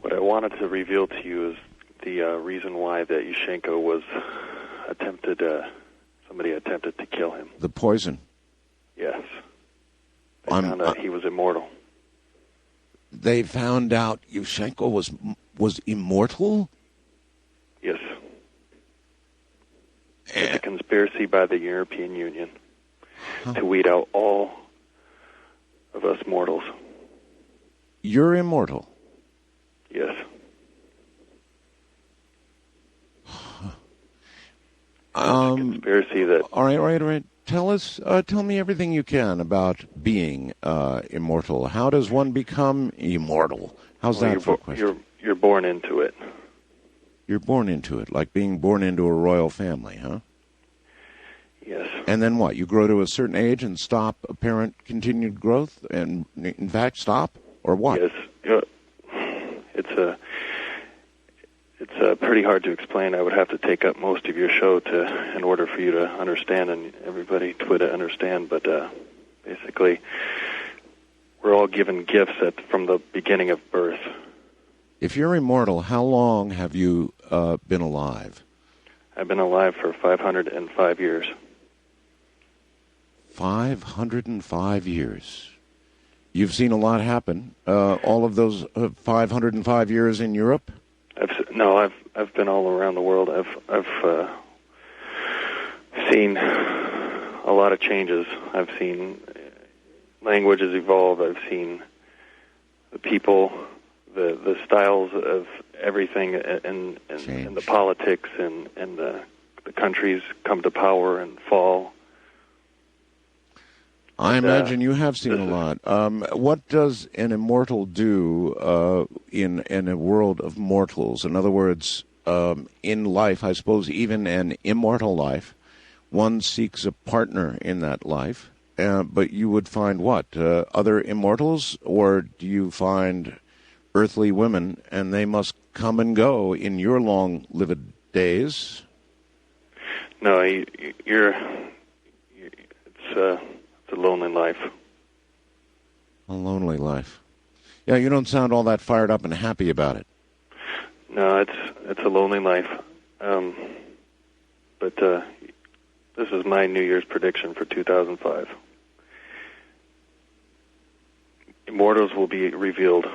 What I wanted to reveal to you is the reason why that Yushchenko was somebody attempted to kill him. The poison. Yes. They found out he was immortal. They found out Yushchenko was immortal? Yes. It's a conspiracy by the European Union to weed out all of us mortals. You're immortal? Yes. Conspiracy that... All right. Tell me everything you can about being immortal. How does one become immortal? How's that for a question? You're born into it. You're born into it, like being born into a royal family, huh? Yes. And then what? You grow to a certain age and stop apparent continued growth, and in fact stop, or what? Yes. It's pretty hard to explain. I would have to take up most of your show in order for you to understand, and everybody to understand. But basically, we're all given gifts from the beginning of birth. If you're immortal, how long have you been alive? I've been alive for 505 years. 505 years. You've seen a lot happen. All of those 505 years in Europe? I've been all around the world. I've seen a lot of changes. I've seen languages evolve. I've seen the people, the styles of everything, and the politics, and the countries come to power and fall. I imagine you have seen a lot. What does an immortal do in a world of mortals? In other words, in life, I suppose even an immortal life, one seeks a partner in that life. But you would find what? Other immortals? Or do you find earthly women, and they must come and go in your long-lived days? No, it's a lonely life. A lonely life. Yeah, you don't sound all that fired up and happy about it. No, it's a lonely life. But this is my New Year's prediction for 2005. Immortals will be revealed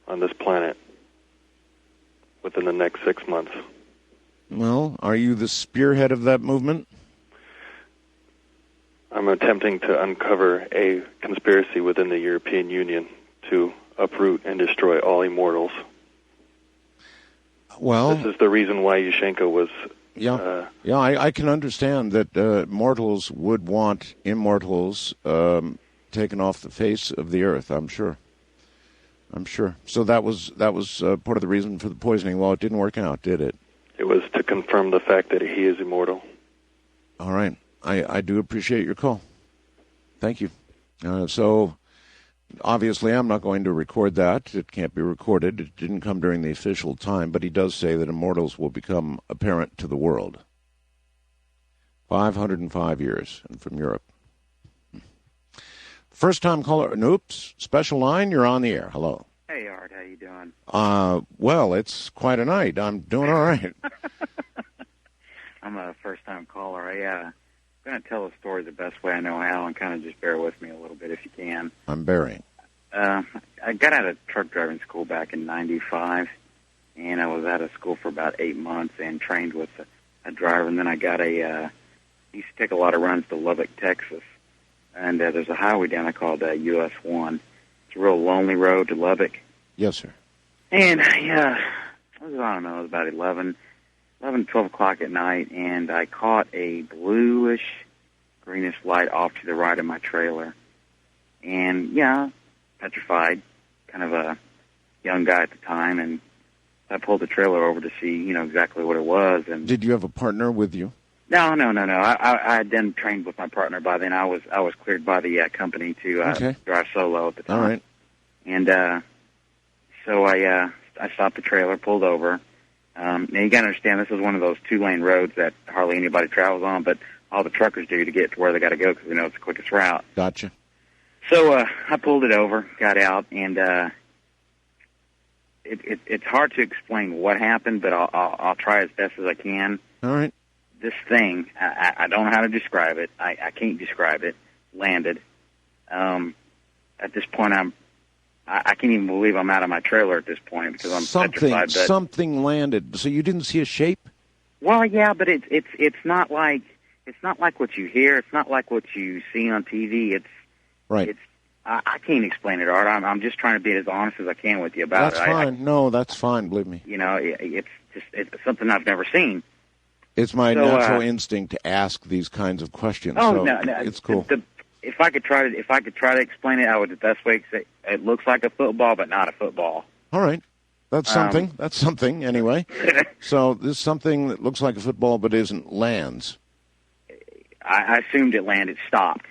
on this planet within the next 6 months. Well, are you the spearhead of that movement? I'm attempting to uncover a conspiracy within the European Union to uproot and destroy all immortals. Well, this is the reason why Yushchenko was... I can understand that mortals would want immortals taken off the face of the earth, I'm sure. So that was part of the reason for the poisoning. Well, it didn't work out, did it? It was to confirm the fact that he is immortal. All right. I do appreciate your call. Thank you. So, obviously, I'm not going to record that. It can't be recorded. It didn't come during the official time, but he does say that immortals will become apparent to the world. 505 years, and from Europe. First-time caller. Oops. Special line, you're on the air. Hello. Hey, Art. How you doing? Well, it's quite a night. I'm doing all right. I'm a first-time caller. I'm going to tell the story the best way I know how, and kind of just bear with me a little bit if you can. I'm bearing. I got out of truck driving school back in '95, and I was out of school for about 8 months and trained with a driver, and then I got used to take a lot of runs to Lubbock, Texas, and there's a highway down there called US 1. It's a real lonely road to Lubbock. Yes, sir. And I don't know, it was about 11, 12 o'clock at night, and I caught a bluish, greenish light off to the right of my trailer. And, petrified, kind of a young guy at the time, and I pulled the trailer over to see, exactly what it was. And did you have a partner with you? No. I had then trained with my partner by then. I was cleared by the company to drive solo at the time. All right. And so I stopped the trailer, pulled over. Now, you got to understand, this is one of those two-lane roads that hardly anybody travels on, but all the truckers do to get to where they got to go because they know it's the quickest route. Gotcha. So I pulled it over, got out, and it's hard to explain what happened, but I'll try as best as I can. All right. This thing, I don't know how to describe it. I can't describe it. Landed. At this point, I can't even believe I'm out of my trailer at this point because I'm petrified. But, something landed. So you didn't see a shape? Well, yeah, but it's not like what you hear. It's not like what you see on TV. It's right. I can't explain it, Art. I'm just trying to be as honest as I can with you about That's it. fine. No, that's fine. Believe me. You know, it's something I've never seen. It's my natural instinct to ask these kinds of questions. Oh, so no, it's cool. If I could try to explain it, I would. The best way to say it looks like a football, but not a football. All right. That's something. That's something, anyway. So this is something that looks like a football but isn't lands. I assumed it landed, stopped.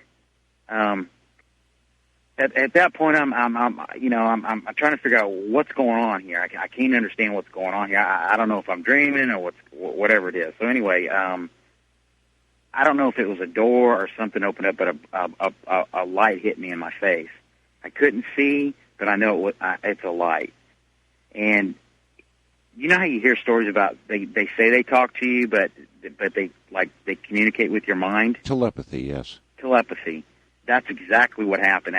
At that point, I'm trying to figure out what's going on here. I can't understand what's going on here. I don't know if I'm dreaming or whatever it is. So anyway, I don't know if it was a door or something opened up, but a light hit me in my face. I couldn't see, but I know it's a light. And you know how you hear stories about they say they talk to you, but they communicate with your mind? Telepathy, yes. Telepathy. That's exactly what happened.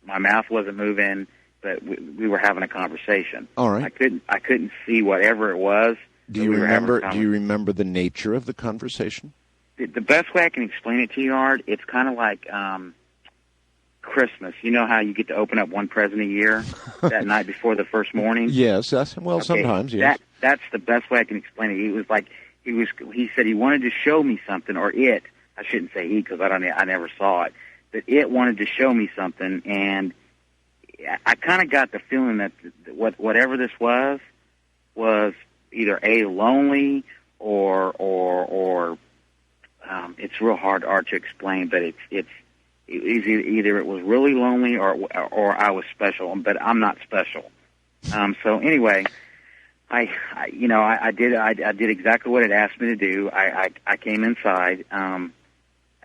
My mouth wasn't moving, but we were having a conversation. All right. I couldn't see whatever it was. Do you remember the nature of the conversation? The best way I can explain it to you, Art, it's kind of like Christmas. You know how you get to open up one present a year that night before the first morning? Yes, sometimes, yes. That's the best way I can explain it. It was like he said he wanted to show me something, or it. I shouldn't say he because I never saw it, but it wanted to show me something, and I kind of got the feeling that whatever this was either lonely or it's real hard, Art, to explain, but it's either it was really lonely or I was special, but I'm not special. So anyway, I did exactly what it asked me to do. I came inside.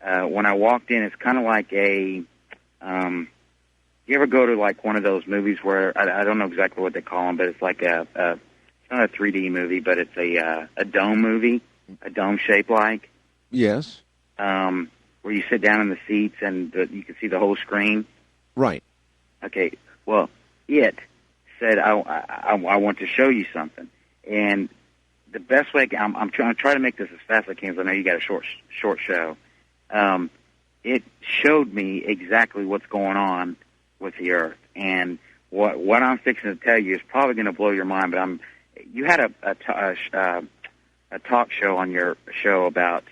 When I walked in, it's kind of like you ever go to like one of those movies where I don't know exactly what they call them, but it's like it's not a 3D movie, but it's a dome movie, a dome shape like. Yes. Where you sit down in the seats and you can see the whole screen. Right. Okay. Well, it said I want to show you something, and the best way I'm trying to make this as fast as I can, because I know you got a short show. It showed me exactly what's going on with the Earth, and what I'm fixing to tell you is probably going to blow your mind. But you had a talk show on your show about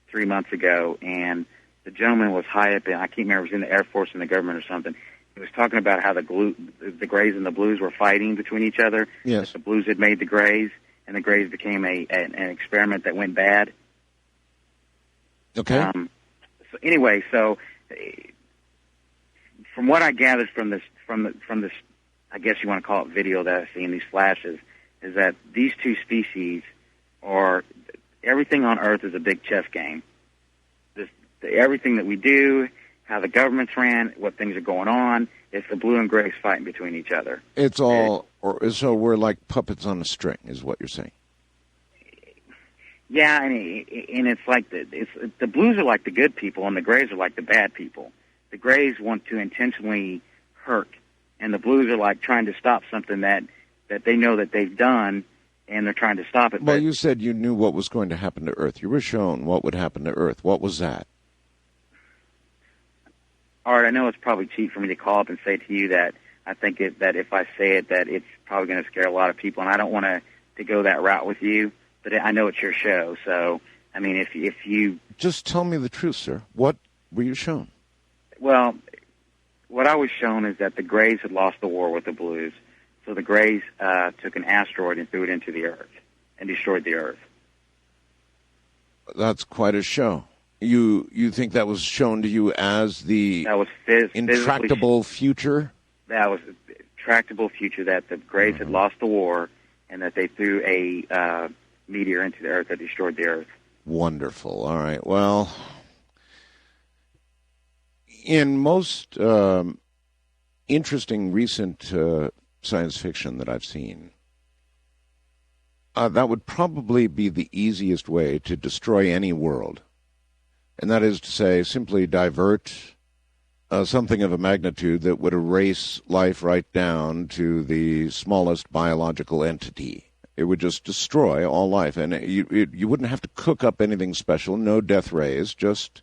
3 months ago, and the gentleman was high up in, I can't remember, if it was in the Air Force and the government or something. He was talking about how the Greys and the Blues were fighting between each other. Yes. The Blues had made the Greys, and the Greys became an experiment that went bad. Okay. So anyway, from what I gathered from this, I guess you want to call it video that I see in these flashes, is that these two species are, everything on Earth is a big chess game. Everything that we do, how the government's ran, what things are going on, it's the blue and grays fighting between each other. It's all, so we're like puppets on a string, is what you're saying. Yeah, and it's like the blues are like the good people, and the grays are like the bad people. The grays want to intentionally hurt, and the blues are like trying to stop something that they know that they've done, and they're trying to stop it. Well, you said you knew what was going to happen to Earth. You were shown what would happen to Earth. What was that? All right, I know it's probably cheap for me to call up and say to you that I think that if I say it, that it's probably going to scare a lot of people, and I don't want to go that route with you. But I know it's your show, so I mean, if you just tell me the truth, sir. What were you shown? Well, what I was shown is that the Greys had lost the war with the Blues, so the Greys took an asteroid and threw it into the Earth and destroyed the Earth. That's quite a show. You think that was shown to you as the intractable future? That was a tractable future, that the Greys had lost the war and that they threw a meteor into the Earth that destroyed the Earth. Wonderful. All right. Well, in most interesting recent science fiction that I've seen. That would probably be the easiest way to destroy any world. And that is to say, simply divert something of a magnitude that would erase life right down to the smallest biological entity. It would just destroy all life. And you wouldn't have to cook up anything special, no death rays, just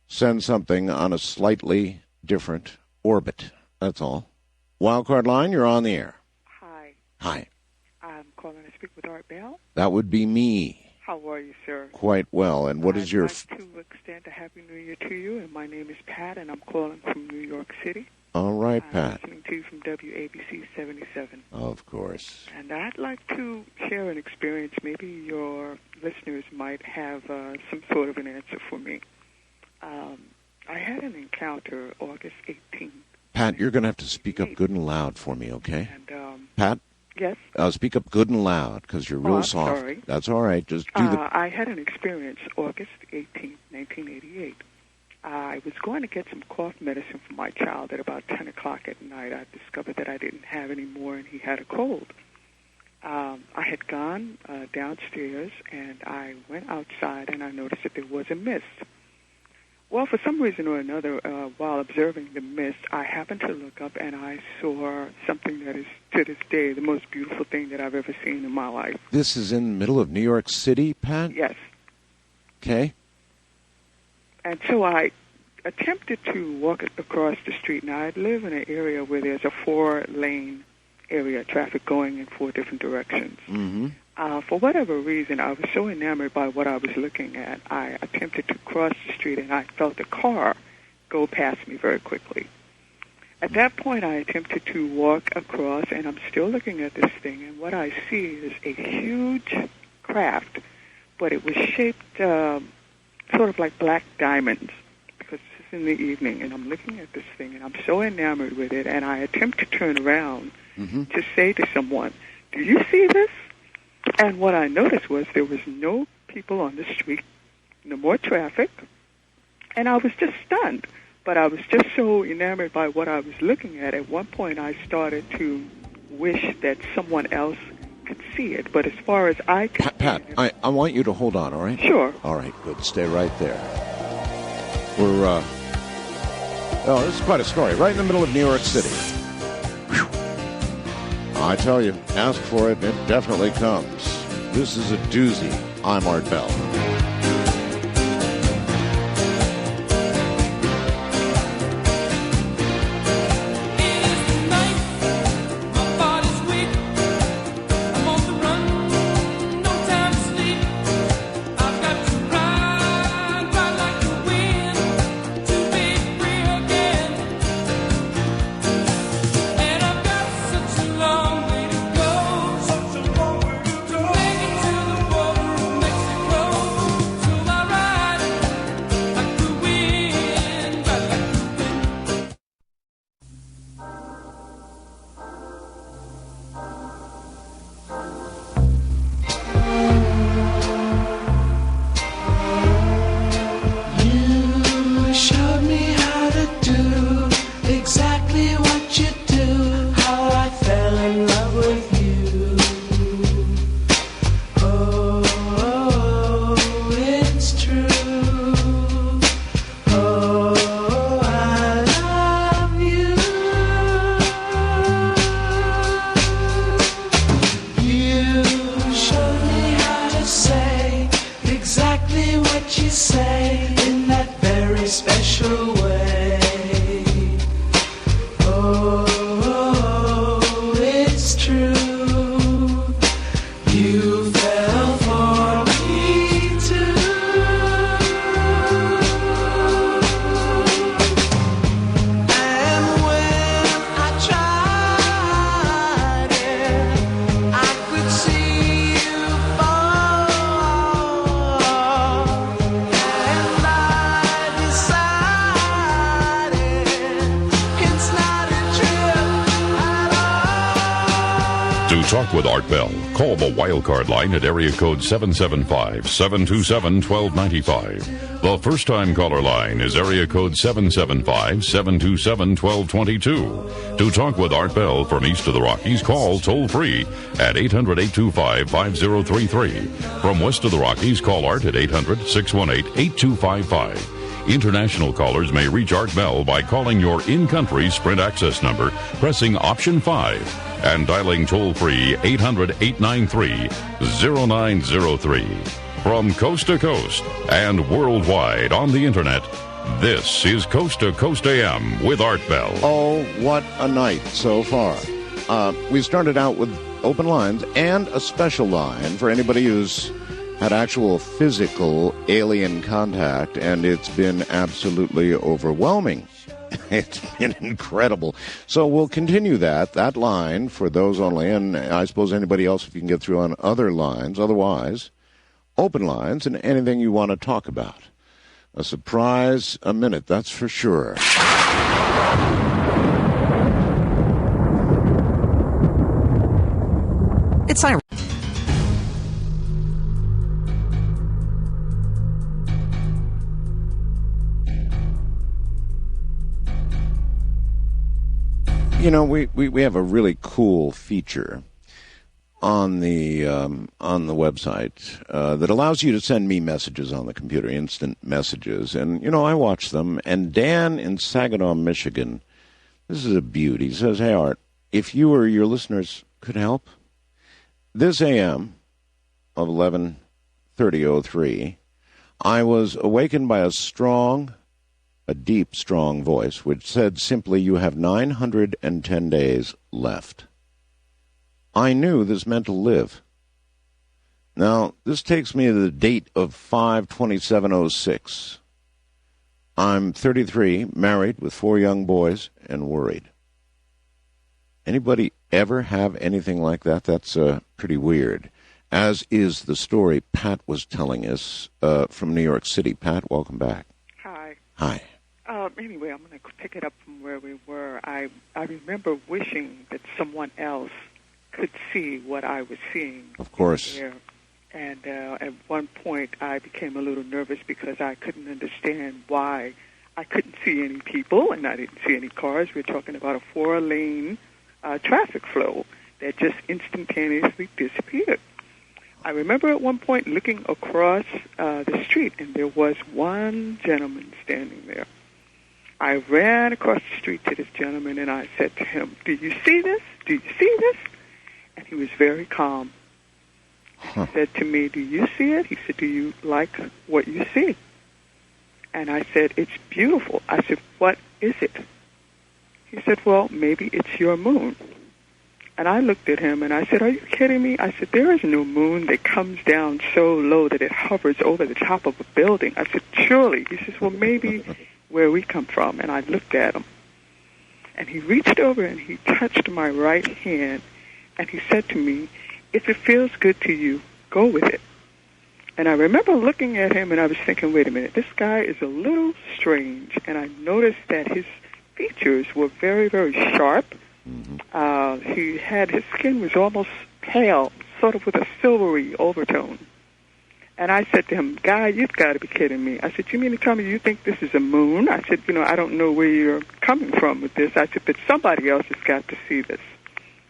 send something on a slightly different orbit. That's all. Wildcard line, you're on the air. Hi. Hi. I'm calling to speak with Art Bell. That would be me. How are you, sir? Quite well. And what is your... I'd like to extend a Happy New Year to you, and my name is Pat, and I'm calling from New York City. All right, I'm Pat. listening to you from WABC 77. Of course. And I'd like to share an experience. Maybe your listeners might have some sort of an answer for me. I had an encounter August 18th. Pat, you're going to have to speak up good and loud for me, okay? And, Pat? Yes? Speak up good and loud, because you're real I'm soft. sorry. That's all right. Just do I had an experience August 18th, 1988. I was going to get some cough medicine for my child at about 10 o'clock at night. I discovered that I didn't have any more, and he had a cold. I had gone downstairs, and I went outside, and I noticed that there was a mist. Well, for some reason or another, while observing the mist, I happened to look up, and I saw something that is, to this day, the most beautiful thing that I've ever seen in my life. This is in the middle of New York City, Pat? Yes. Okay. And so I attempted to walk across the street. Now, I live in an area where there's a 4-lane area, traffic going in 4 different directions. Mm-hmm. For whatever reason, I was so enamored by what I was looking at, I attempted to cross the street, and I felt a car go past me very quickly. At that point, I attempted to walk across, and I'm still looking at this thing, and what I see is a huge craft, but it was shaped sort of like black diamonds, because this is in the evening, and I'm looking at this thing, and I'm so enamored with it, and I attempt to turn around to say to someone, "Do you see this?" And what I noticed was there was no people on the street, no more traffic, and I was just stunned. But I was just so enamored by what I was looking at one point I started to wish that someone else could see it. But as far as I could... Pat, I want you to hold on, all right? Sure. All right, good. Stay right there. We're, oh, this is quite a story. Right in the middle of New York City. Whew. I tell you, ask for it, it definitely comes. This is a doozy. I'm Art Bell. talk with Art Bell, call the wildcard line at area code 775-727-1295. The first-time caller line is area code 775-727-1222. To talk with Art Bell from east of the Rockies, call toll-free at 800-825-5033. From west of the Rockies, call Art at 800-618-8255. International callers may reach Art Bell by calling your in-country Sprint access number, pressing option 5, and dialing toll-free 800-893-0903. From coast to coast and worldwide on the Internet, this is Coast to Coast AM with Art Bell. Oh, what a night so far. We started out with open lines and a special line for anybody who's had actual physical alien contact, and it's been absolutely overwhelming. It's been incredible. So we'll continue that line for those only, and I suppose anybody else if you can get through on other lines. Otherwise, open lines and anything you want to talk about. A surprise a minute, that's for sure. It's ironic. You know, we have a really cool feature on the website that allows you to send me messages on the computer, instant messages. And, you know, I watch them. And Dan in Saginaw, Michigan, this is a beaut. He says, hey, Art, if you or your listeners could help, this AM of 11:30:03, I was awakened by a deep, strong voice, which said simply, you have 910 days left. I knew this meant to live. Now, this takes me to the date of 5/27/06. I'm 33, married with 4 young boys, and worried. Anybody ever have anything like that? That's pretty weird. As is the story Pat was telling us from New York City. Pat, welcome back. Hi. Hi. Anyway, I'm going to pick it up from where we were. I remember wishing that someone else could see what I was seeing. Of course. There. And at one point, I became a little nervous because I couldn't understand why I couldn't see any people and I didn't see any cars. We're talking about a 4-lane traffic flow that just instantaneously disappeared. I remember at one point looking across the street, and there was one gentleman standing there. I ran across the street to this gentleman, and I said to him, do you see this? Do you see this? And he was very calm. He said to me, do you see it? He said, do you like what you see? And I said, it's beautiful. I said, what is it? He said, well, maybe it's your moon. And I looked at him, and I said, are you kidding me? I said, there is no moon that comes down so low that it hovers over the top of a building. I said, surely. He says, well, maybe where we come from. And I looked at him, and he reached over and he touched my right hand, and he said to me, if it feels good to you, go with it. And I remember looking at him, and I was thinking, wait a minute, this guy is a little strange. And I noticed that his features were very, very sharp. He had, his skin was almost pale, sort of with a silvery overtone. And I said to him, guy, you've got to be kidding me. I said, you mean to tell me you think this is a moon? I said, you know, I don't know where you're coming from with this. I said, but somebody else has got to see this.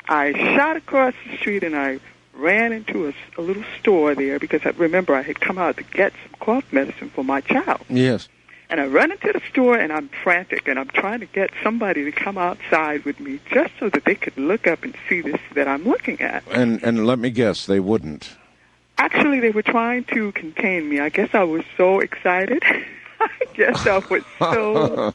I shot across the street, and I ran into a little store there because I remember I had come out to get some cough medicine for my child. Yes. And I run into the store, and I'm frantic, and I'm trying to get somebody to come outside with me just so that they could look up and see this that I'm looking at. And let me guess, they wouldn't. Actually, they were trying to contain me. I guess I was so excited. I guess I was so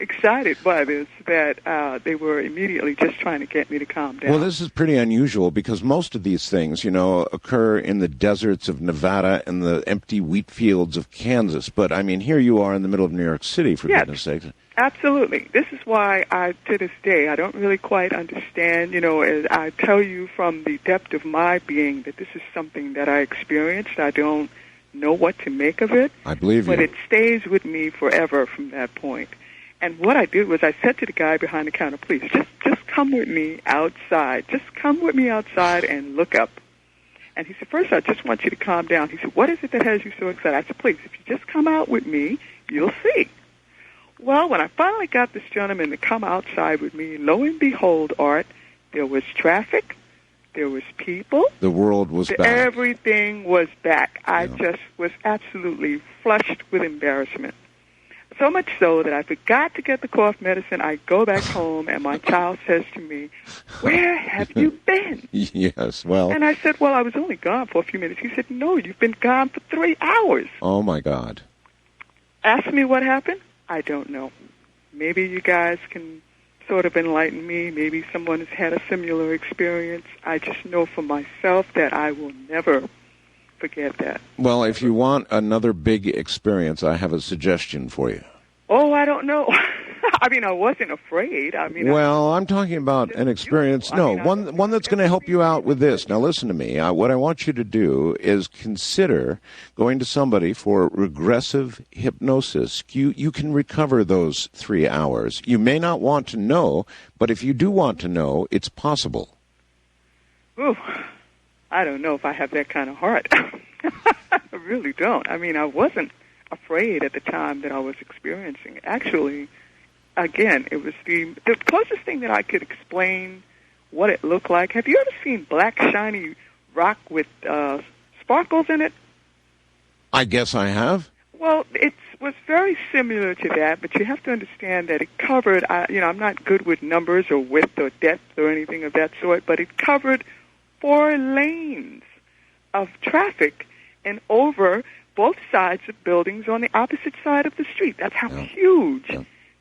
excited by this that they were immediately just trying to get me to calm down. Well, this is pretty unusual because most of these things, you know, occur in the deserts of Nevada and the empty wheat fields of Kansas. But, I mean, here you are in the middle of New York City, for goodness sakes. Absolutely. This is why to this day, I don't really quite understand, you know, as I tell you from the depth of my being that this is something that I experienced. I don't know what to make of it. I believe you. But it stays with me forever from that point. And what I did was I said to the guy behind the counter, please, just come with me outside. Just come with me outside and look up. And he said, first, I just want you to calm down. He said, what is it that has you so excited? I said, please, if you just come out with me, you'll see. Well, when I finally got this gentleman to come outside with me, lo and behold, Art, there was traffic, there was people. The world was back. Everything was back. I just was absolutely flushed with embarrassment. So much so that I forgot to get the cough medicine. I go back home, and my child says to me, where have you been? Yes, well. And I said, well, I was only gone for a few minutes. He said, no, you've been gone for 3 hours. Oh, my God. Ask me what happened. I don't know. Maybe you guys can sort of enlighten me. Maybe someone has had a similar experience. I just know for myself that I will never forget that. Well, if you want another big experience, I have a suggestion for you. Oh, I don't know. I mean, I wasn't afraid. I mean, Well, I'm talking about an experience. No, one that's going to help you out with this. Now, listen to me. What I want you to do is consider going to somebody for regressive hypnosis. You can recover those 3 hours. You may not want to know, but if you do want to know, it's possible. Ooh, I don't know if I have that kind of heart. I really don't. I mean, I wasn't afraid at the time that I was experiencing it. Actually, again, it was the closest thing that I could explain what it looked like. Have you ever seen black, shiny rock with sparkles in it? I guess I have. Well, it was very similar to that, but you have to understand that it covered, I'm not good with numbers or width or depth or anything of that sort, but it covered 4 lanes of traffic and over both sides of buildings on the opposite side of the street. That's how huge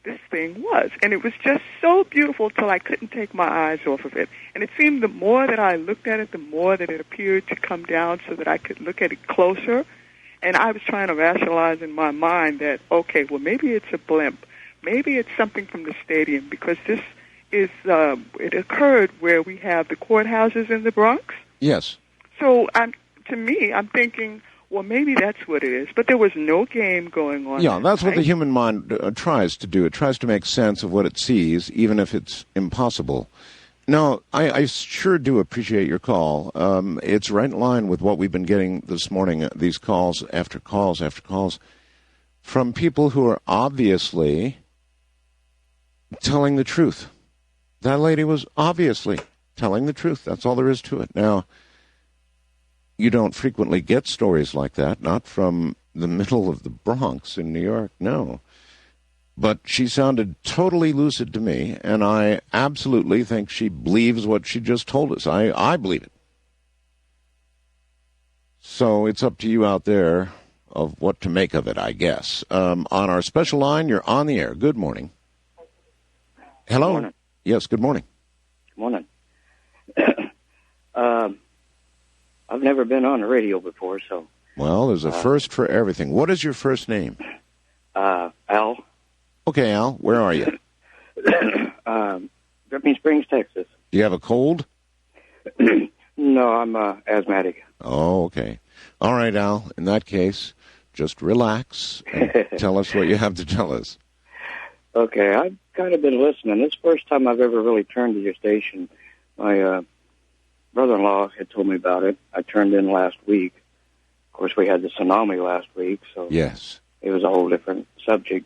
this thing was. And it was just so beautiful till I couldn't take my eyes off of it. And it seemed the more that I looked at it, the more that it appeared to come down so that I could look at it closer. And I was trying to rationalize in my mind that, okay, well, maybe it's a blimp. Maybe it's something from the stadium, because this is, it occurred where we have the courthouses in the Bronx. Yes. So to me, I'm thinking, well, maybe that's what it is. But there was no game going on. Yeah, that's what the human mind tries to do. It tries to make sense of what it sees, even if it's impossible. No, I sure do appreciate your call. It's right in line with what we've been getting this morning, these calls after calls after calls, from people who are obviously telling the truth. That lady was obviously telling the truth. That's all there is to it. Now, you don't frequently get stories like that, not from the middle of the Bronx in New York, no. But she sounded totally lucid to me, and I absolutely think she believes what she just told us. I believe it. So it's up to you out there of what to make of it, I guess. On our special line, you're on the air. Good morning. Hello? Good morning. Yes, good morning. Good morning. I've never been on the radio before, so... Well, there's a first for everything. What is your first name? Al. Okay, Al, where are you? Dripping Springs, Texas. Do you have a cold? No, I'm asthmatic. Oh, okay. All right, Al, in that case, just relax and tell us what you have to tell us. Okay, I've kind of been listening. This is the first time I've ever really turned to your station. My brother-in-law had told me about it. I turned in last week. Of course, we had the tsunami last week, so yes, it was a whole different subject.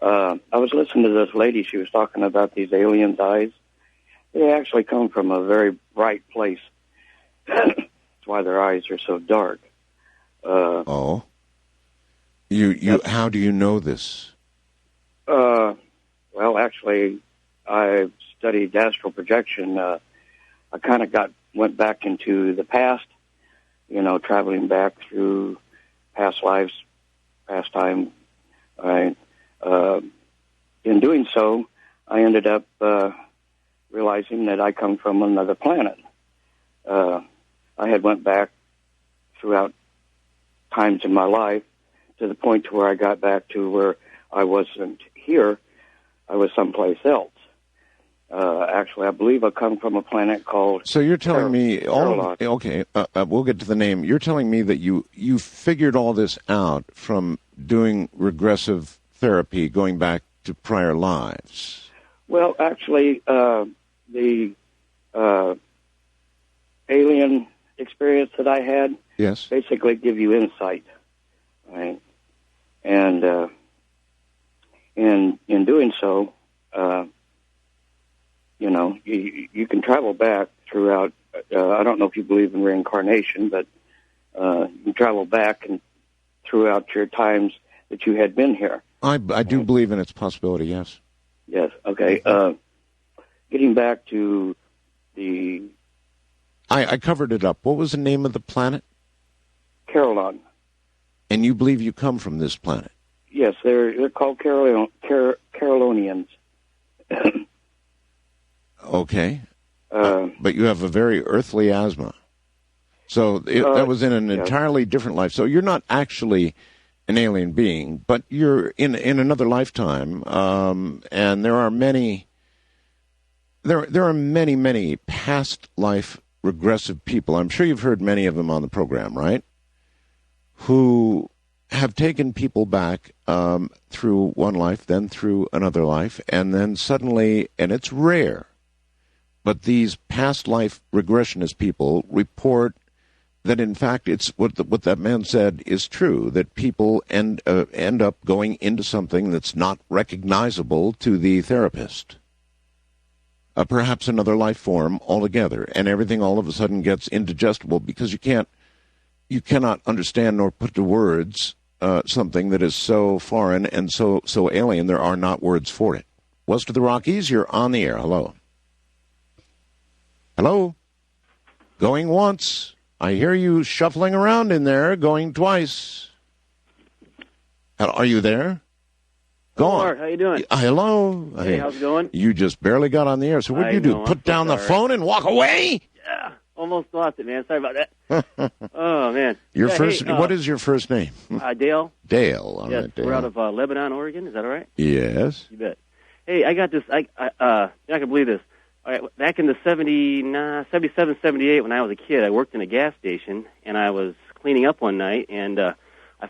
I was listening to this lady. She was talking about these aliens' eyes. They actually come from a very bright place. That's why their eyes are so dark. Oh. How do you know this? Well, actually, I studied astral projection. I kind of went back into the past, traveling back through past lives, past time. In doing so, I ended up realizing that I come from another planet. I had went back throughout times in my life to the point to where I got back to where I wasn't here. I was someplace else. Actually, I believe I come from a planet called... So you're telling me... Okay, we'll get to the name. You're telling me that you figured all this out from doing regressive therapy, going back to prior lives? Well, actually, the alien experience that I had Yes. basically give you insight, right? And in doing so, you can travel back throughout. I don't know if you believe in reincarnation, but you can travel back and throughout your times that you had been here. I do believe in its possibility, yes. Yes. Okay. Getting back to the I covered it up. What was the name of the planet? Carolon. And you believe you come from this planet? Yes, they're called Carolonians. Okay. But you have a very earthly asthma. So that was in an entirely different life. So you're not actually an alien being, but you're in another lifetime. And there are many past life regressive people. I'm sure you've heard many of them on the program, right? Who have taken people back through one life, then through another life, and then suddenly, and it's rare, but these past life regressionist people report that in fact it's what that man said is true, that people end up going into something that's not recognizable to the therapist. Perhaps another life form altogether, and everything all of a sudden gets indigestible because you cannot understand nor put to words something that is so foreign and so alien. There are not words for it. West of the Rockies, you're on the air. Hello. Hello. Going once. I hear you shuffling around in there. Going twice. Are you there? Go on. Mark, how you doing? Hello. Hey, how's it going? You just barely got on the air. So what did you do? Put down the phone and walk away? Yeah, almost lost it, man. Sorry about that. Oh, man. What is your first name? Dale. Dale. All yes, right, Dale. we're out of Lebanon, Oregon. Is that all right? Yes. You bet. Hey, I got this. You're not going to believe this. All right, back in the 77, 78, when I was a kid, I worked in a gas station, and I was cleaning up one night, and I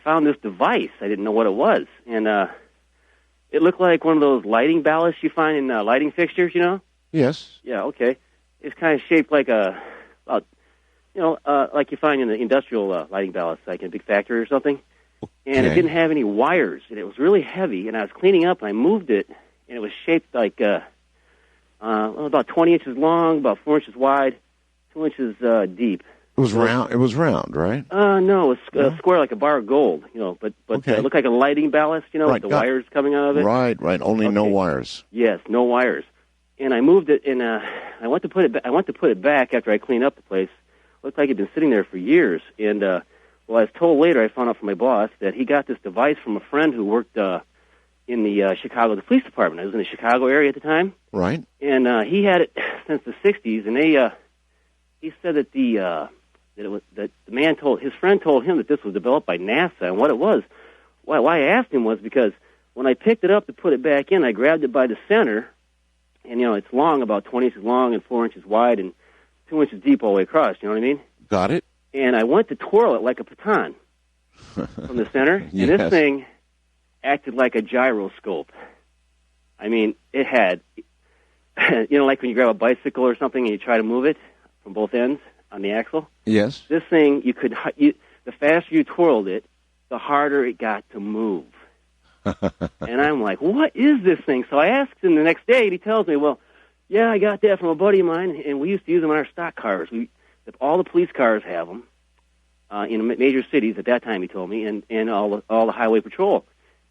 found this device. I didn't know what it was. And it looked like one of those lighting ballasts you find in lighting fixtures, you know? Yes. Yeah, okay. It's kind of shaped like like you find in the industrial lighting ballast, like in a big factory or something. And it didn't have any wires, and it was really heavy. And I was cleaning up, and I moved it, and it was shaped like about 20 inches long, about 4 inches wide, 2 inches deep. It was round. It was round, right? No, it was square like a bar of gold, you know. But it looked like a lighting ballast, you know, Right, with the wires coming out of it. Right. Only no wires. Yes, no wires. And I moved it, and I went to put it back after I cleaned up the place. It looked like it had been sitting there for years. And I was told later, I found out from my boss that he got this device from a friend who worked in the the police department. I was in the Chicago area at the time. Right. And he had it since the 60s, and he said that his friend told him that this was developed by NASA, and what it was. Why I asked him was because when I picked it up to put it back in, I grabbed it by the center, and it's long, about 20 inches long and 4 inches wide and 2 inches deep all the way across. You know what I mean? Got it. And I went to twirl it like a baton from the center, and this thing acted like a gyroscope. I mean, it had, like when you grab a bicycle or something and you try to move it from both ends on the axle. Yes. This thing, the faster you twirled it, the harder it got to move. And I'm like, what is this thing? So I asked him the next day, and he tells me, well, yeah, I got that from a buddy of mine, and we used to use them in our stock cars. All the police cars have them in major cities at that time, he told me, and all the highway patrol.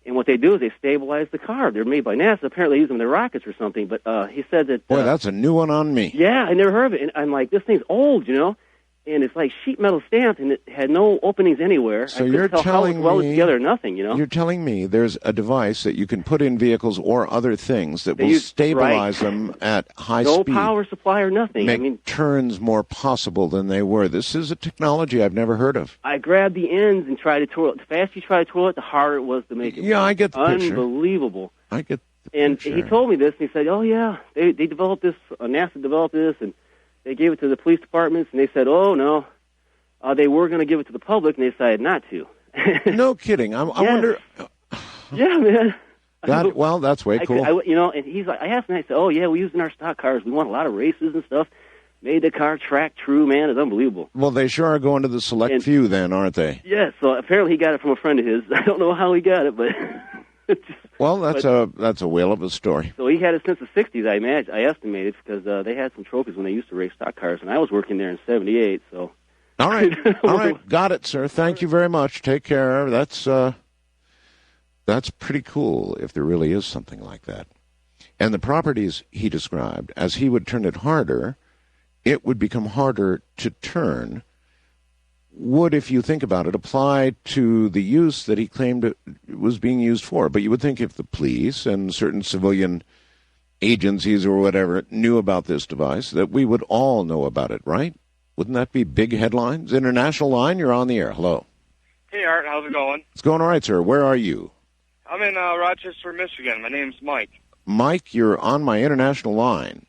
And what they do is they stabilize the car. They're made by NASA. Apparently they use them in their rockets or something. But he said that... Boy, that's a new one on me. Yeah, I never heard of it. And I'm like, this thing's old, you know? And it's like sheet metal stamped, and it had no openings anywhere. So I couldn't tell how it was welded together or nothing, you know? You're telling me there's a device that you can put in vehicles or other things that will stabilize them at high speed. No power supply or nothing. Make turns more possible than they were. This is a technology I've never heard of. I grabbed the ends and tried to twirl it. The faster you try to twirl it, the harder it was to make it. Yeah, I get the picture. Unbelievable. I get the picture. He told me this, and he said, oh, yeah, they developed this, NASA developed this, and they gave it to the police departments, and they said, oh, no. They were going to give it to the public, and they decided not to. No kidding. I wonder... Yeah, man. Well, that's way cool. And he's like, I asked him, I said, oh, yeah, we use in our stock cars. We won a lot of races and stuff. Made the car track true, man. It's unbelievable. Well, they sure are going to the select few then, aren't they? Yeah, so apparently he got it from a friend of his. I don't know how he got it, but... Well, that's a whale of a story. So he had it since the 60s, I estimated, because they had some trophies when they used to race stock cars, and I was working there in 78, so... All right. Got it, sir. Thank you very much. Take care. That's pretty cool if there really is something like that. And the properties he described, as he would turn it harder, it would become harder to turn, would, if you think about it, apply to the use that he claimed it was being used for. But you would think if the police and certain civilian agencies or whatever knew about this device, that we would all know about it, right? Wouldn't that be big headlines? International Line, you're on the air. Hello. Hey, Art. How's it going? It's going all right, sir. Where are you? I'm in Rochester, Michigan. My name's Mike. Mike, you're on my international line.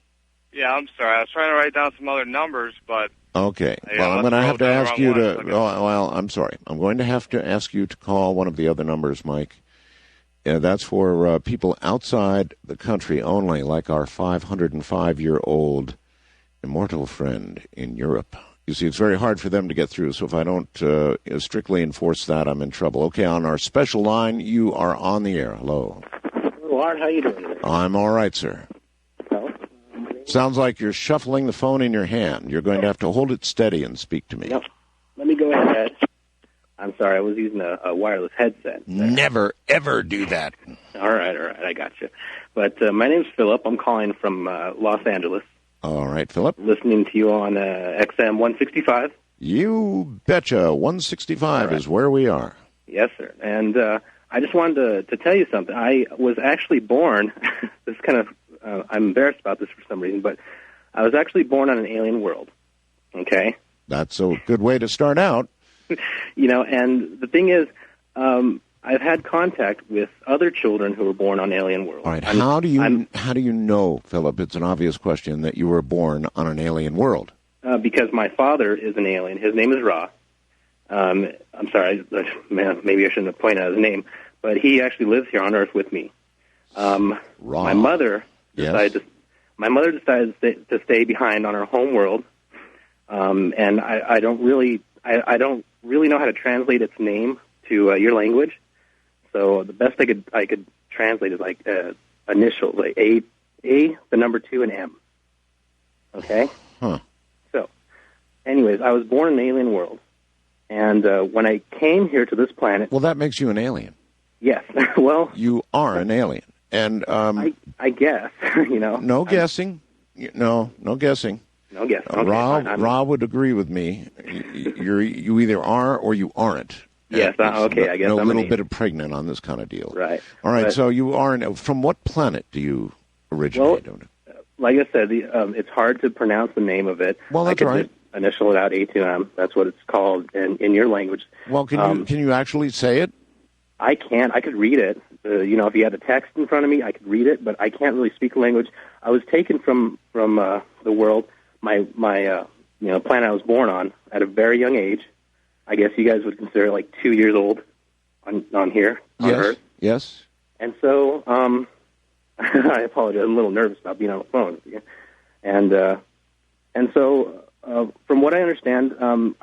Yeah, I'm sorry. I was trying to write down some other numbers, but... Okay. Well, I'm going to have to ask you to... Well, I'm sorry. I'm going to have to ask you to call one of the other numbers, Mike. That's for people outside the country only, like our 505-year-old immortal friend in Europe. You see, it's very hard for them to get through, so if I don't strictly enforce that, I'm in trouble. Okay, on our special line, you are on the air. Hello. Hello, Art. How you doing today? I'm all right, sir. Hello? Sounds like you're shuffling the phone in your hand. You're going to have to hold it steady and speak to me. Yep. Let me go ahead. I'm sorry, I was using a wireless headset. Never, ever do that. All right, I got you. But my name's Philip. I'm calling from Los Angeles. All right, Philip. Listening to you on XM 165. You betcha. 165 is where we are. Yes, sir. And I just wanted to tell you something. I was actually born, this kind of, I'm embarrassed about this for some reason, but I was actually born on an alien world. Okay? That's a good way to start out. And the thing is, I've had contact with other children who were born on alien worlds. All right. How do you know, Philip? It's an obvious question that you were born on an alien world. Because my father is an alien. His name is Ra. I'm sorry, maybe I shouldn't have pointed out his name, but he actually lives here on Earth with me. Ra. My mother decided to stay behind on our home world, and I don't really know how to translate its name to your language. So the best I could translate is like initials, like A, the number 2, and M. Okay? Huh. So, anyways, I was born in an alien world. And when I came here to this planet... Well, that makes you an alien. Yes. Well... You are an alien. And I guess, No guessing. No guessing. No guessing. Okay, Ra would agree with me. You either are or you aren't. Yes, okay, I guess no I'm little bit of pregnant on this kind of deal. Right. All right, but, so you are... From what planet do you originate? Well, like I said, it's hard to pronounce the name of it. Well, that's right. Just initial it out, A2M. That's what it's called in your language. Well, can you actually say it? I can't. I could read it. If you had the text in front of me, I could read it, but I can't really speak the language. I was taken from the world, my planet I was born on, at a very young age. I guess you guys would consider it like 2 years old on here, on Earth. Yes. And so, I apologize. I'm a little nervous about being on the phone with you. And so, from what I understand, I'm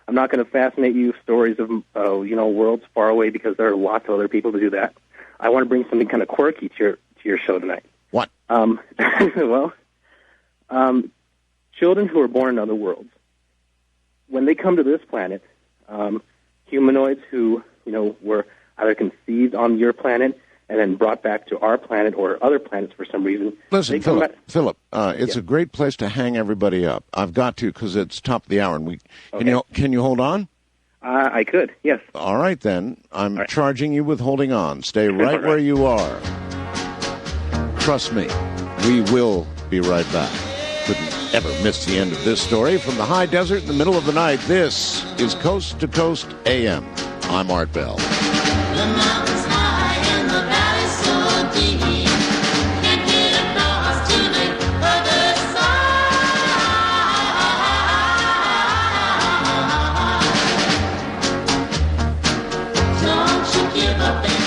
not going to fascinate you with stories of, worlds far away because there are lots of other people to do that. I want to bring something kind of quirky to your show tonight. What? Children who are born in other worlds, when they come to this planet, humanoids who, were either conceived on your planet and then brought back to our planet or other planets for some reason. Listen, Philip, it's a great place to hang everybody up. I've got to because it's top of the hour. And can you hold on? I could, yes. All right, then. I'm charging you with holding on. Stay right where you are. Trust me, we will be right back. Couldn't ever miss the end of this story. From the high desert in the middle of the night, this is Coast to Coast AM. I'm Art Bell. The mountains high and the valley so deep, can't get across to the other side. Don't you give up, baby.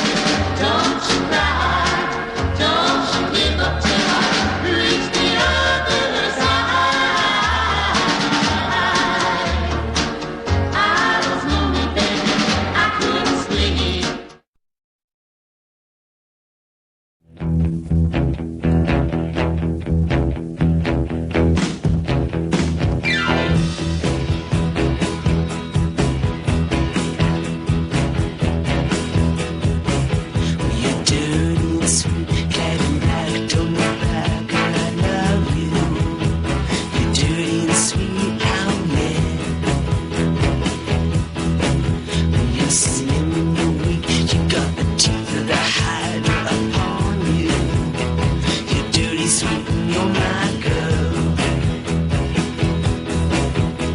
you're my girl.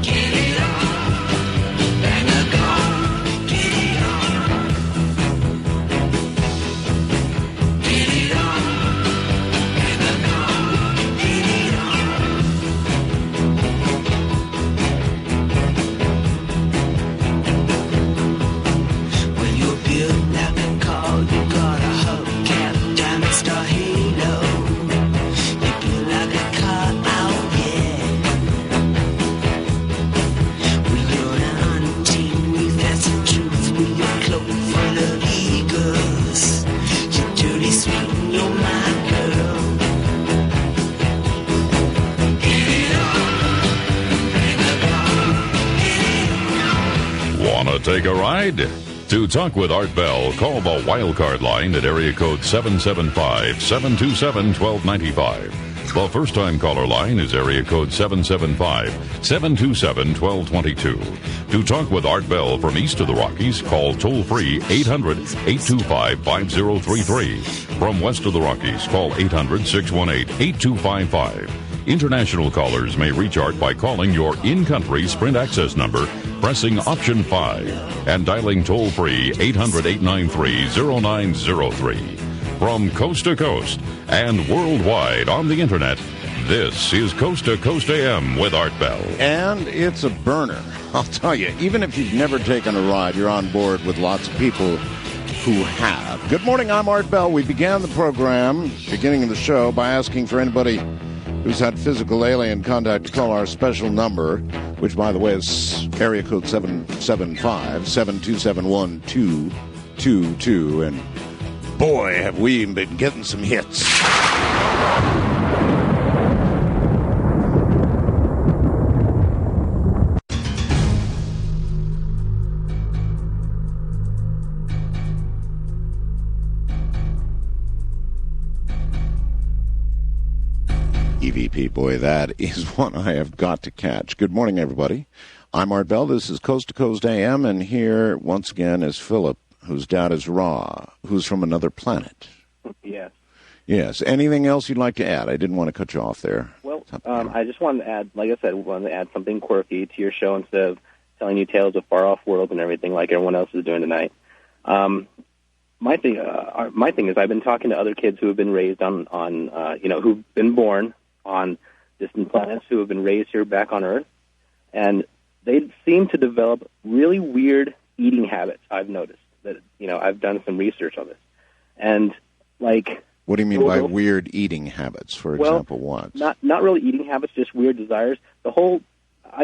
Get it on, and I'm gonna get it on. Get it on, and I'm gonna get it on. When you're built like a car, you got a hubcap, diamond star halo. You feel like a car out, yeah. When you're a hunting, we that's the truth. When you're cloak full of eagles, you're dirty sweet and you're my girl. Get it on, and I'm gonna get it on. Want to take a ride? To talk with Art Bell, call the wildcard line at area code 775-727-1295. The first-time caller line is area code 775-727-1222. To talk with Art Bell from east of the Rockies, call toll-free 800-825-5033. From west of the Rockies, call 800-618-8255. International callers may reach Art by calling your in-country Sprint access number, pressing option 5, and dialing toll-free 800-893-0903. From coast to coast and worldwide on the Internet, this is Coast to Coast AM with Art Bell. And it's a burner. I'll tell you, even if you've never taken a ride, you're on board with lots of people who have. Good morning, I'm Art Bell. We began the program, beginning of the show, by asking for anybody who's had physical alien contact to call our special number, which, by the way, is area code 775-727-1222. And boy, have we been getting some hits. EVP, boy, that is one I have got to catch. Good morning, everybody. I'm Art Bell. This is Coast to Coast AM, and here, once again, is Philip, whose dad is Ra, who's from another planet. Yes. Yes. Anything else you'd like to add? I didn't want to cut you off there. Well, I just wanted to add, like I said, wanted to add something quirky to your show instead of telling you tales of far-off worlds and everything like everyone else is doing tonight. My thing is I've been talking to other kids who have been raised on who've been born on distant planets, who have been raised here back on Earth, and they seem to develop really weird eating habits. I've noticed that, I've done some research on this, and like. What do you mean by weird eating habits? For example, what? Not really eating habits, just weird desires. I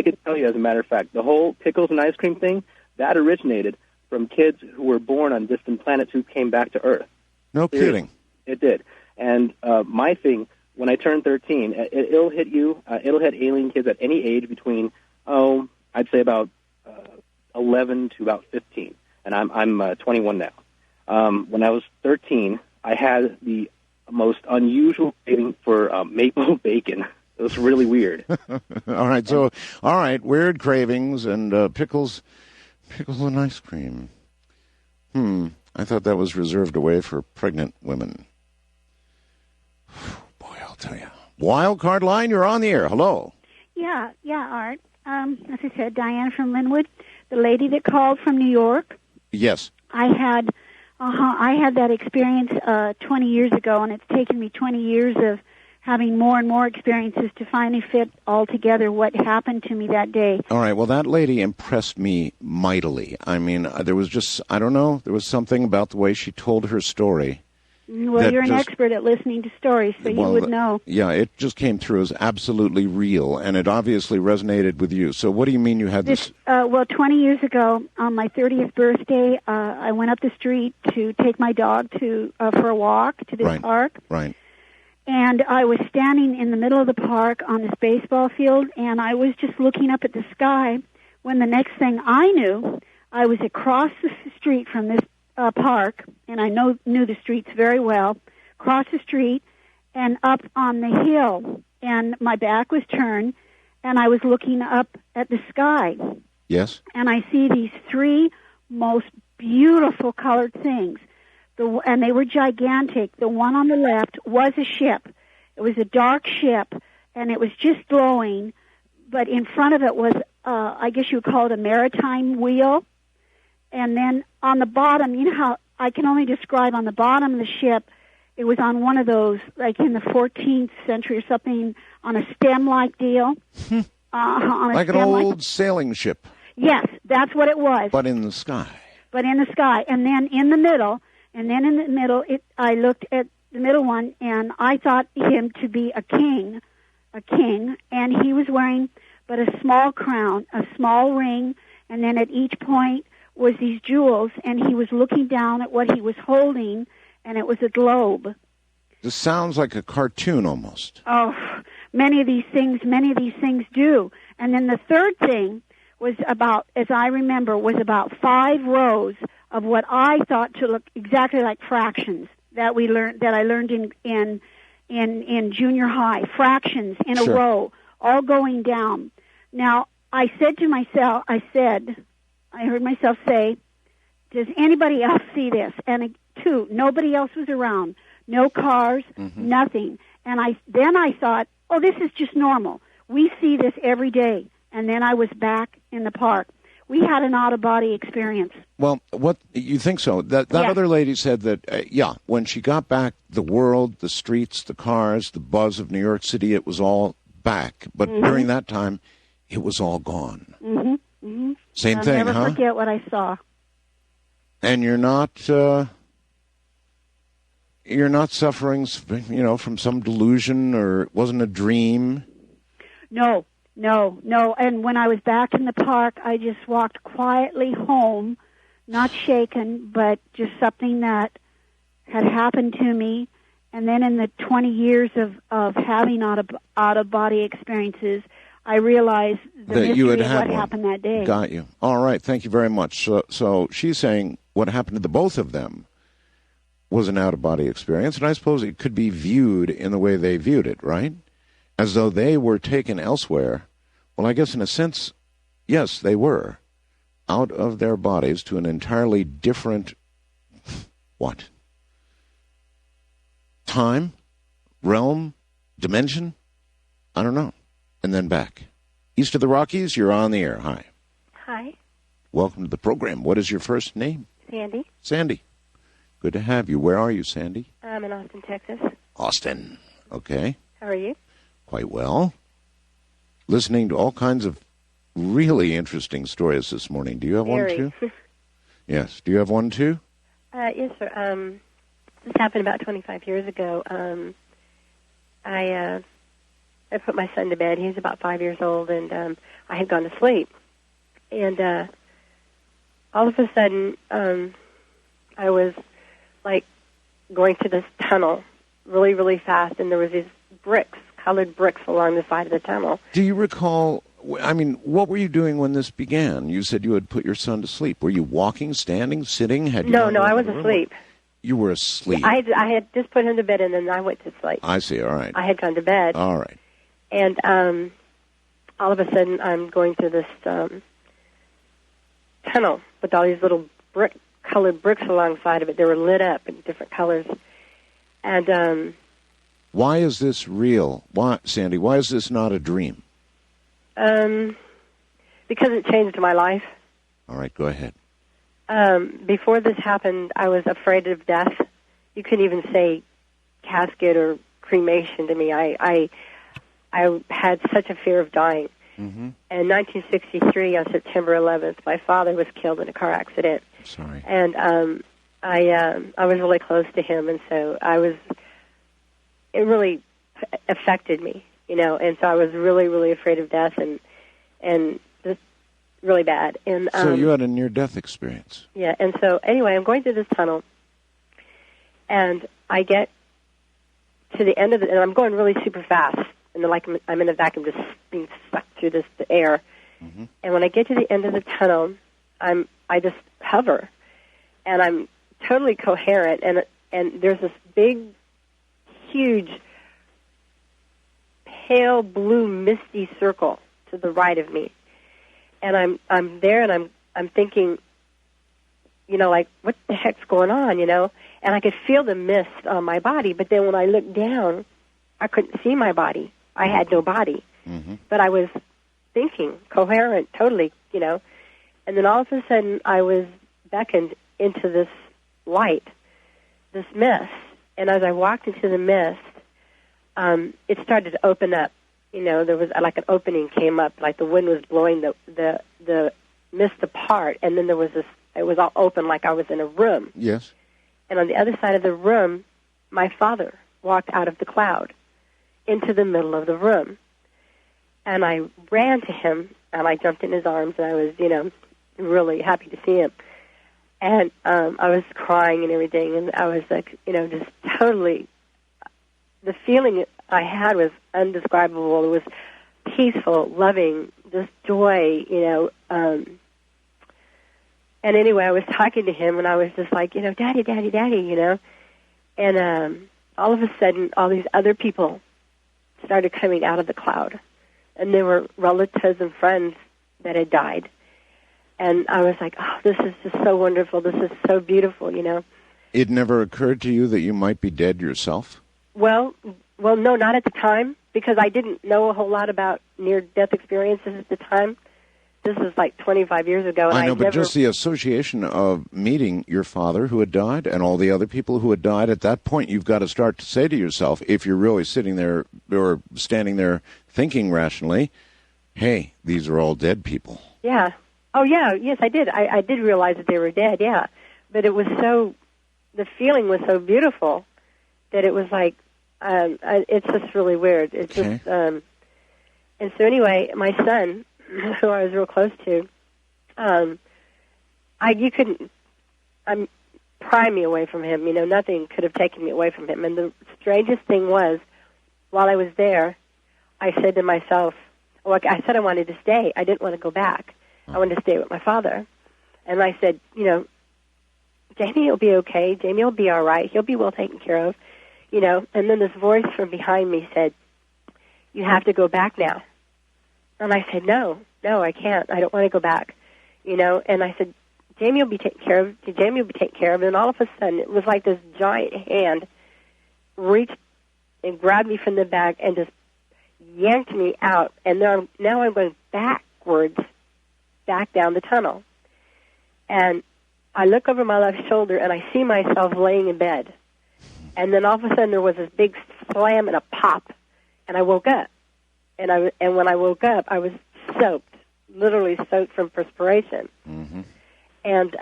could tell you, as a matter of fact, the whole pickles and ice cream thing, that originated from kids who were born on distant planets who came back to Earth. No kidding. It did. And my thing, when I turned 13, it'll hit you. It'll hit alien kids at any age between, I'd say about 11 to about 15. And I'm 21 now. When I was 13, I had the most unusual craving for maple bacon. It was really weird. All right, weird cravings and pickles and ice cream. I thought that was reserved away for pregnant women. Boy, I'll tell you. Wild card line, you're on the air. Hello. Yeah, Art. As I said, Diane from Linwood, the lady that called from New York. Yes. I had that experience 20 years ago, and it's taken me 20 years of having more and more experiences to finally fit all together what happened to me that day. All right, well, that lady impressed me mightily. I mean, there was just, I don't know, there was something about the way she told her story. Well, you're an expert at listening to stories, so you would know. Yeah, it just came through as absolutely real, and it obviously resonated with you. So what do you mean you had this? Well, 20 years ago, on my 30th birthday, I went up the street to take my dog for a walk to this park. Right. And I was standing in the middle of the park on this baseball field, and I was just looking up at the sky when the next thing I knew, I was across the street from this park, and I knew the streets very well, across the street and up on the hill. And my back was turned, and I was looking up at the sky. Yes. And I see these three most beautiful colored things. And they were gigantic. The one on the left was a ship. It was a dark ship, and it was just glowing, but in front of it was, I guess you would call it a maritime wheel. And then on the bottom, you know how I can only describe on the bottom of the ship, it was on one of those, like in the 14th century or something, on a stem-like deal. On a Like an old sailing ship. Yes, that's what it was. But in the sky. But in the sky. And then in the middle, I looked at the middle one, and I thought him to be a king, and he was wearing but a small crown, a small ring, and then at each point was these jewels, and he was looking down at what he was holding, and it was a globe. This sounds like a cartoon almost. Oh, many of these things do. And then the third thing was about, as I remember, was about 5 rows of what I thought to look exactly like fractions that I learned in junior high. Fractions in a row, all going down. Now, I said to myself, I heard myself say, does anybody else see this? And 2, nobody else was around. No cars, nothing. And then I thought, oh, this is just normal. We see this every day. And then I was back in the park. We had an out-of-body experience. Well, what you think so? That other lady said that, when she got back, the world, the streets, the cars, the buzz of New York City, it was all back. But during that time, it was all gone. Same thing, I'll never forget what I saw. And you're not suffering, from some delusion, or it wasn't a dream? No. And when I was back in the park, I just walked quietly home, not shaken, but just something that had happened to me. And then in the 20 years of having out-of-body experiences, I realized the mystery of what happened that day. Got you. All right. Thank you very much. So she's saying what happened to the both of them was an out-of-body experience, and I suppose it could be viewed in the way they viewed it, right? As though they were taken elsewhere. Well, I guess in a sense, yes, they were out of their bodies to an entirely different, what? Time? Realm? Dimension? I don't know. And then back. East of the Rockies, you're on the air. Hi. Hi. Welcome to the program. What is your first name? Sandy. Sandy. Good to have you. Where are you, Sandy? I'm in Austin, Texas. Austin. Okay. How are you? Quite well. Listening to all kinds of really interesting stories this morning. Do you have one, too? Yes. Do you have one, too? Yes, sir. This happened about 25 years ago. I put my son to bed. He was about 5 years old, and I had gone to sleep. And all of a sudden, I was, like, going to this tunnel really, really fast, and there was these colored bricks along the side of the tunnel. Do you recall, what were you doing when this began? You said you had put your son to sleep. Were you walking, standing, sitting? No, I was asleep. You were asleep. I had just put him to bed, and then I went to sleep. I see, all right. I had gone to bed. All right. And all of a sudden, I'm going through this tunnel with all these little colored bricks alongside of it. They were lit up in different colors. And why is this real? Why, Sandy, why is this not a dream? Because it changed my life. All right, go ahead. Before this happened, I was afraid of death. You couldn't even say casket or cremation to me. I had such a fear of dying. Mm-hmm. In 1963, on September 11th, my father was killed in a car accident. Sorry. And I was really close to him, and so it really affected me, and so I was really, really afraid of death, and just really bad. And so you had a near-death experience. Yeah, and so anyway, I'm going through this tunnel, and I get to the end of it, and I'm going really super fast, and like I'm in a vacuum, just being sucked through the air. Mm-hmm. And when I get to the end of the tunnel, I just hover, and I'm totally coherent, and there's this big, huge, pale blue, misty circle to the right of me, and I'm there, and I'm thinking, like, what the heck's going on, And I could feel the mist on my body, but then when I looked down, I couldn't see my body. I had no body. But I was thinking, coherent, totally, you know. And then all of a sudden, I was beckoned into this light, this mist. And as I walked into the mist, it started to open up. You know, there was like an opening came up, like the wind was blowing the mist apart. And then there was this, it was all open like I was in a room. Yes. And on the other side of the room, my father walked out of the cloud into the middle of the room. And I ran to him, and I jumped in his arms, and I was, you know, really happy to see him. And I was crying and everything, and I was like, you know, just totally, the feeling I had was indescribable. It was peaceful, loving, just joy, you know. And anyway, I was talking to him, and I was just like, you know, Daddy, Daddy, Daddy, you know. And all of a sudden, all these other people started coming out of the cloud. And they were relatives and friends that had died. And I was like, oh, this is just so wonderful. This is so beautiful, you know. It never occurred to you that you might be dead yourself? Well, no, not at the time, because I didn't know a whole lot about near-death experiences at the time. This was like 25 years ago. And I know, but just the association of meeting your father who had died and all the other people who had died, at that point you've got to start to say to yourself, if you're really sitting there or standing there thinking rationally, hey, these are all dead people. Yeah. Oh, yeah. Yes, I did. I did realize that they were dead, yeah. But it was so, the feeling was so beautiful that it was like, it's just really weird. It's just, and so anyway, my son, who I was real close to, you couldn't pry me away from him. You know, nothing could have taken me away from him. And the strangest thing was, while I was there, I said to myself, well, I said I wanted to stay. I didn't want to go back. I wanted to stay with my father. And I said, you know, Jamie will be okay. Jamie will be all right. He'll be well taken care of. You know, and then this voice from behind me said, you have to go back now. And I said, no, I can't. I don't want to go back. You know, and I said, Jamie will be taken care of. Jamie will be taken care of. And all of a sudden, it was like this giant hand reached and grabbed me from the back and just yanked me out. And now I'm going backwards, back down the tunnel. And I look over my left shoulder, and I see myself laying in bed. And then all of a sudden, there was this big slam and a pop, and I woke up. And when I woke up, I was soaked, literally soaked from perspiration. Mm-hmm. And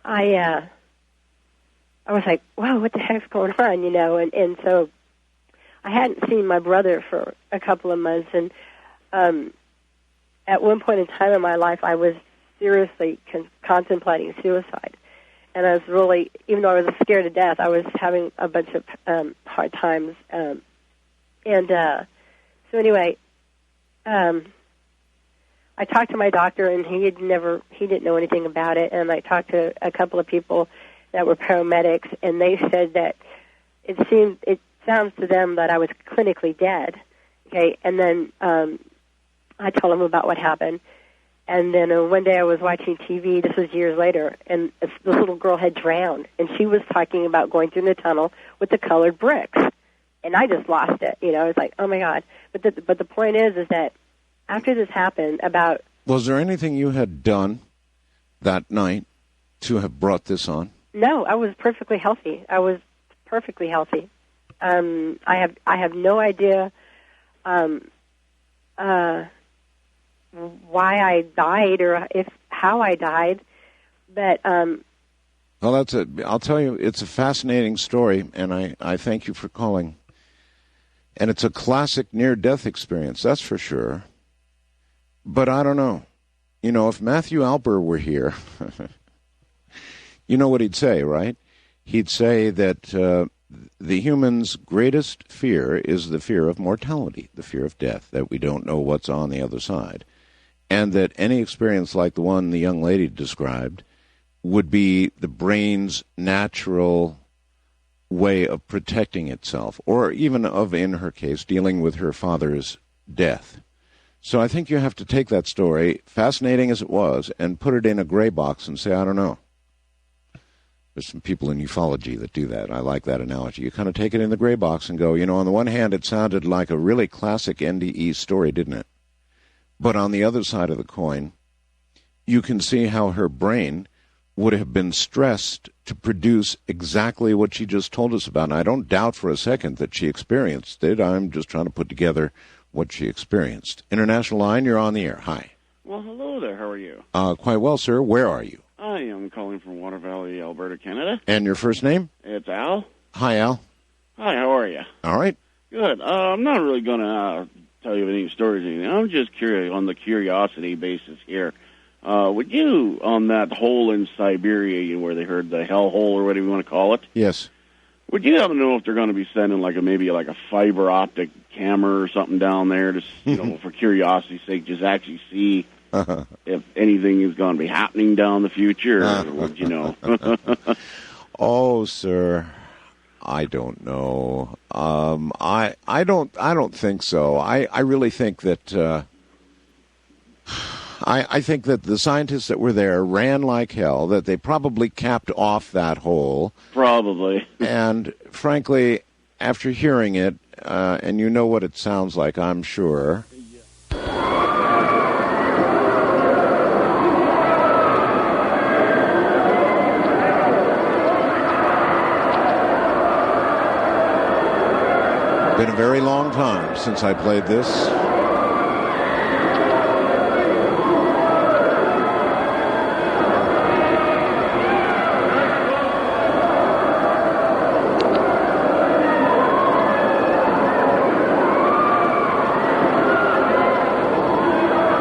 I was like, wow, what the heck's going on, you know? And so I hadn't seen my brother for a couple of months. And at one point in time in my life, I was seriously contemplating suicide. And I was really, even though I was scared to death, I was having a bunch of hard times. So anyway, I talked to my doctor, and he didn't know anything about it. And I talked to a couple of people that were paramedics, and they said that it sounds to them that I was clinically dead. Okay, and then I told them about what happened. And then one day I was watching TV, this was years later, and this little girl had drowned, and she was talking about going through the tunnel with the colored bricks. And I just lost it, you know. I was like, oh, my God. But the point is that after this happened, about... Was there anything you had done that night to have brought this on? No, I was perfectly healthy. I was perfectly healthy. I have no idea why I died or how I died, but... Well, that's it. I'll tell you, it's a fascinating story, and I thank you for calling. And it's a classic near-death experience, that's for sure. But I don't know. You know, if Matthew Alber were here, you know what he'd say, right? He'd say that the human's greatest fear is the fear of mortality, the fear of death, that we don't know what's on the other side. And that any experience like the one the young lady described would be the brain's natural way of protecting itself, or even of, in her case, dealing with her father's death. So I think you have to take that story, fascinating as it was, and put it in a gray box and say, I don't know. There's some people in ufology that do that. I like that analogy. You kind of take it in the gray box and go, on the one hand, it sounded like a really classic NDE story, didn't it? But on the other side of the coin, you can see how her brain would have been stressed to produce exactly what she just told us about. And I don't doubt for a second that she experienced it. I'm just trying to put together what she experienced. International line, you're on the air. Hi. Well, hello there. How are you? Quite well, sir. Where are you? I am calling from Water Valley, Alberta, Canada. And your first name? It's Al. Hi, Al. Hi, how are you? All right. Good. I'm not really going to tell you any stories or anything. I'm just curious on the curiosity basis here. Would you, on that hole in Siberia where they heard the hell hole or whatever you want to call it, yes, would you happen to know if they're going to be sending maybe a fiber optic camera or something down there to, for curiosity's sake, just actually see if anything is going to be happening down the future, or would you know? Oh, sir, I don't know. I don't think so. I really think that I think that the scientists that were there ran like hell, that they probably capped off that hole. Probably. And frankly, after hearing it, and you know what it sounds like, I'm sure. Been a very long time since I played this.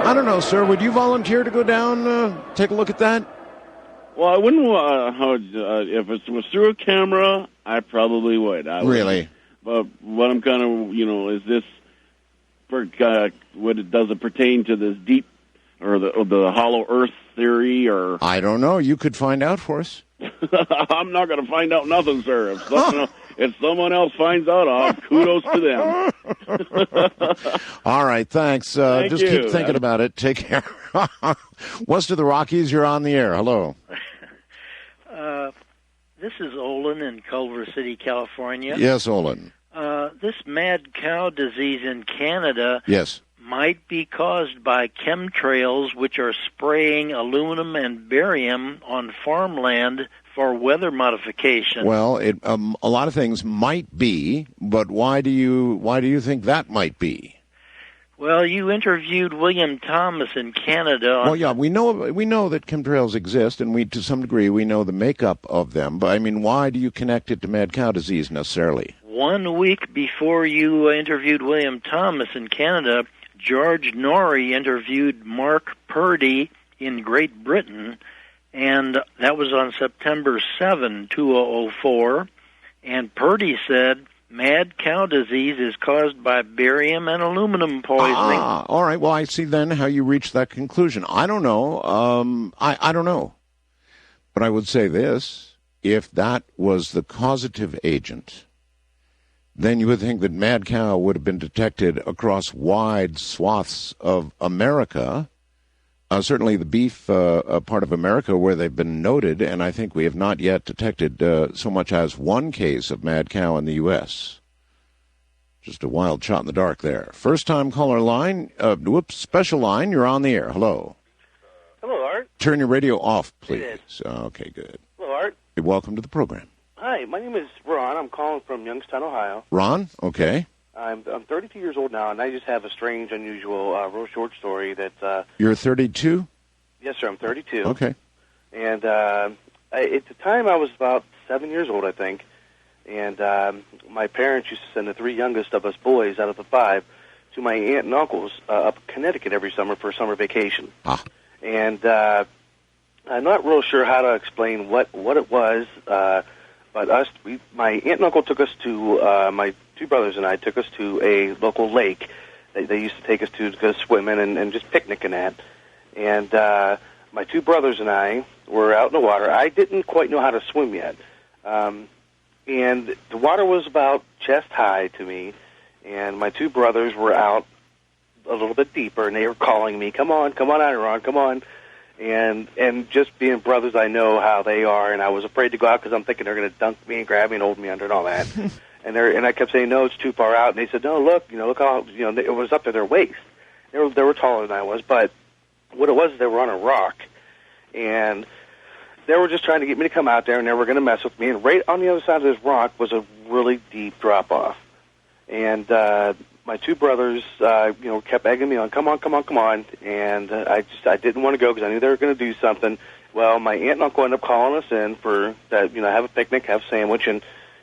I don't know, sir. Would you volunteer to go down, take a look at that? Well, I wouldn't. If it was through a camera, I probably would. Really? But what I'm kind of, is this does it pertain to this deep or the hollow Earth theory, or? I don't know. You could find out for us. I'm not going to find out nothing, sir. If someone else finds out, kudos to them. All right, thanks. Just you. Keep thinking about it. Take care. West of the Rockies, you're on the air. Hello. This is Olin in Culver City, California. Yes, Olin. This mad cow disease in Canada yes. might be caused by chemtrails, which are spraying aluminum and barium on farmland for weather modification. Well, a lot of things might be, but why do you think that might be? Well, you interviewed William Thomas in Canada. Well, yeah, we know that chemtrails exist, and to some degree we know the makeup of them. But I mean, why do you connect it to mad cow disease necessarily? 1 week before you interviewed William Thomas in Canada, George Norrie interviewed Mark Purdy in Great Britain, and that was on September 7, 2004. And Purdy said mad cow disease is caused by barium and aluminum poisoning. All right. Well, I see then how you reached that conclusion. I don't know. I don't know. But I would say this. If that was the causative agent, then you would think that mad cow would have been detected across wide swaths of America, certainly the beef part of America where they've been noted, and I think we have not yet detected so much as one case of mad cow in the U.S. Just a wild shot in the dark there. First-time caller line, special line, you're on the air. Hello. Hello, Art. Turn your radio off, please. Okay, good. Hello, Art. Welcome to the program. Hi, my name is Ron. I'm calling from Youngstown, Ohio. Ron? Okay. I'm 32 years old now, and I just have a strange, unusual, real short story that... You're 32? Yes, sir, I'm 32. Okay. And at the time, I was about 7 years old, I think. And my parents used to send the three youngest of us boys out of the five to my aunt and uncle's up in Connecticut every summer for a summer vacation. And I'm not real sure how to explain what it was, but my aunt and uncle took us to, my two brothers and I took us to a local lake. They used to take us to go swimming and just picnicking at. And my two brothers and I were out in the water. I didn't quite know how to swim yet. And the water was about chest high to me, and my two brothers were out a little bit deeper, and they were calling me, come on, Ron, come on. And just being brothers, I know how they are, and I was afraid to go out because I'm thinking they're going to dunk me and grab me and hold me under and all that. And I kept saying, no, it's too far out. And they said, no, look how, it was up to their waist. They were taller than I was, but what it was is they were on a rock, and they were just trying to get me to come out there, and they were going to mess with me. And right on the other side of this rock was a really deep drop-off. And my two brothers, kept egging me on, come on. And I didn't want to go because I knew they were going to do something. Well, my aunt and uncle ended up calling us in for that, have a picnic, have a sandwich, and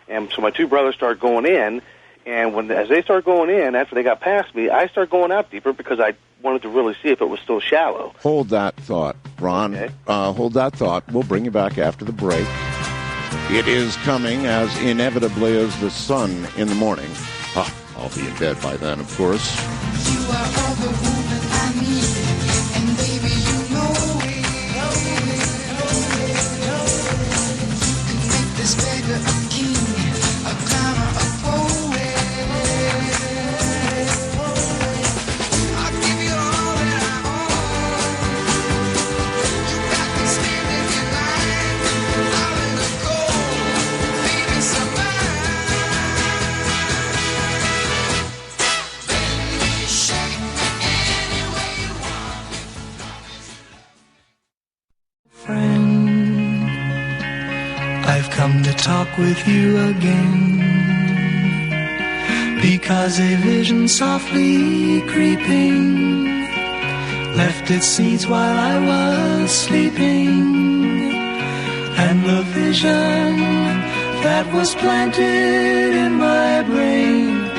so my two brothers started going in. And as they started going in, after they got past me, I started going out deeper because I wanted to really see if it was still shallow. Hold that thought, Ron. Okay. Hold that thought. We'll bring you back after the break. It is coming as inevitably as the sun in the morning. I'll be in bed by then, of course. You are all the woman I need, and baby, you know it. You can make this beggar a king, a climber, a poet. I'll give you all that I own. You got me standing in line, out in the cold, baby, survive. Friend, I've come to talk with you again, because a vision softly creeping left its seeds while I was sleeping, and the vision that was planted in my brain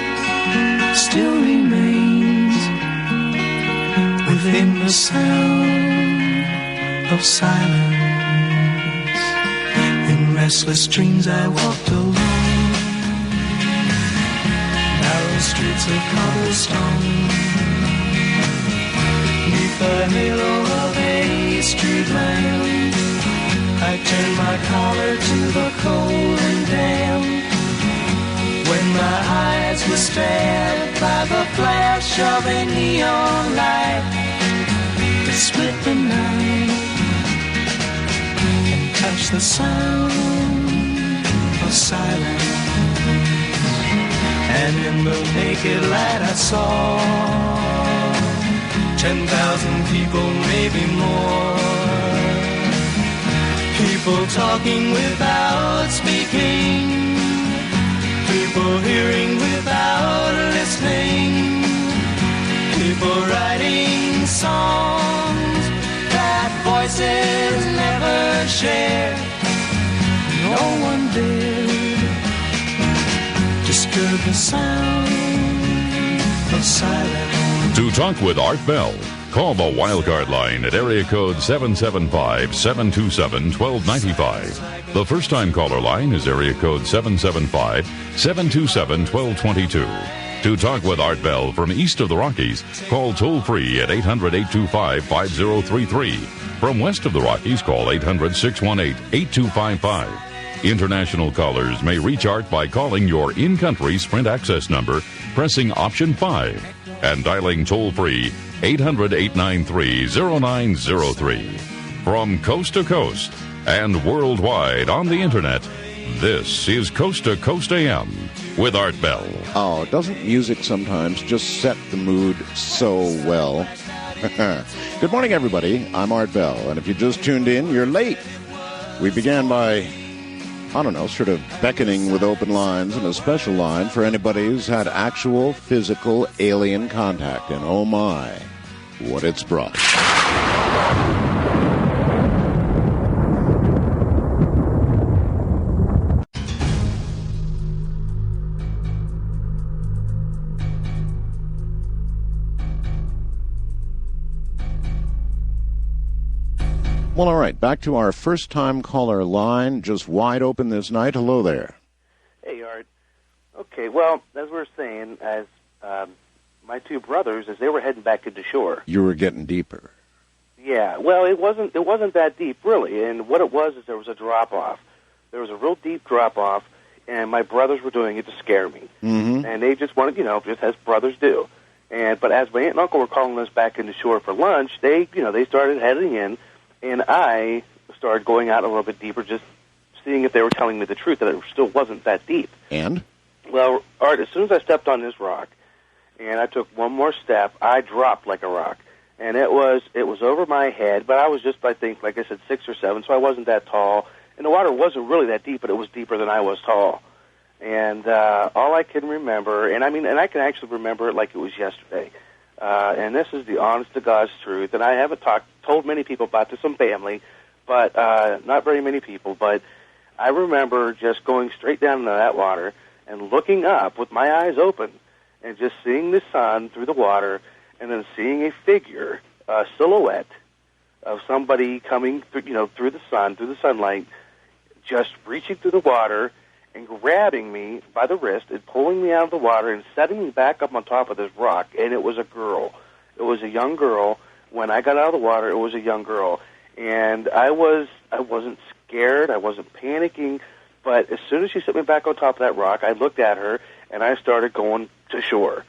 still remains within the sound of silence. In restless dreams I walked alone, narrow streets of cobblestone, neath the halo of a street lamp. I turned my collar to the cold and damp, when my eyes were stabbed by the flash of a neon light that split the night, touch the sound of silence. And in the naked light I saw 10,000 people, maybe more, people talking without speaking, people hearing without listening, people writing songs that voices never shared. No one dared disturb the sound of silence. To talk with Art Bell, call the Wildcard line at area code 775-727-1295. The first-time caller line is area code 775-727-1222. To talk with Art Bell from east of the Rockies, call toll-free at 800-825-5033. From west of the Rockies, call 800-618-8255. International callers may reach Art by calling your in-country Sprint access number, pressing option 5, and dialing toll-free 800-893-0903. From coast to coast and worldwide on the Internet, this is Coast to Coast AM with Art Bell. Oh, doesn't music sometimes just set the mood so well? Good morning, everybody. I'm Art Bell, and if you just tuned in, you're late. We began by, sort of beckoning with open lines and a special line for anybody who's had actual physical alien contact, and oh my, what it's brought. Well, all right, back to our first-time caller line, just wide open this night. Hello there. Hey, Art. Okay, well, as we were saying, as my two brothers, as they were heading back into shore. You were getting deeper. Yeah, well, it wasn't that deep, really, and what it was is there was a drop-off. There was a real deep drop-off, and my brothers were doing it to scare me. Mm-hmm. And they just wanted, just as brothers do. But as my aunt and uncle were calling us back into shore for lunch, they started heading in. And I started going out a little bit deeper, just seeing if they were telling me the truth, that it still wasn't that deep. And? Well, Art, as soon as I stepped on this rock, and I took one more step, I dropped like a rock. And it was over my head, but I was just, I think, like I said, 6 or 7, so I wasn't that tall. And the water wasn't really that deep, but it was deeper than I was tall. And all I can remember, and I can actually remember it like it was yesterday. And this is the honest to God's truth. And I haven't told many people about this, some family, but not very many people. But I remember just going straight down into that water and looking up with my eyes open and just seeing the sun through the water, and then seeing a figure, a silhouette of somebody coming through, through the sun, through the sunlight, just reaching through the water and grabbing me by the wrist and pulling me out of the water and setting me back up on top of this rock. And it was a girl. It was a young girl. When I got out of the water, it was a young girl. And I wasn't scared. I wasn't panicking. But as soon as she set me back on top of that rock, I looked at her and I started going to shore.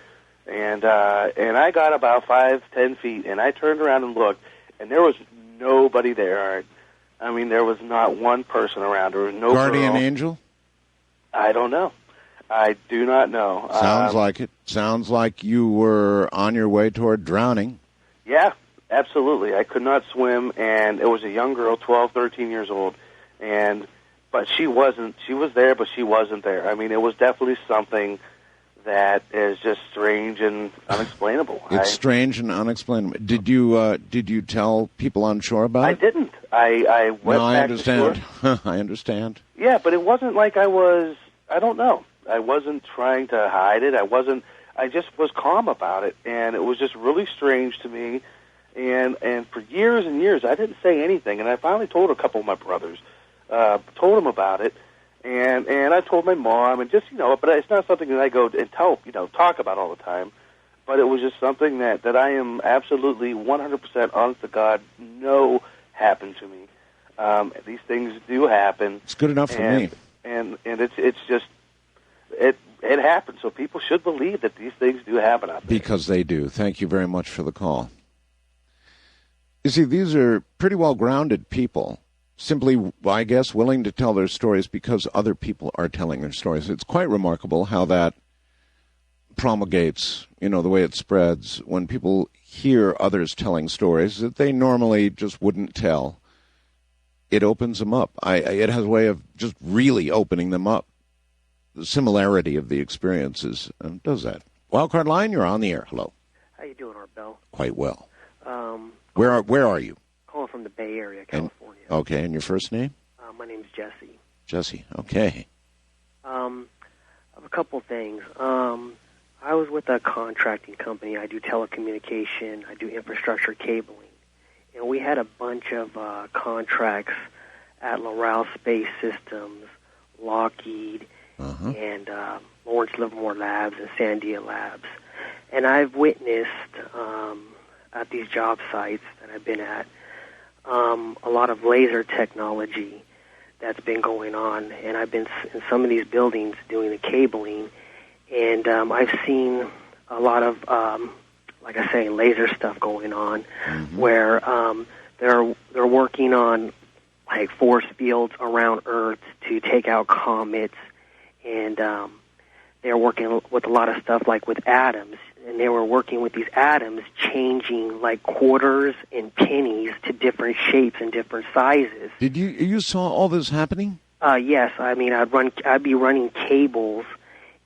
And I got about 5-10 feet, and I turned around and looked, and there was nobody there. I mean, there was not one person around. There was no Guardian girl. angel? I don't know. I do not know. Sounds like it. Sounds like you were on your way toward drowning. Yeah, absolutely. I could not swim, and it was a young girl, 12, 13 years old, but she wasn't. She was there, but she wasn't there. I mean, it was definitely something that is just strange and unexplainable. It's strange and unexplainable. Did you tell people on shore about it? I didn't. I went I back understand. to shore. I understand. Yeah, but it wasn't like I was. I don't know. I wasn't trying to hide it. I just was calm about it, and it was just really strange to me. And for years and years, I didn't say anything. And I finally told a couple of my brothers, told them about it. And I told my mom, and just, but it's not something that I go and talk about all the time. But it was just something that I am absolutely 100% honest to God know happened to me. These things do happen. It's good enough for me. And it's just, it happens. So people should believe that these things do happen out there. Because they do. Thank you very much for the call. You see, these are pretty well-grounded people. Simply, I guess, willing to tell their stories because other people are telling their stories. It's quite remarkable how that promulgates, the way it spreads. When people hear others telling stories that they normally just wouldn't tell, it opens them up. It has a way of just really opening them up. The similarity of the experiences does that. Wildcard Line, you're on the air. Hello. How you doing, Art Bell? Quite well. Where are you? Calling from the Bay Area, California. Okay, and your first name? My name's Jesse. Jesse, okay. I have a couple things. I was with a contracting company. I do telecommunication. I do infrastructure cabling. And we had a bunch of contracts at Loral Space Systems, Lockheed, and Lawrence Livermore Labs and Sandia Labs. And I've witnessed at these job sites that I've been at a lot of laser technology that's been going on, and I've been in some of these buildings doing the cabling, and I've seen a lot of, like I say, laser stuff going on, where they're working on like force fields around Earth to take out comets, and they're working with a lot of stuff like with atoms. And they were working with these atoms, changing like quarters and pennies to different shapes and different sizes. Did you saw all this happening? Yes, I mean I'd be running cables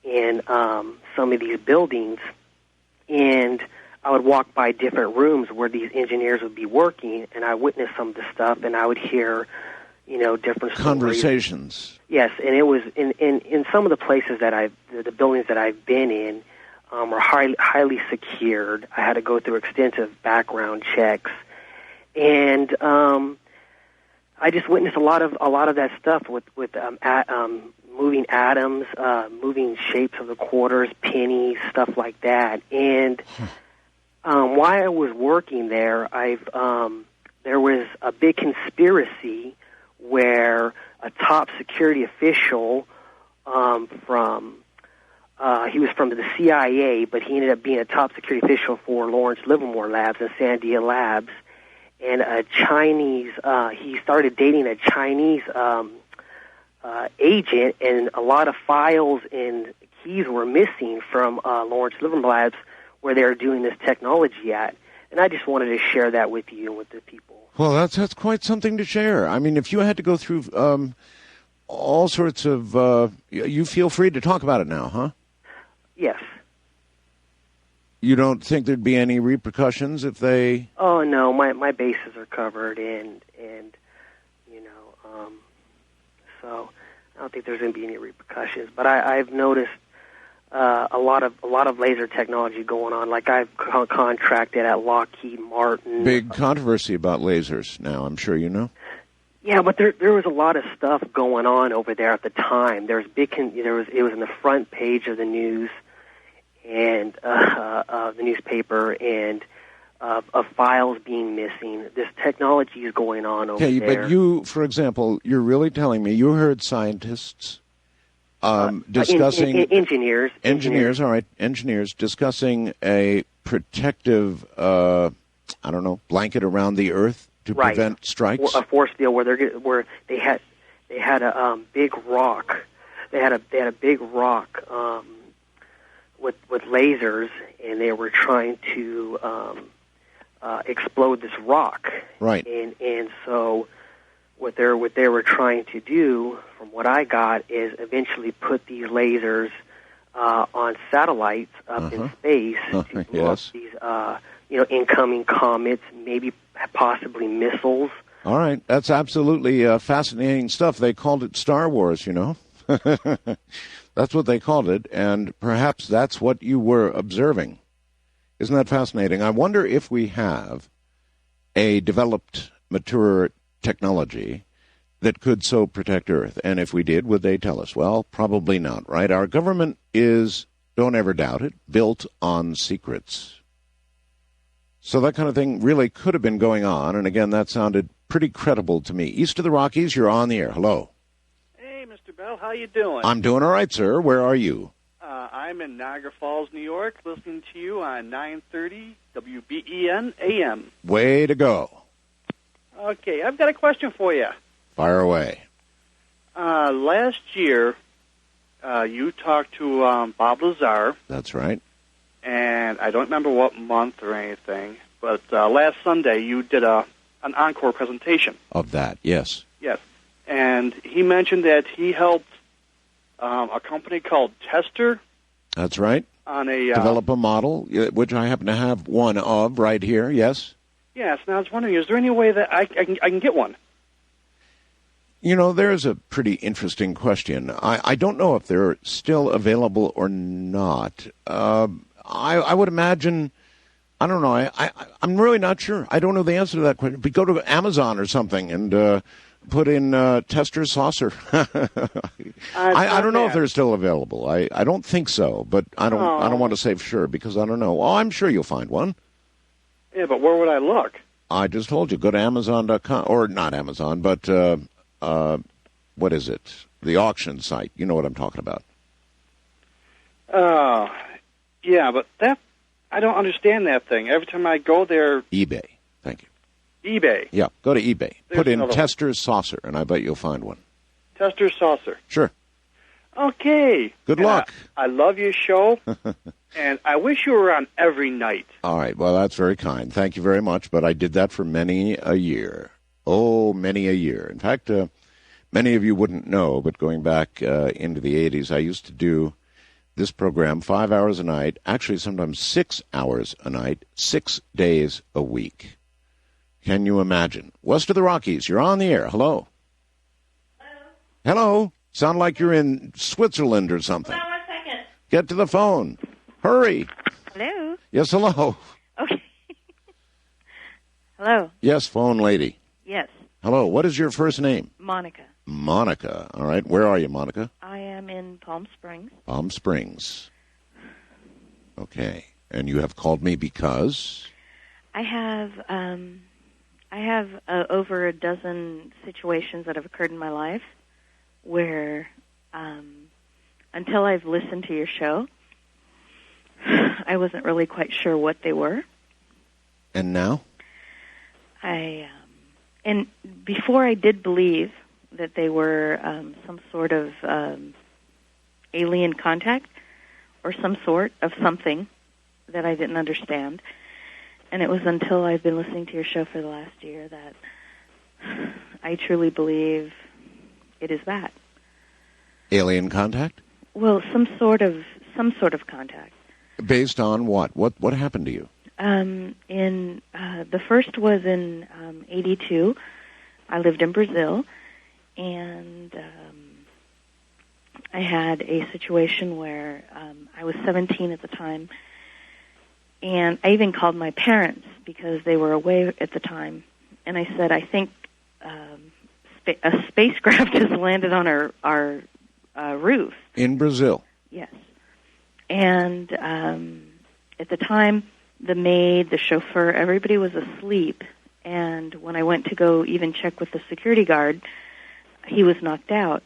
in some of these buildings, and I would walk by different rooms where these engineers would be working, and I witnessed some of the stuff, and I would hear, different conversations. Stories. Yes, and it was in some of the places the buildings that I've been in. Were highly secured. I had to go through extensive background checks, and I just witnessed a lot of that stuff with moving atoms, moving shapes of the quarters, pennies, stuff like that. And while I was working there, there was a big conspiracy where a top security official he was from the CIA, but he ended up being a top security official for Lawrence Livermore Labs and Sandia Labs. and a Chinese. He started dating a Chinese agent, and a lot of files and keys were missing from Lawrence Livermore where they were doing this technology at. And I just wanted to share that with you and with the people. Well, that's quite something to share. I mean, if you had to go through all sorts of... you feel free to talk about it now, huh? Yes. You don't think there'd be any repercussions if they... Oh, no, my bases are covered, and you know, so I don't think there's going to be any repercussions. But I've noticed a lot of laser technology going on. Like I've contracted at Lockheed Martin. Big controversy about lasers now, I'm sure you know. Yeah, but there was a lot of stuff going on over there at the time. It was in the front page of the news and the newspaper, and of files being missing. This technology is going on over there. Okay, but you, for example, you're really telling me you heard scientists discussing... Engineers. All right, engineers discussing a protective, blanket around the Earth to prevent strikes? A force field where they had a big rock. They had a big rock with lasers, and they were trying to explode this rock. Right. And so what they were trying to do, from what I got, is eventually put these lasers on satellites up in space to blow up these incoming comets, maybe possibly missiles. All right, that's absolutely fascinating stuff. They called it Star Wars, you know. That's what they called it, and perhaps that's what you were observing. Isn't that fascinating? I wonder if we have a developed, mature technology that could so protect Earth. And if we did, would they tell us? Well, probably not, right? Our government is, don't ever doubt it, built on secrets. So that kind of thing really could have been going on. And again, that sounded pretty credible to me. East of the Rockies, you're on the air. Hello. Hey, Mr. Bell, how you doing? I'm doing all right, sir. Where are you? I'm in Niagara Falls, New York, listening to you on 930 WBEN AM. Way to go. Okay, I've got a question for you. Fire away. Last year, you talked to Bob Lazar. That's right. And I don't remember what month or anything, but last Sunday you did an encore presentation. Of that, yes. Yes. And he mentioned that he helped a company called Tester. That's right. On a develop a model, which I happen to have one of right here, yes? Yes, and I was wondering, is there any way that I can get one? You know, there's a pretty interesting question. I don't know if they're still available or not. I would imagine, I don't know, I'm really not sure. I don't know the answer to that question. But go to Amazon or something and put in Tester Saucer. I don't know if they're still available. I don't think so, but I don't want to say for sure because I don't know. Oh, I'm sure you'll find one. Yeah, but where would I look? I just told you, go to Amazon.com, or not Amazon, but what is it? The auction site. You know what I'm talking about. Yeah, but I don't understand that thing. Every time I go there... eBay. Thank you. eBay? Yeah, go to eBay. There's put in another Tester Saucer, and I bet you'll find one. Tester Saucer. Sure. Okay. Good luck. I love your show, and I wish you were on every night. All right. Well, that's very kind. Thank you very much, but I did that for many a year. Oh, many a year. In fact, many of you wouldn't know, but going back into the 80s, I used to do this program 5 hours a night, actually sometimes 6 hours a night, 6 days a week. Can you imagine? West of the Rockies, you're on the air. Hello. Hello. Sound like you're in Switzerland or something. Hold on 1 second. Get to the phone. Hurry. Hello. Yes, hello. Okay. Hello. Yes, phone lady. Yes. Hello. What is your first name? Monica. Monica. All right. Where are you, Monica? I am in Palm Springs. Palm Springs. Okay. And you have called me because? I have over a dozen situations that have occurred in my life where until I've listened to your show, I wasn't really quite sure what they were. And now? And before I did believe that they were some sort of alien contact or some sort of something that I didn't understand. And it was until I've been listening to your show for the last year that I truly believe it is that. Alien contact? Well, some sort of contact. Based on what? What happened to you? The first was in 82. I lived in Brazil, and I had a situation where I was 17 at the time, and I even called my parents because they were away at the time, and I said, I think a spacecraft has landed on our roof. In Brazil? Yes. And at the time, the maid, the chauffeur, everybody was asleep. And when I went to go even check with the security guard, he was knocked out.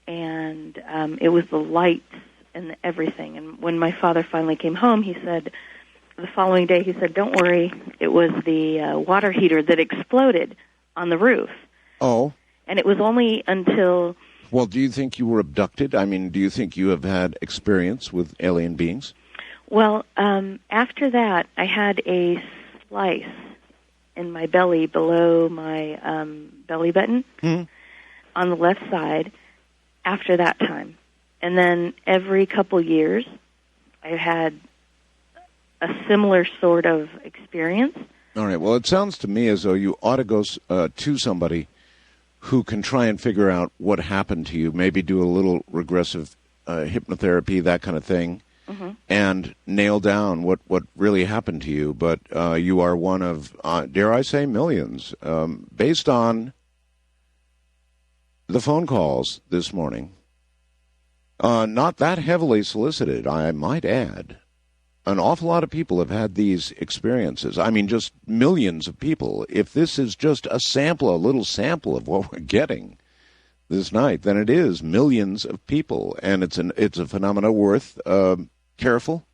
And it was the lights and everything. And when my father finally came home, he said, the following day, he said, don't worry, it was the water heater that exploded on the roof. Oh. And it was only until... Well, do you think you were abducted? I mean, do you think you have had experience with alien beings? Well, after that, I had a slice in my belly below my belly button on the left side after that time. And then every couple years, I had a similar sort of experience. All right. Well, it sounds to me as though you ought to go to somebody who can try and figure out what happened to you, maybe do a little regressive hypnotherapy, that kind of thing, and nail down what really happened to you. But you are one of, dare I say, millions. Based on the phone calls this morning, not that heavily solicited, I might add. An awful lot of people have had these experiences. I mean, just millions of people. If this is just a little sample of what we're getting this night, then it is millions of people, and it's a phenomena worth careful,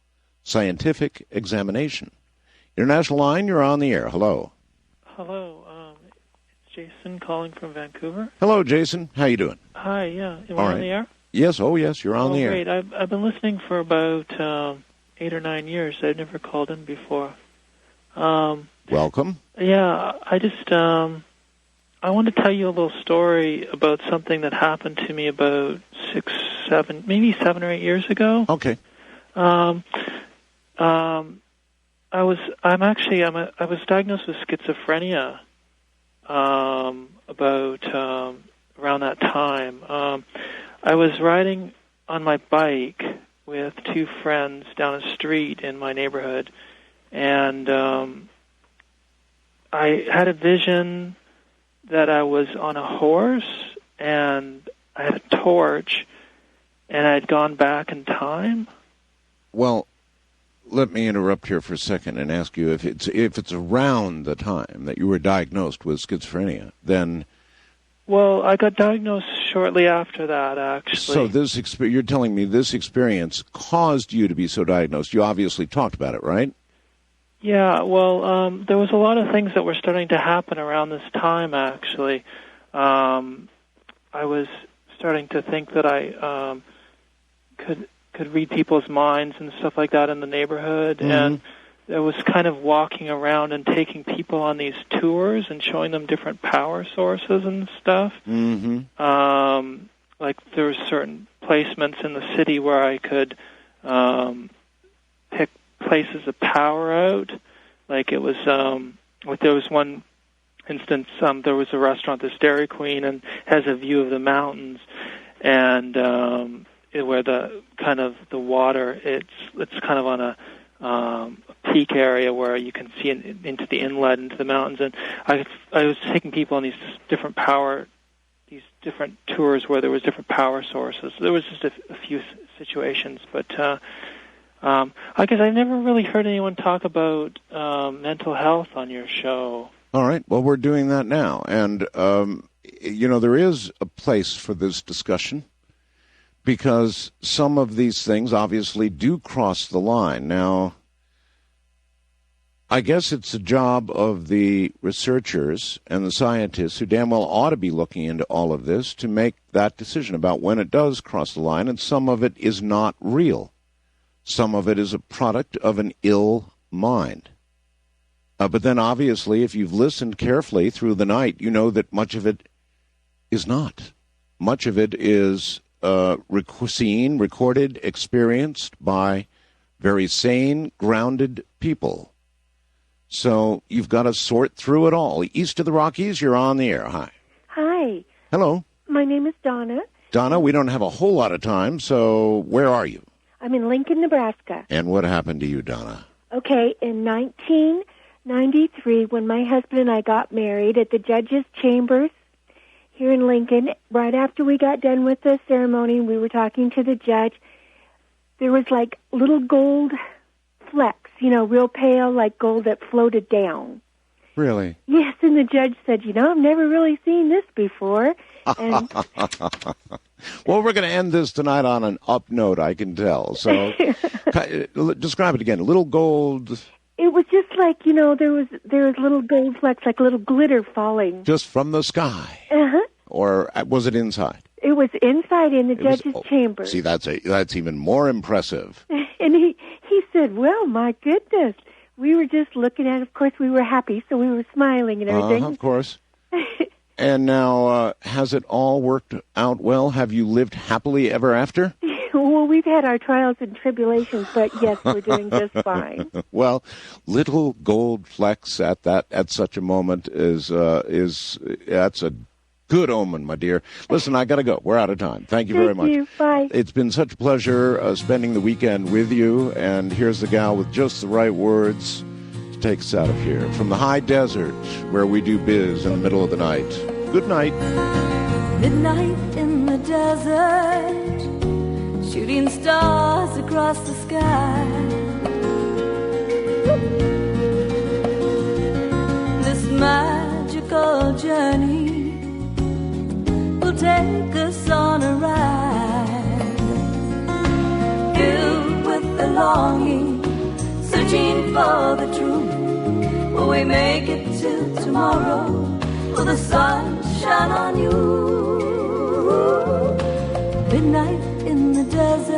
scientific examination. International line, you're on the air. Hello. Hello. It's Jason calling from Vancouver. Hello, Jason. How you doing? Hi. Yeah. Am All I right. on the air? Yes. Oh, yes. You're on the air. Great. I've been listening for about 8 or 9 years. I've never called in before. Welcome. Yeah, I just I want to tell you a little story about something that happened to me about 7 or 8 years ago. Okay. I was diagnosed with schizophrenia about around that time. I was riding on my bike with two friends down a street in my neighborhood, and I had a vision that I was on a horse, and I had a torch, and I had gone back in time. Well, let me interrupt here for a second and ask you if it's around the time that you were diagnosed with schizophrenia, then... Well, I got diagnosed shortly after that, actually. So you're telling me this experience caused you to be so diagnosed. You obviously talked about it, right? Yeah, well, there was a lot of things that were starting to happen around this time, actually. I was starting to think that I could read people's minds and stuff like that in the neighborhood, and I was kind of walking around and taking people on these tours and showing them different power sources and stuff. Like there were certain placements in the city where I could pick places of power out. Like it was, like there was one instance, there was a restaurant, this Dairy Queen, and has a view of the mountains, and where the kind of the water, it's kind of on a peak area where you can see into the inlet, into the mountains, and I was taking people on these different tours where there was different power sources. There was just a few situations, but I guess I never really heard anyone talk about mental health on your show. All right. Well, we're doing that now, and there is a place for this discussion, because some of these things obviously do cross the line. Now, I guess it's the job of the researchers and the scientists who damn well ought to be looking into all of this to make that decision about when it does cross the line, and some of it is not real. Some of it is a product of an ill mind. But then, obviously, if you've listened carefully through the night, you know that much of it is not. Much of it is seen, recorded, experienced by very sane, grounded people. So you've got to sort through it all. East of the Rockies, you're on the air. Hi. Hi. Hello. My name is Donna. Donna, we don't have a whole lot of time, so where are you? I'm in Lincoln, Nebraska. And what happened to you, Donna? Okay, in 1993, when my husband and I got married at the Judge's Chambers here in Lincoln, right after we got done with the ceremony, we were talking to the judge, there was like little gold flecks, real pale, like gold that floated down. Really? Yes, and the judge said, I've never really seen this before. And well, we're going to end this tonight on an up note, I can tell. So describe it again. Little gold. It was just like, there was little gold flecks, like little glitter falling. Just from the sky? Uh-huh. Or was it inside? It was inside in the judge's chamber. See, that's even more impressive. And he said, well, my goodness. We were just looking at it. Of course, we were happy, so we were smiling and everything. Of course. And now, has it all worked out well? Have you lived happily ever after? Well, we've had our trials and tribulations, but yes, we're doing just fine. Well, little gold flecks at such a moment is that's a good omen, my dear. Listen, I got to go. We're out of time. Thank you very much. Thank you. Bye. It's been such a pleasure spending the weekend with you. And here's the gal with just the right words to take us out of here. From the high desert, where we do biz in the middle of the night. Good night. Midnight in the desert, shooting stars across the sky. This magical journey will take us on a ride, filled with the longing, searching for the truth. Will we make it to tomorrow? Will the sun shine on you? Midnight in the desert.